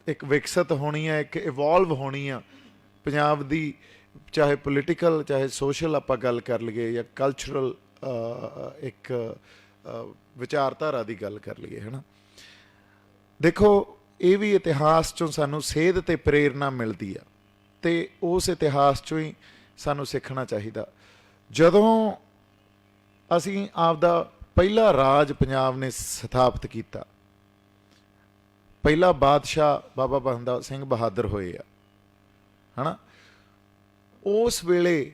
ਇੱਕ ਵਿਕਸਿਤ ਹੋਣੀ ਆ, ਇੱਕ ਇਵੋਲਵ ਹੋਣੀ ਆ ਪੰਜਾਬ ਦੀ, ਚਾਹੇ ਪੋਲੀਟੀਕਲ ਚਾਹੇ ਸੋਸ਼ਲ ਆਪਾਂ ਗੱਲ ਕਰ ਲਈਏ ਜਾਂ ਕਲਚਰਲ ਇੱਕ ਵਿਚਾਰਧਾਰਾ ਦੀ ਗੱਲ ਕਰ ਲਈਏ, ਹੈ ਨਾ। ਦੇਖੋ, ਇਹ ਵੀ ਇਤਿਹਾਸ 'ਚੋਂ ਸਾਨੂੰ ਸੇਧ ਤੇ ਪ੍ਰੇਰਨਾ ਮਿਲਦੀ ਆ ਤੇ ਉਸ ਇਤਿਹਾਸ 'ਚੋਂ ਹੀ ਸਾਨੂੰ ਸਿੱਖਣਾ ਚਾਹੀਦਾ। ਜਦੋਂ ਅਸੀਂ ਆਪਦਾ ਪਹਿਲਾ ਰਾਜ ਪੰਜਾਬ ਨੇ ਸਥਾਪਿਤ ਕੀਤਾ, ਪਹਿਲਾ ਬਾਦਸ਼ਾਹ ਬਾਬਾ ਬੰਦਾ ਸਿੰਘ ਬਹਾਦਰ ਹੋਏ ਆ, ਹੈ ਨਾ। ਉਸ ਵੇਲੇ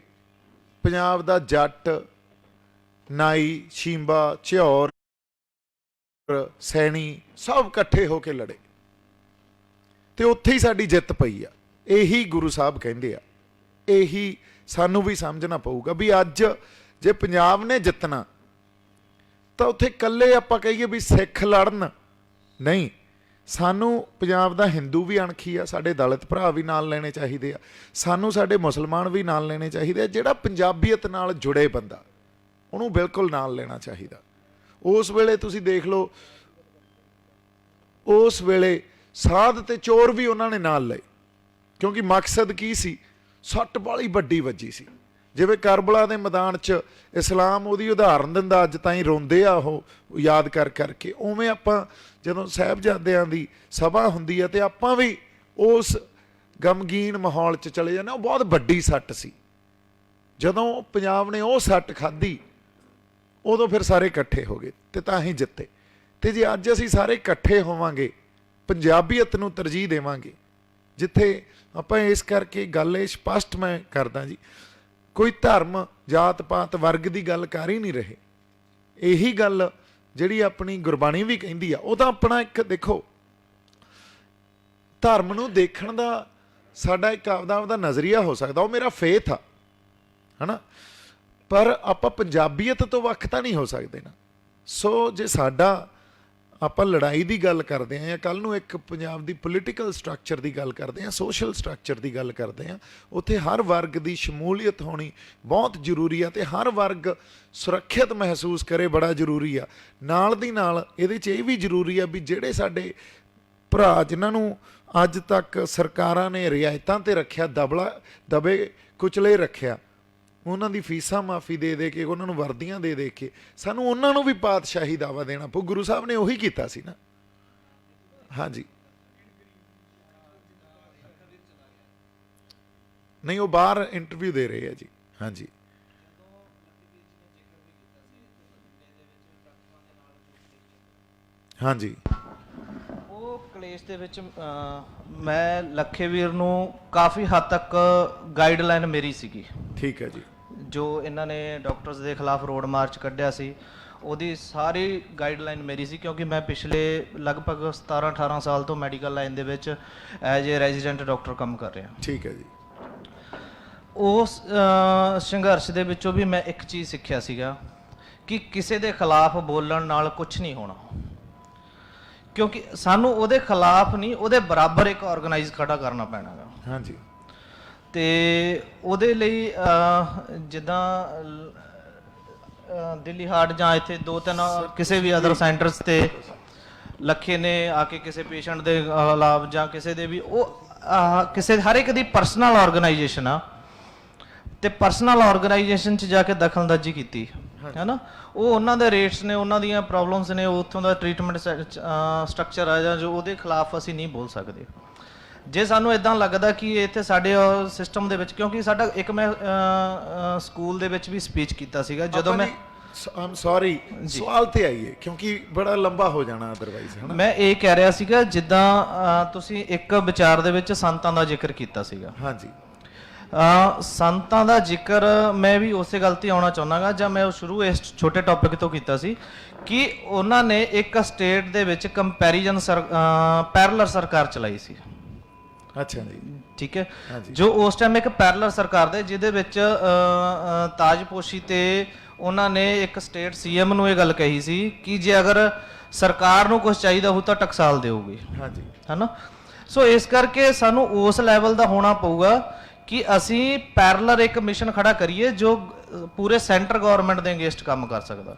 ਪੰਜਾਬ ਦਾ ਜੱਟ, ਨਾਈ, ਸ਼ੀਂਬਾ, ਝਿਉਰ, ਸੈਣੀ ਸਭ ਇਕੱਠੇ ਹੋ ਕੇ ਲੜੇ ਤੇ ਉੱਥੇ ਹੀ ਸਾਡੀ ਜਿੱਤ ਪਈ ਆ। ਇਹੀ ਗੁਰੂ ਸਾਹਿਬ ਕਹਿੰਦੇ ਆ, ਇਹੀ ਸਾਨੂੰ ਵੀ ਸਮਝਣਾ ਪਊਗਾ ਵੀ ਅੱਜ ਜੇ ਪੰਜਾਬ ਨੇ ਜਿੱਤਣਾ ਤਾਂ ਉੱਥੇ ਇਕੱਲੇ ਆਪਾਂ ਕਹੀਏ ਵੀ ਸਿੱਖ ਲੜਨ ਨਹੀਂ, ਸਾਨੂੰ ਪੰਜਾਬ ਦਾ ਹਿੰਦੂ ਵੀ ਅਣਖੀ ਆ, ਸਾਡੇ ਦਲਿਤ ਭਰਾ ਵੀ ਨਾਲ ਲੈਣੇ ਚਾਹੀਦੇ ਆ, ਸਾਨੂੰ ਸਾਡੇ ਮੁਸਲਮਾਨ ਵੀ ਨਾਲ ਲੈਣੇ ਚਾਹੀਦੇ ਆ। ਜਿਹੜਾ ਪੰਜਾਬੀਅਤ ਨਾਲ ਜੁੜੇ ਬੰਦਾ ਉਹਨੂੰ ਬਿਲਕੁਲ ਨਾਲ ਲੈਣਾ ਚਾਹੀਦਾ। ਉਸ ਵੇਲੇ ਤੁਸੀਂ ਦੇਖ ਲਓ, ਉਸ ਵੇਲੇ ਸਾਧ ਤੇ ਚੋਰ ਵੀ ਉਹਨਾਂ ਨੇ ਨਾਲ ਲਏ, ਕਿਉਂਕਿ ਮਕਸਦ ਕੀ ਸੀ? ਸੱਟ ਵਾਲੀ ਵੱਡੀ ਵੱਜੀ ਸੀ। ਜਿਵੇਂ ਕਰਬਲਾ ਦੇ ਮੈਦਾਨ 'ਚ ਇਸਲਾਮ ਉਹਦੀ ਉਦਾਹਰਨ ਦਿੰਦਾ, ਅੱਜ ਤਾਈਂ ਰੋਂਦੇ ਆ ਉਹ ਯਾਦ ਕਰ ਕਰਕੇ, ਉਵੇਂ ਆਪਾਂ ਜਦੋਂ ਸਾਹਿਬਜ਼ਾਦਿਆਂ ਦੀ ਸਭਾ ਹੁੰਦੀ ਹੈ ਤੇ ਆਪਾਂ ਵੀ ਉਸ ਗਮਗੀਨ ਮਾਹੌਲ 'ਚ ਚਲੇ ਜਾਂਦੇ। ਉਹ ਬਹੁਤ ਵੱਡੀ ਸੱਟ ਸੀ। ਜਦੋਂ ਪੰਜਾਬ ਨੇ ਉਹ ਸੱਟ ਖਾਧੀ ਉਦੋਂ ਫਿਰ ਸਾਰੇ ਇਕੱਠੇ ਹੋ ਗਏ ਤੇ ਤਾਂ ਹੀ ਜਿੱਤੇ। ਤੇ ਜੇ ਅੱਜ ਅਸੀਂ ਸਾਰੇ ਇਕੱਠੇ ਹੋਵਾਂਗੇ, ਪੰਜਾਬੀਅਤ ਨੂੰ ਤਰਜੀਹ ਦੇਵਾਂਗੇ, ਜਿੱਥੇ ਆਪਾਂ ਇਸ ਕਰਕੇ ਗੱਲ ਇਹ ਸਪਸ਼ਟ ਮੈਂ ਕਰਦਾ ਜੀ, ਕੋਈ ਧਰਮ, ਜਾਤ ਪਾਤ, ਵਰਗ ਦੀ ਗੱਲ ਕਰ ਹੀ ਨਹੀਂ ਰਹੇ। ਇਹੀ ਗੱਲ ਜਿਹੜੀ ਆਪਣੀ ਗੁਰਬਾਣੀ ਵੀ ਕਹਿੰਦੀ ਆ, ਉਹ ਤਾਂ ਆਪਣਾ ਇੱਕ ਦੇਖੋ, ਧਰਮ ਨੂੰ ਦੇਖਣ ਦਾ ਸਾਡਾ ਇੱਕ ਆਪਦਾ ਨਜ਼ਰੀਆ ਹੋ ਸਕਦਾ, ਉਹ ਮੇਰਾ ਫੇਥ ਆ, ਹੈ ਨਾ, ਪਰ ਆਪਾਂ ਪੰਜਾਬੀਅਤ ਤੋਂ ਵੱਖ ਤਾਂ ਨਹੀਂ ਹੋ ਸਕਦੇ ਨਾ। ਸੋ ਜੇ ਸਾਡਾ ਆਪਾਂ ਲੜਾਈ ਦੀ ਗੱਲ ਕਰਦੇ ਹਾਂ ਜਾਂ ਕੱਲ੍ਹ ਨੂੰ ਇੱਕ ਪੰਜਾਬ ਦੀ ਪੋਲੀਟੀਕਲ ਸਟਰਕਚਰ ਦੀ ਗੱਲ ਕਰਦੇ ਹਾਂ, ਸੋਸ਼ਲ ਸਟਰਕਚਰ ਦੀ ਗੱਲ ਕਰਦੇ ਹਾਂ, ਉੱਥੇ ਹਰ ਵਰਗ ਦੀ ਸ਼ਮੂਲੀਅਤ ਹੋਣੀ ਬਹੁਤ ਜ਼ਰੂਰੀ ਆ ਤੇ ਹਰ ਵਰਗ ਸੁਰੱਖਿਅਤ ਮਹਿਸੂਸ ਕਰੇ, ਬੜਾ ਜ਼ਰੂਰੀ ਆ। ਨਾਲ ਦੀ ਨਾਲ ਇਹਦੇ 'ਚ ਇਹ ਵੀ ਜ਼ਰੂਰੀ ਆ ਵੀ ਜਿਹੜੇ ਸਾਡੇ ਭਰਾ ਜਿਨ੍ਹਾਂ ਨੂੰ ਅੱਜ ਤੱਕ ਸਰਕਾਰਾਂ ਨੇ ਰਿਆਇਤਾਂ 'ਤੇ ਰੱਖਿਆ, ਦਬੇ ਕੁਚਲੇ ਰੱਖਿਆ, ਉਹਨਾਂ ਦੀ ਫੀਸਾਂ ਮਾਫੀ ਦੇ ਕੇ, ਉਹਨਾਂ ਨੂੰ ਵਰਦੀਆਂ ਦੇ ਕੇ, ਸਾਨੂੰ ਉਹਨਾਂ ਨੂੰ ਵੀ ਪਾਤਸ਼ਾਹੀ ਦਾਵਾ ਦੇਣਾ ਪਊ। ਗੁਰੂ ਸਾਹਿਬ ਨੇ ਉਹੀ ਕੀਤਾ ਸੀ ਨਾ। ਹਾਂਜੀ, ਨਹੀਂ, ਉਹ ਬਾਹਰ ਇੰਟਰਵਿਊ ਦੇ ਰਹੇ ਆ ਜੀ। ਹਾਂਜੀ, ਹਾਂਜੀ, ਉਹ ਕਲੇਸ਼ ਦੇ ਵਿੱਚ ਮੈਂ ਲੱਖੇ ਵੀਰ ਨੂੰ ਕਾਫੀ ਹੱਦ ਤੱਕ ਗਾਈਡਲਾਈਨ ਮੇਰੀ ਸੀਗੀ। ਠੀਕ ਹੈ ਜੀ। ਜੋ ਇਹਨਾਂ ਨੇ ਡਾਕਟਰਸ ਦੇ ਖਿਲਾਫ ਰੋਡ ਮਾਰਚ ਕੱਢਿਆ ਸੀ, ਉਹਦੀ ਸਾਰੀ ਗਾਈਡਲਾਈਨ ਮੇਰੀ ਸੀ, ਕਿਉਂਕਿ ਮੈਂ ਪਿਛਲੇ ਲਗਭਗ 17-18 ਸਾਲ ਤੋਂ ਮੈਡੀਕਲ ਲਾਈਨ ਦੇ ਵਿੱਚ ਐਜ਼ ਏ ਰੈਜ਼ੀਡੈਂਟ ਡਾਕਟਰ ਕੰਮ ਕਰ ਰਿਹਾ। ਠੀਕ ਹੈ ਜੀ। ਉਸ ਸੰਘਰਸ਼ ਦੇ ਵਿੱਚੋਂ ਵੀ ਮੈਂ ਇੱਕ ਚੀਜ਼ ਸਿੱਖਿਆ ਸੀਗਾ ਕਿ ਕਿਸੇ ਦੇ ਖਿਲਾਫ ਬੋਲਣ ਨਾਲ ਕੁਝ ਨਹੀਂ ਹੋਣਾ, ਕਿਉਂਕਿ ਸਾਨੂੰ ਉਹਦੇ ਖਿਲਾਫ ਨਹੀਂ, ਉਹਦੇ ਬਰਾਬਰ ਇੱਕ ਆਰਗੇਨਾਈਜ਼ ਖੜਾ ਕਰਨਾ ਪੈਣਾ ਗਾ। ਹਾਂਜੀ, ਤੇ ਉਹਦੇ ਲਈ ਜਿੱਦਾਂ ਦਿੱਲੀ ਹਾਰਟ ਜਾਂ ਇੱਥੇ 2-3 ਕਿਸੇ ਵੀ ਅਦਰ ਸੈਂਟਰਸ ਤੇ ਲੱਖੇ ਨੇ ਆ ਕੇ ਕਿਸੇ ਪੇਸ਼ੈਂਟ ਦੇ ਖਿਲਾਫ ਜਾਂ ਕਿਸੇ ਦੇ ਵੀ, ਉਹ ਕਿਸੇ ਹਰ ਇੱਕ ਦੀ ਪਰਸਨਲ ਆਰਗੇਨਾਈਜੇਸ਼ਨ ਆ, ਤੇ ਪਰਸਨਲ ਆਰਗੇਨਾਈਜੇਸ਼ਨ 'ਚ ਜਾ ਕੇ ਦਖਲਅੰਦਾਜ਼ੀ ਕੀਤੀ। ਹੈ ਨਾ, ਉਹ ਉਹਨਾਂ ਦੇ ਰੇਟਸ ਨੇ, ਉਹਨਾਂ ਦੀਆਂ ਪ੍ਰੋਬਲਮਸ ਨੇ, ਉੱਥੋਂ ਦਾ ਟ੍ਰੀਟਮੈਂਟ ਸਟਰਕਚਰ ਆ ਜਾਂ ਜੋ, ਉਹਦੇ ਖਿਲਾਫ ਅਸੀਂ ਨਹੀਂ ਬੋਲ ਸਕਦੇ। ਜੇ ਸਾਨੂੰ ਇਦਾਂ ਲੱਗਦਾ ਕਿ ਇੱਥੇ ਸਾਡੇ ਸਿਸਟਮ ਦੇ ਵਿੱਚ, ਕਿਉਂਕਿ ਸਾਡਾ ਇੱਕ ਮੈਂ ਸਕੂਲ ਦੇ ਵਿੱਚ ਵੀ ਸਪੀਚ ਕੀਤਾ ਸੀਗਾ ਜਦੋਂ ਮੈਂ ਆਮ ਸੌਰੀ ਸਵਾਲ ਤੇ ਆਈਏ ਕਿਉਂਕਿ ਬੜਾ ਲੰਬਾ ਹੋ ਜਾਣਾ ਅਦਰਵਾਈਜ਼, ਹੈ ਨਾ। ਮੈਂ ਇਹ ਕਹਿ ਰਿਹਾ ਸੀਗਾ ਜਿੱਦਾਂ ਤੁਸੀਂ ਇੱਕ ਵਿਚਾਰ ਦੇ ਵਿੱਚ ਸੰਤਾਂ ਦਾ ਜ਼ਿਕਰ ਕੀਤਾ ਸੀਗਾ। ਹਾਂਜੀ, ਸੰਤਾਂ ਦਾ ਜ਼ਿਕਰ ਮੈਂ ਵੀ ਉਸੇ ਗੱਲ ਤੇ ਆਉਣਾ ਚਾਹੁੰਦਾਗਾ, ਜਾਂ ਮੈਂ ਸ਼ੁਰੂ ਇਸ ਛੋਟੇ ਟੌਪਿਕ ਤੋਂ ਕੀਤਾ ਸੀ ਕਿ ਉਹਨਾਂ ਨੇ ਇੱਕ ਸਟੇਟ ਦੇ ਵਿੱਚ ਕੰਪੈਰੀਜ਼ਨ ਪੈਰਲਰ ਸਰਕਾਰ ਚਲਾਈ ਸੀ। ਅੱਛਾ ਜੀ, ਠੀਕ ਹੈ, ਜੋ ਉਸ ਟਾਈਮ ਇੱਕ ਪੈਰਲਰ ਸਰਕਾਰ ਦੇ ਜਿਹਦੇ ਵਿੱਚ ਤਾਜਪੋਸ਼ੀ ਤੇ ਉਹਨਾਂ ਨੇ ਇੱਕ ਸਟੇਟ ਸੀਐਮ ਨੂੰ ਇਹ ਗੱਲ ਕਹੀ ਸੀ ਕਿ ਜੇ ਅਗਰ ਸਰਕਾਰ ਨੂੰ ਕੁਝ ਚਾਹੀਦਾ ਹੋ ਤਾਂ ਟਕਸਾਲ ਦੇਊਗੀ। ਹਾਂਜੀ, ਹੈਨਾ। ਸੋ ਇਸ ਕਰਕੇ ਸਾਨੂੰ ਉਸ ਲੈਵਲ ਦਾ ਹੋਣਾ ਪਊਗਾ ਕਿ ਅਸੀਂ ਪੈਰਲਰ ਇੱਕ ਮਿਸ਼ਨ ਖੜਾ ਕਰੀਏ ਜੋ ਪੂਰੇ ਸੈਂਟਰ ਗਵਰਨਮੈਂਟ ਦੇ ਅਗੇਂਸਟ ਕੰਮ ਕਰ ਸਕਦਾ।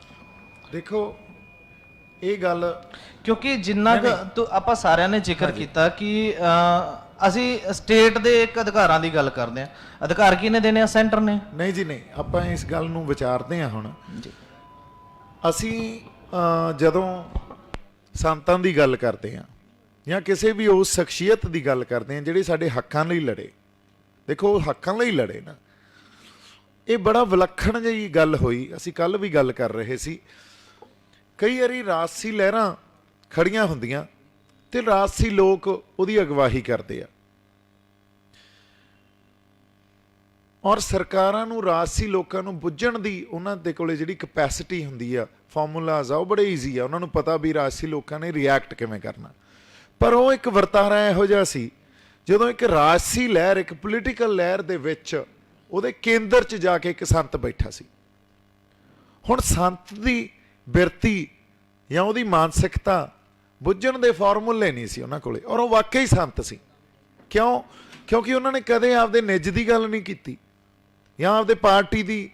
ਦੇਖੋ ਇਹ ਗੱਲ, ਕਿਉਂਕਿ ਜਿੰਨਾ ਕੁ ਆਪਾਂ ਸਾਰਿਆਂ ਨੇ ਜ਼ਿਕਰ ਕੀਤਾ ਕਿ ਅਸੀਂ ਸਟੇਟ ਦੇ ਇੱਕ ਅਧਿਕਾਰਾਂ ਦੀ ਗੱਲ ਕਰਦੇ ਹਾਂ, ਅਧਿਕਾਰ ਕਿਹਨੇ ਦੇਣੇ ਆ? ਸੈਂਟਰ ਨੇ। ਨਹੀਂ ਜੀ ਨਹੀਂ, ਆਪਾਂ ਇਸ ਗੱਲ ਨੂੰ ਵਿਚਾਰਦੇ ਹਾਂ ਹੁਣ ਜੀ। ਅਸੀਂ ਜਦੋਂ ਸੰਤਾਂ ਦੀ ਗੱਲ ਕਰਦੇ ਹਾਂ ਜਾਂ ਕਿਸੇ ਵੀ ਉਸ ਸ਼ਖਸੀਅਤ ਦੀ ਗੱਲ ਕਰਦੇ ਹਾਂ ਜਿਹੜੇ ਸਾਡੇ ਹੱਕਾਂ ਲਈ ਲੜੇ, ਦੇਖੋ ਉਹ ਹੱਕਾਂ ਲਈ ਲੜੇ ਨਾ, ਇਹ ਬੜਾ ਵਿਲੱਖਣ ਜਿਹੀ ਗੱਲ ਹੋਈ। ਅਸੀਂ ਕੱਲ ਵੀ ਗੱਲ ਕਰ ਰਹੇ ਸੀ, ਕਈ ਵਾਰੀ ਰਾਜਸੀ ਲਹਿਰਾਂ ਖੜੀਆਂ ਹੁੰਦੀਆਂ ਤੇ ਰਾਜਸੀ ਲੋਕ ਉਹਦੀ ਅਗਵਾਈ ਕਰਦੇ ਆ, ਔਰ ਸਰਕਾਰਾਂ ਨੂੰ ਰਾਜਸੀ ਲੋਕਾਂ ਨੂੰ ਬੁੱਝਣ ਦੀ ਉਹਨਾਂ ਦੇ ਕੋਲੇ ਜਿਹੜੀ ਕਪੈਸਿਟੀ ਹੁੰਦੀ ਆ, ਫਾਰਮੂਲਾਜ਼ ਆ, ਉਹ ਬੜੇ ਈਜ਼ੀ ਆ, ਉਹਨਾਂ ਨੂੰ ਪਤਾ ਵੀ ਰਾਜਸੀ ਲੋਕਾਂ ਨੇ ਰਿਐਕਟ ਕਿਵੇਂ ਕਰਨਾ। ਪਰ ਉਹ ਇੱਕ ਵਰਤਾਰਾ ਇਹੋ ਜਿਹਾ ਸੀ ਜਦੋਂ ਇੱਕ ਰਾਜਸੀ ਲਹਿਰ, ਇੱਕ ਪੋਲੀਟੀਕਲ ਲਹਿਰ ਦੇ ਵਿੱਚ ਉਹਦੇ ਕੇਂਦਰ 'ਚ ਜਾ ਕੇ ਇੱਕ ਸੰਤ ਬੈਠਾ ਸੀ। ਹੁਣ ਸੰਤ ਦੀ ਬਿਰਤੀ ਜਾਂ ਉਹਦੀ ਮਾਨਸਿਕਤਾ ਬੁੱਝਣ ਦੇ ਫਾਰਮੂਲੇ ਨਹੀਂ ਸੀ ਉਹਨਾਂ ਕੋਲੇ, ਔਰ ਉਹ ਵਾਕਈ ਸੰਤ ਸੀ। ਕਿਉਂ? ਕਿਉਂਕਿ ਉਹਨਾਂ ਨੇ ਕਦੇ ਆਪਦੇ ਨਿੱਜ ਦੀ ਗੱਲ ਨਹੀਂ ਕੀਤੀ ਜਾਂ ਆਪਦੇ ਪਾਰਟੀ ਦੀ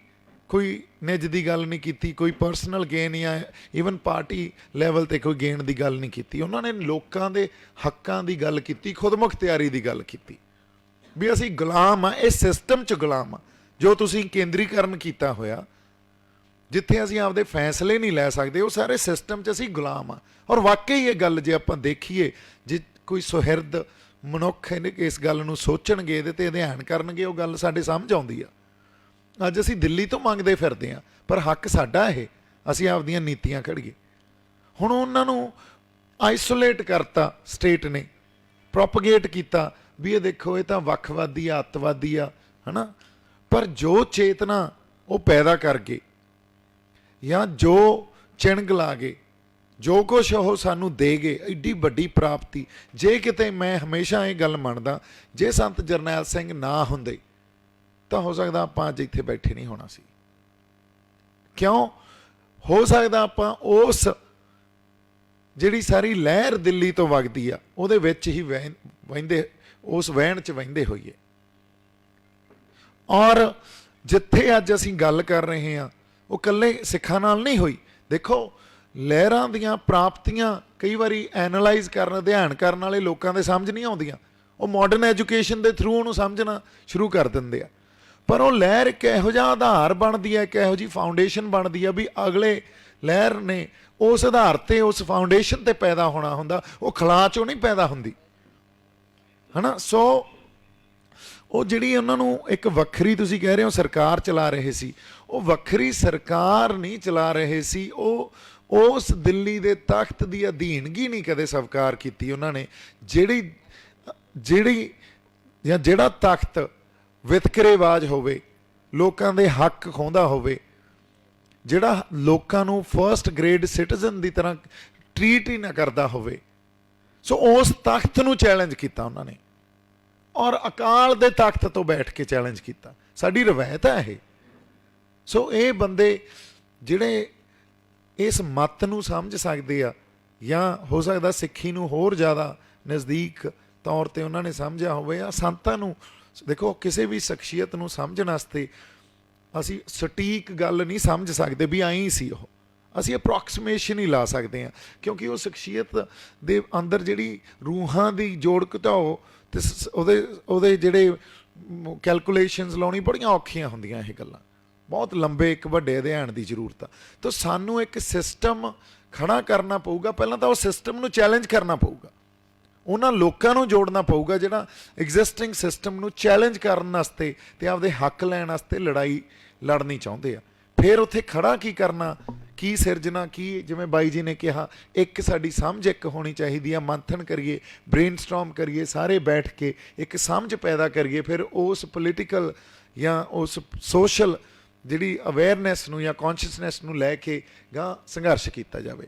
ਕੋਈ ਨਿੱਜ ਦੀ ਗੱਲ ਨਹੀਂ ਕੀਤੀ, ਕੋਈ ਪਰਸਨਲ ਗੇਨ ਜਾਂ ਈਵਨ ਪਾਰਟੀ ਲੈਵਲ ਤੇ ਕੋਈ ਗੇਨ ਦੀ ਗੱਲ ਨਹੀਂ ਕੀਤੀ। ਉਹਨਾਂ ਨੇ ਲੋਕਾਂ ਦੇ ਹੱਕਾਂ ਦੀ ਗੱਲ ਕੀਤੀ, ਖੁਦਮੁਖਤਿਆਰੀ ਦੀ ਗੱਲ ਕੀਤੀ ਵੀ ਅਸੀਂ ਗੁਲਾਮ ਆ, ਇਸ ਸਿਸਟਮ 'ਚ ਗੁਲਾਮ ਆ ਜੋ ਤੁਸੀਂ ਕੇਂਦਰੀਕਰਨ ਕੀਤਾ ਹੋਇਆ, ਜਿੱਥੇ ਅਸੀਂ ਆਪਦੇ ਫੈਸਲੇ ਨਹੀਂ ਲੈ ਸਕਦੇ, ਉਹ ਸਾਰੇ ਸਿਸਟਮ 'ਚ ਅਸੀਂ ਗੁਲਾਮ ਆ। ਔਰ ਵਾਕਈ ਇਹ ਗੱਲ ਜੇ ਆਪਾਂ ਦੇਖੀਏ, ਜੇ ਕੋਈ ਸੁਹਿਰਦ ਮਨੁੱਖ ਇਸ ਗੱਲ ਨੂੰ ਸੋਚਣਗੇ, ਇਹਦੇ ਤੇ ਅਧਿਐਨ ਕਰਨਗੇ, ਉਹ ਗੱਲ ਸਾਡੇ ਸਮਝ ਆਉਂਦੀ ਆ। ਅੱਜ ਅਸੀਂ ਦਿੱਲੀ ਤੋਂ ਮੰਗਦੇ ਫਿਰਦੇ ਹਾਂ, ਪਰ ਹੱਕ ਸਾਡਾ ਇਹ, ਅਸੀਂ ਆਪਦੀਆਂ ਨੀਤੀਆਂ ਘੜੀਏ। ਹੁਣ ਉਹਨਾਂ ਨੂੰ ਆਈਸੋਲੇਟ ਕਰਤਾ ਸਟੇਟ ਨੇ, ਪ੍ਰੋਪਗੇਟ ਕੀਤਾ ਵੀ ਇਹ ਦੇਖੋ ਇਹ ਤਾਂ ਵੱਖਵਾਦੀ ਆ, ਅੱਤਵਾਦੀ ਆ, ਹੈ ਨਾ। ਪਰ ਜੋ ਚੇਤਨਾ ਉਹ ਪੈਦਾ ਕਰ ਗਏ ਜਾਂ ਜੋ ਚਿਣਗ ਲਾ ਗਏ, ਜੋ ਕੁਛ ਉਹ ਸਾਨੂੰ ਦੇ ਗਏ, ਐਡੀ ਵੱਡੀ ਪ੍ਰਾਪਤੀ। ਜੇ ਕਿਤੇ ਮੈਂ ਹਮੇਸ਼ਾ ਇਹ ਗੱਲ ਮੰਨਦਾ, ਜੇ ਸੰਤ ਜਰਨੈਲ ਸਿੰਘ ਨਾ ਹੁੰਦੇ ਤਾਂ ਹੋ ਸਕਦਾ ਆਪਾਂ ਅੱਜ ਇੱਥੇ ਬੈਠੇ ਨਹੀਂ ਹੋਣਾ ਸੀ। ਕਿਉਂ? ਹੋ ਸਕਦਾ ਆਪਾਂ ਉਸ ਜਿਹੜੀ ਸਾਰੀ ਲਹਿਰ ਦਿੱਲੀ ਤੋਂ ਵਗਦੀ ਆ ਉਹਦੇ ਵਿੱਚ ਹੀ ਵਹਿੰਦੇ, ਉਸ ਵਹਿਣ 'ਚ ਵਹਿੰਦੇ ਹੋਈਏ। ਔਰ ਜਿੱਥੇ ਅੱਜ ਅਸੀਂ ਗੱਲ ਕਰ ਰਹੇ ਹਾਂ ਉਹ ਇਕੱਲੇ ਸਿੱਖਾਂ ਨਾਲ ਨਹੀਂ ਹੋਈ। ਦੇਖੋ ਲਹਿਰਾਂ ਦੀਆਂ ਪ੍ਰਾਪਤੀਆਂ ਕਈ ਵਾਰੀ ਐਨਾਲਾਈਜ਼ ਕਰਨ, ਅਧਿਐਨ ਕਰਨ ਵਾਲੇ ਲੋਕਾਂ ਦੇ ਸਮਝ ਨਹੀਂ ਆਉਂਦੀਆਂ, ਉਹ ਮਾਡਰਨ ਐਜੂਕੇਸ਼ਨ ਦੇ ਥਰੂ ਉਹਨੂੰ ਸਮਝਣਾ ਸ਼ੁਰੂ ਕਰ ਦਿੰਦੇ ਆ। ਪਰ ਉਹ ਲਹਿਰ ਇੱਕ ਇਹੋ ਜਿਹਾ ਆਧਾਰ ਬਣਦੀ ਹੈ, ਇੱਕ ਇਹੋ ਜਿਹੀ ਫਾਊਂਡੇਸ਼ਨ ਬਣਦੀ ਆ ਵੀ ਅਗਲੇ ਲਹਿਰ ਨੇ ਉਸ ਆਧਾਰ ਤੇ, ਉਸ ਫਾਊਂਡੇਸ਼ਨ ਤੇ ਪੈਦਾ ਹੋਣਾ ਹੁੰਦਾ, ਉਹ ਖਲਾ 'ਚੋਂ ਨਹੀਂ ਪੈਦਾ ਹੁੰਦੀ, ਹੈ ਨਾ। ਸੋ ਉਹ ਜਿਹੜੀ ਉਹਨਾਂ ਨੂੰ ਇੱਕ ਵੱਖਰੀ, ਤੁਸੀਂ ਕਹਿ ਰਹੇ ਹੋ ਸਰਕਾਰ ਚਲਾ ਰਹੇ ਸੀ, ਉਹ ਵੱਖਰੀ ਸਰਕਾਰ ਨਹੀਂ ਚਲਾ ਰਹੇ ਸੀ, ਉਹ ਉਸ ਦਿੱਲੀ ਦੇ ਤਖਤ ਦੀ ਅਧੀਨਗੀ ਨਹੀਂ ਕਦੇ ਸਵੀਕਾਰ ਕੀਤੀ ਉਹਨਾਂ ਨੇ, ਜਿਹੜਾ ਤਖਤ ਵਿਤਕਰੇਬਾਜ਼ ਹੋਵੇ, ਲੋਕਾਂ ਦੇ ਹੱਕ ਖੋਹਦਾ ਹੋਵੇ, ਜਿਹੜਾ ਲੋਕਾਂ ਨੂੰ ਫਰਸਟ ਗ੍ਰੇਡ ਸਿਟੀਜ਼ਨ ਦੀ ਤਰ੍ਹਾਂ ਟਰੀਟ ਹੀ ਨਾ ਕਰਦਾ ਹੋਵੇ। ਸੋ ਉਸ ਤਖਤ ਨੂੰ ਚੈਲੰਜ ਕੀਤਾ ਉਹਨਾਂ ਨੇ, ਔਰ ਅਕਾਲ ਦੇ ਤਖਤ ਤੋਂ ਬੈਠ ਕੇ ਚੈਲੰਜ ਕੀਤਾ। ਸਾਡੀ ਰਵਾਇਤ ਹੈ ਇਹ। ਸੋ ਇਹ ਬੰਦੇ ਜਿਹੜੇ ਇਸ ਮੱਤ ਨੂੰ ਸਮਝ ਸਕਦੇ ਆ, ਜਾਂ ਹੋ ਸਕਦਾ ਸਿੱਖੀ ਨੂੰ ਹੋਰ ਜ਼ਿਆਦਾ ਨਜ਼ਦੀਕ ਤੌਰ ਤੇ ਉਹਨਾਂ ਨੇ ਸਮਝਿਆ ਹੋਵੇ, ਜਾਂ ਸੰਤਾਂ ਨੂੰ। ਦੇਖੋ ਕਿਸੇ ਵੀ ਸ਼ਖਸੀਅਤ ਨੂੰ ਸਮਝਣ ਵਾਸਤੇ ਅਸੀਂ ਸਟੀਕ ਗੱਲ ਨਹੀਂ ਸਮਝ ਸਕਦੇ ਵੀ ਆਈ ਸੀ ਉਹ, ਅਸੀਂ ਅਪਰੋਕਸੀਮੇਸ਼ਨ ਹੀ ਲਾ ਸਕਦੇ ਹਾਂ, ਕਿਉਂਕਿ ਉਹ ਸ਼ਖਸੀਅਤ ਦੇ ਅੰਦਰ ਜਿਹੜੀ ਰੂਹਾਂ ਦੀ ਜੋੜ ਘਟਾਓ ਤੇ ਉਹਦੇ ਜਿਹੜੇ ਕੈਲਕੂਲੇਸ਼ਨਸ ਲਾਉਣੀ ਬੜੀਆਂ ਔਖੀਆਂ ਹੁੰਦੀਆਂ, ਇਹ ਗੱਲਾਂ ਬਹੁਤ ਲੰਬੇ ਇੱਕ ਵੱਡੇ ਅਧਿਐਨ ਦੀ ਜ਼ਰੂਰਤ ਆ। ਤਾਂ ਸਾਨੂੰ ਇੱਕ ਸਿਸਟਮ ਖੜਾ ਕਰਨਾ ਪਊਗਾ। ਪਹਿਲਾਂ ਤਾਂ ਉਹ ਸਿਸਟਮ ਨੂੰ ਚੈਲੰਜ ਕਰਨਾ ਪਊਗਾ, ਉਹਨਾਂ ਲੋਕਾਂ ਨੂੰ ਜੋੜਨਾ ਪਊਗਾ ਜਿਹੜਾ ਐਗਜ਼ਿਸਟਿੰਗ ਸਿਸਟਮ ਨੂੰ ਚੈਲੰਜ ਕਰਨ ਵਾਸਤੇ ਤੇ ਆਪਦੇ ਹੱਕ ਲੈਣ ਵਾਸਤੇ ਲੜਾਈ ਲੜਨੀ ਚਾਹੁੰਦੇ ਆ। ਫਿਰ ਉੱਥੇ ਖੜਾ ਕੀ ਕਰਨਾ, ਕੀ ਸਿਰਜਣਾ, ਕੀ ਜਿਵੇਂ ਬਾਈ ਜੀ ਨੇ ਕਿਹਾ ਇੱਕ ਸਾਡੀ ਸਮਝ ਇੱਕ ਹੋਣੀ ਚਾਹੀਦੀ ਆ। ਮੰਥਨ ਕਰੀਏ, ਬ੍ਰੇਨਸਟੋਰਮ ਕਰੀਏ, ਸਾਰੇ ਬੈਠ ਕੇ ਇੱਕ ਸਮਝ ਪੈਦਾ ਕਰੀਏ, ਫਿਰ ਉਸ ਪੋਲੀਟੀਕਲ ਜਾਂ ਉਸ ਸੋਸ਼ਲ ਜਿਹੜੀ ਅਵੇਅਰਨੈਸ ਨੂੰ ਜਾਂ ਕੌਨਸ਼ੀਅਸਨੈਸ ਨੂੰ ਲੈ ਕੇ ਗਾਂ ਸੰਘਰਸ਼ ਕੀਤਾ ਜਾਵੇ।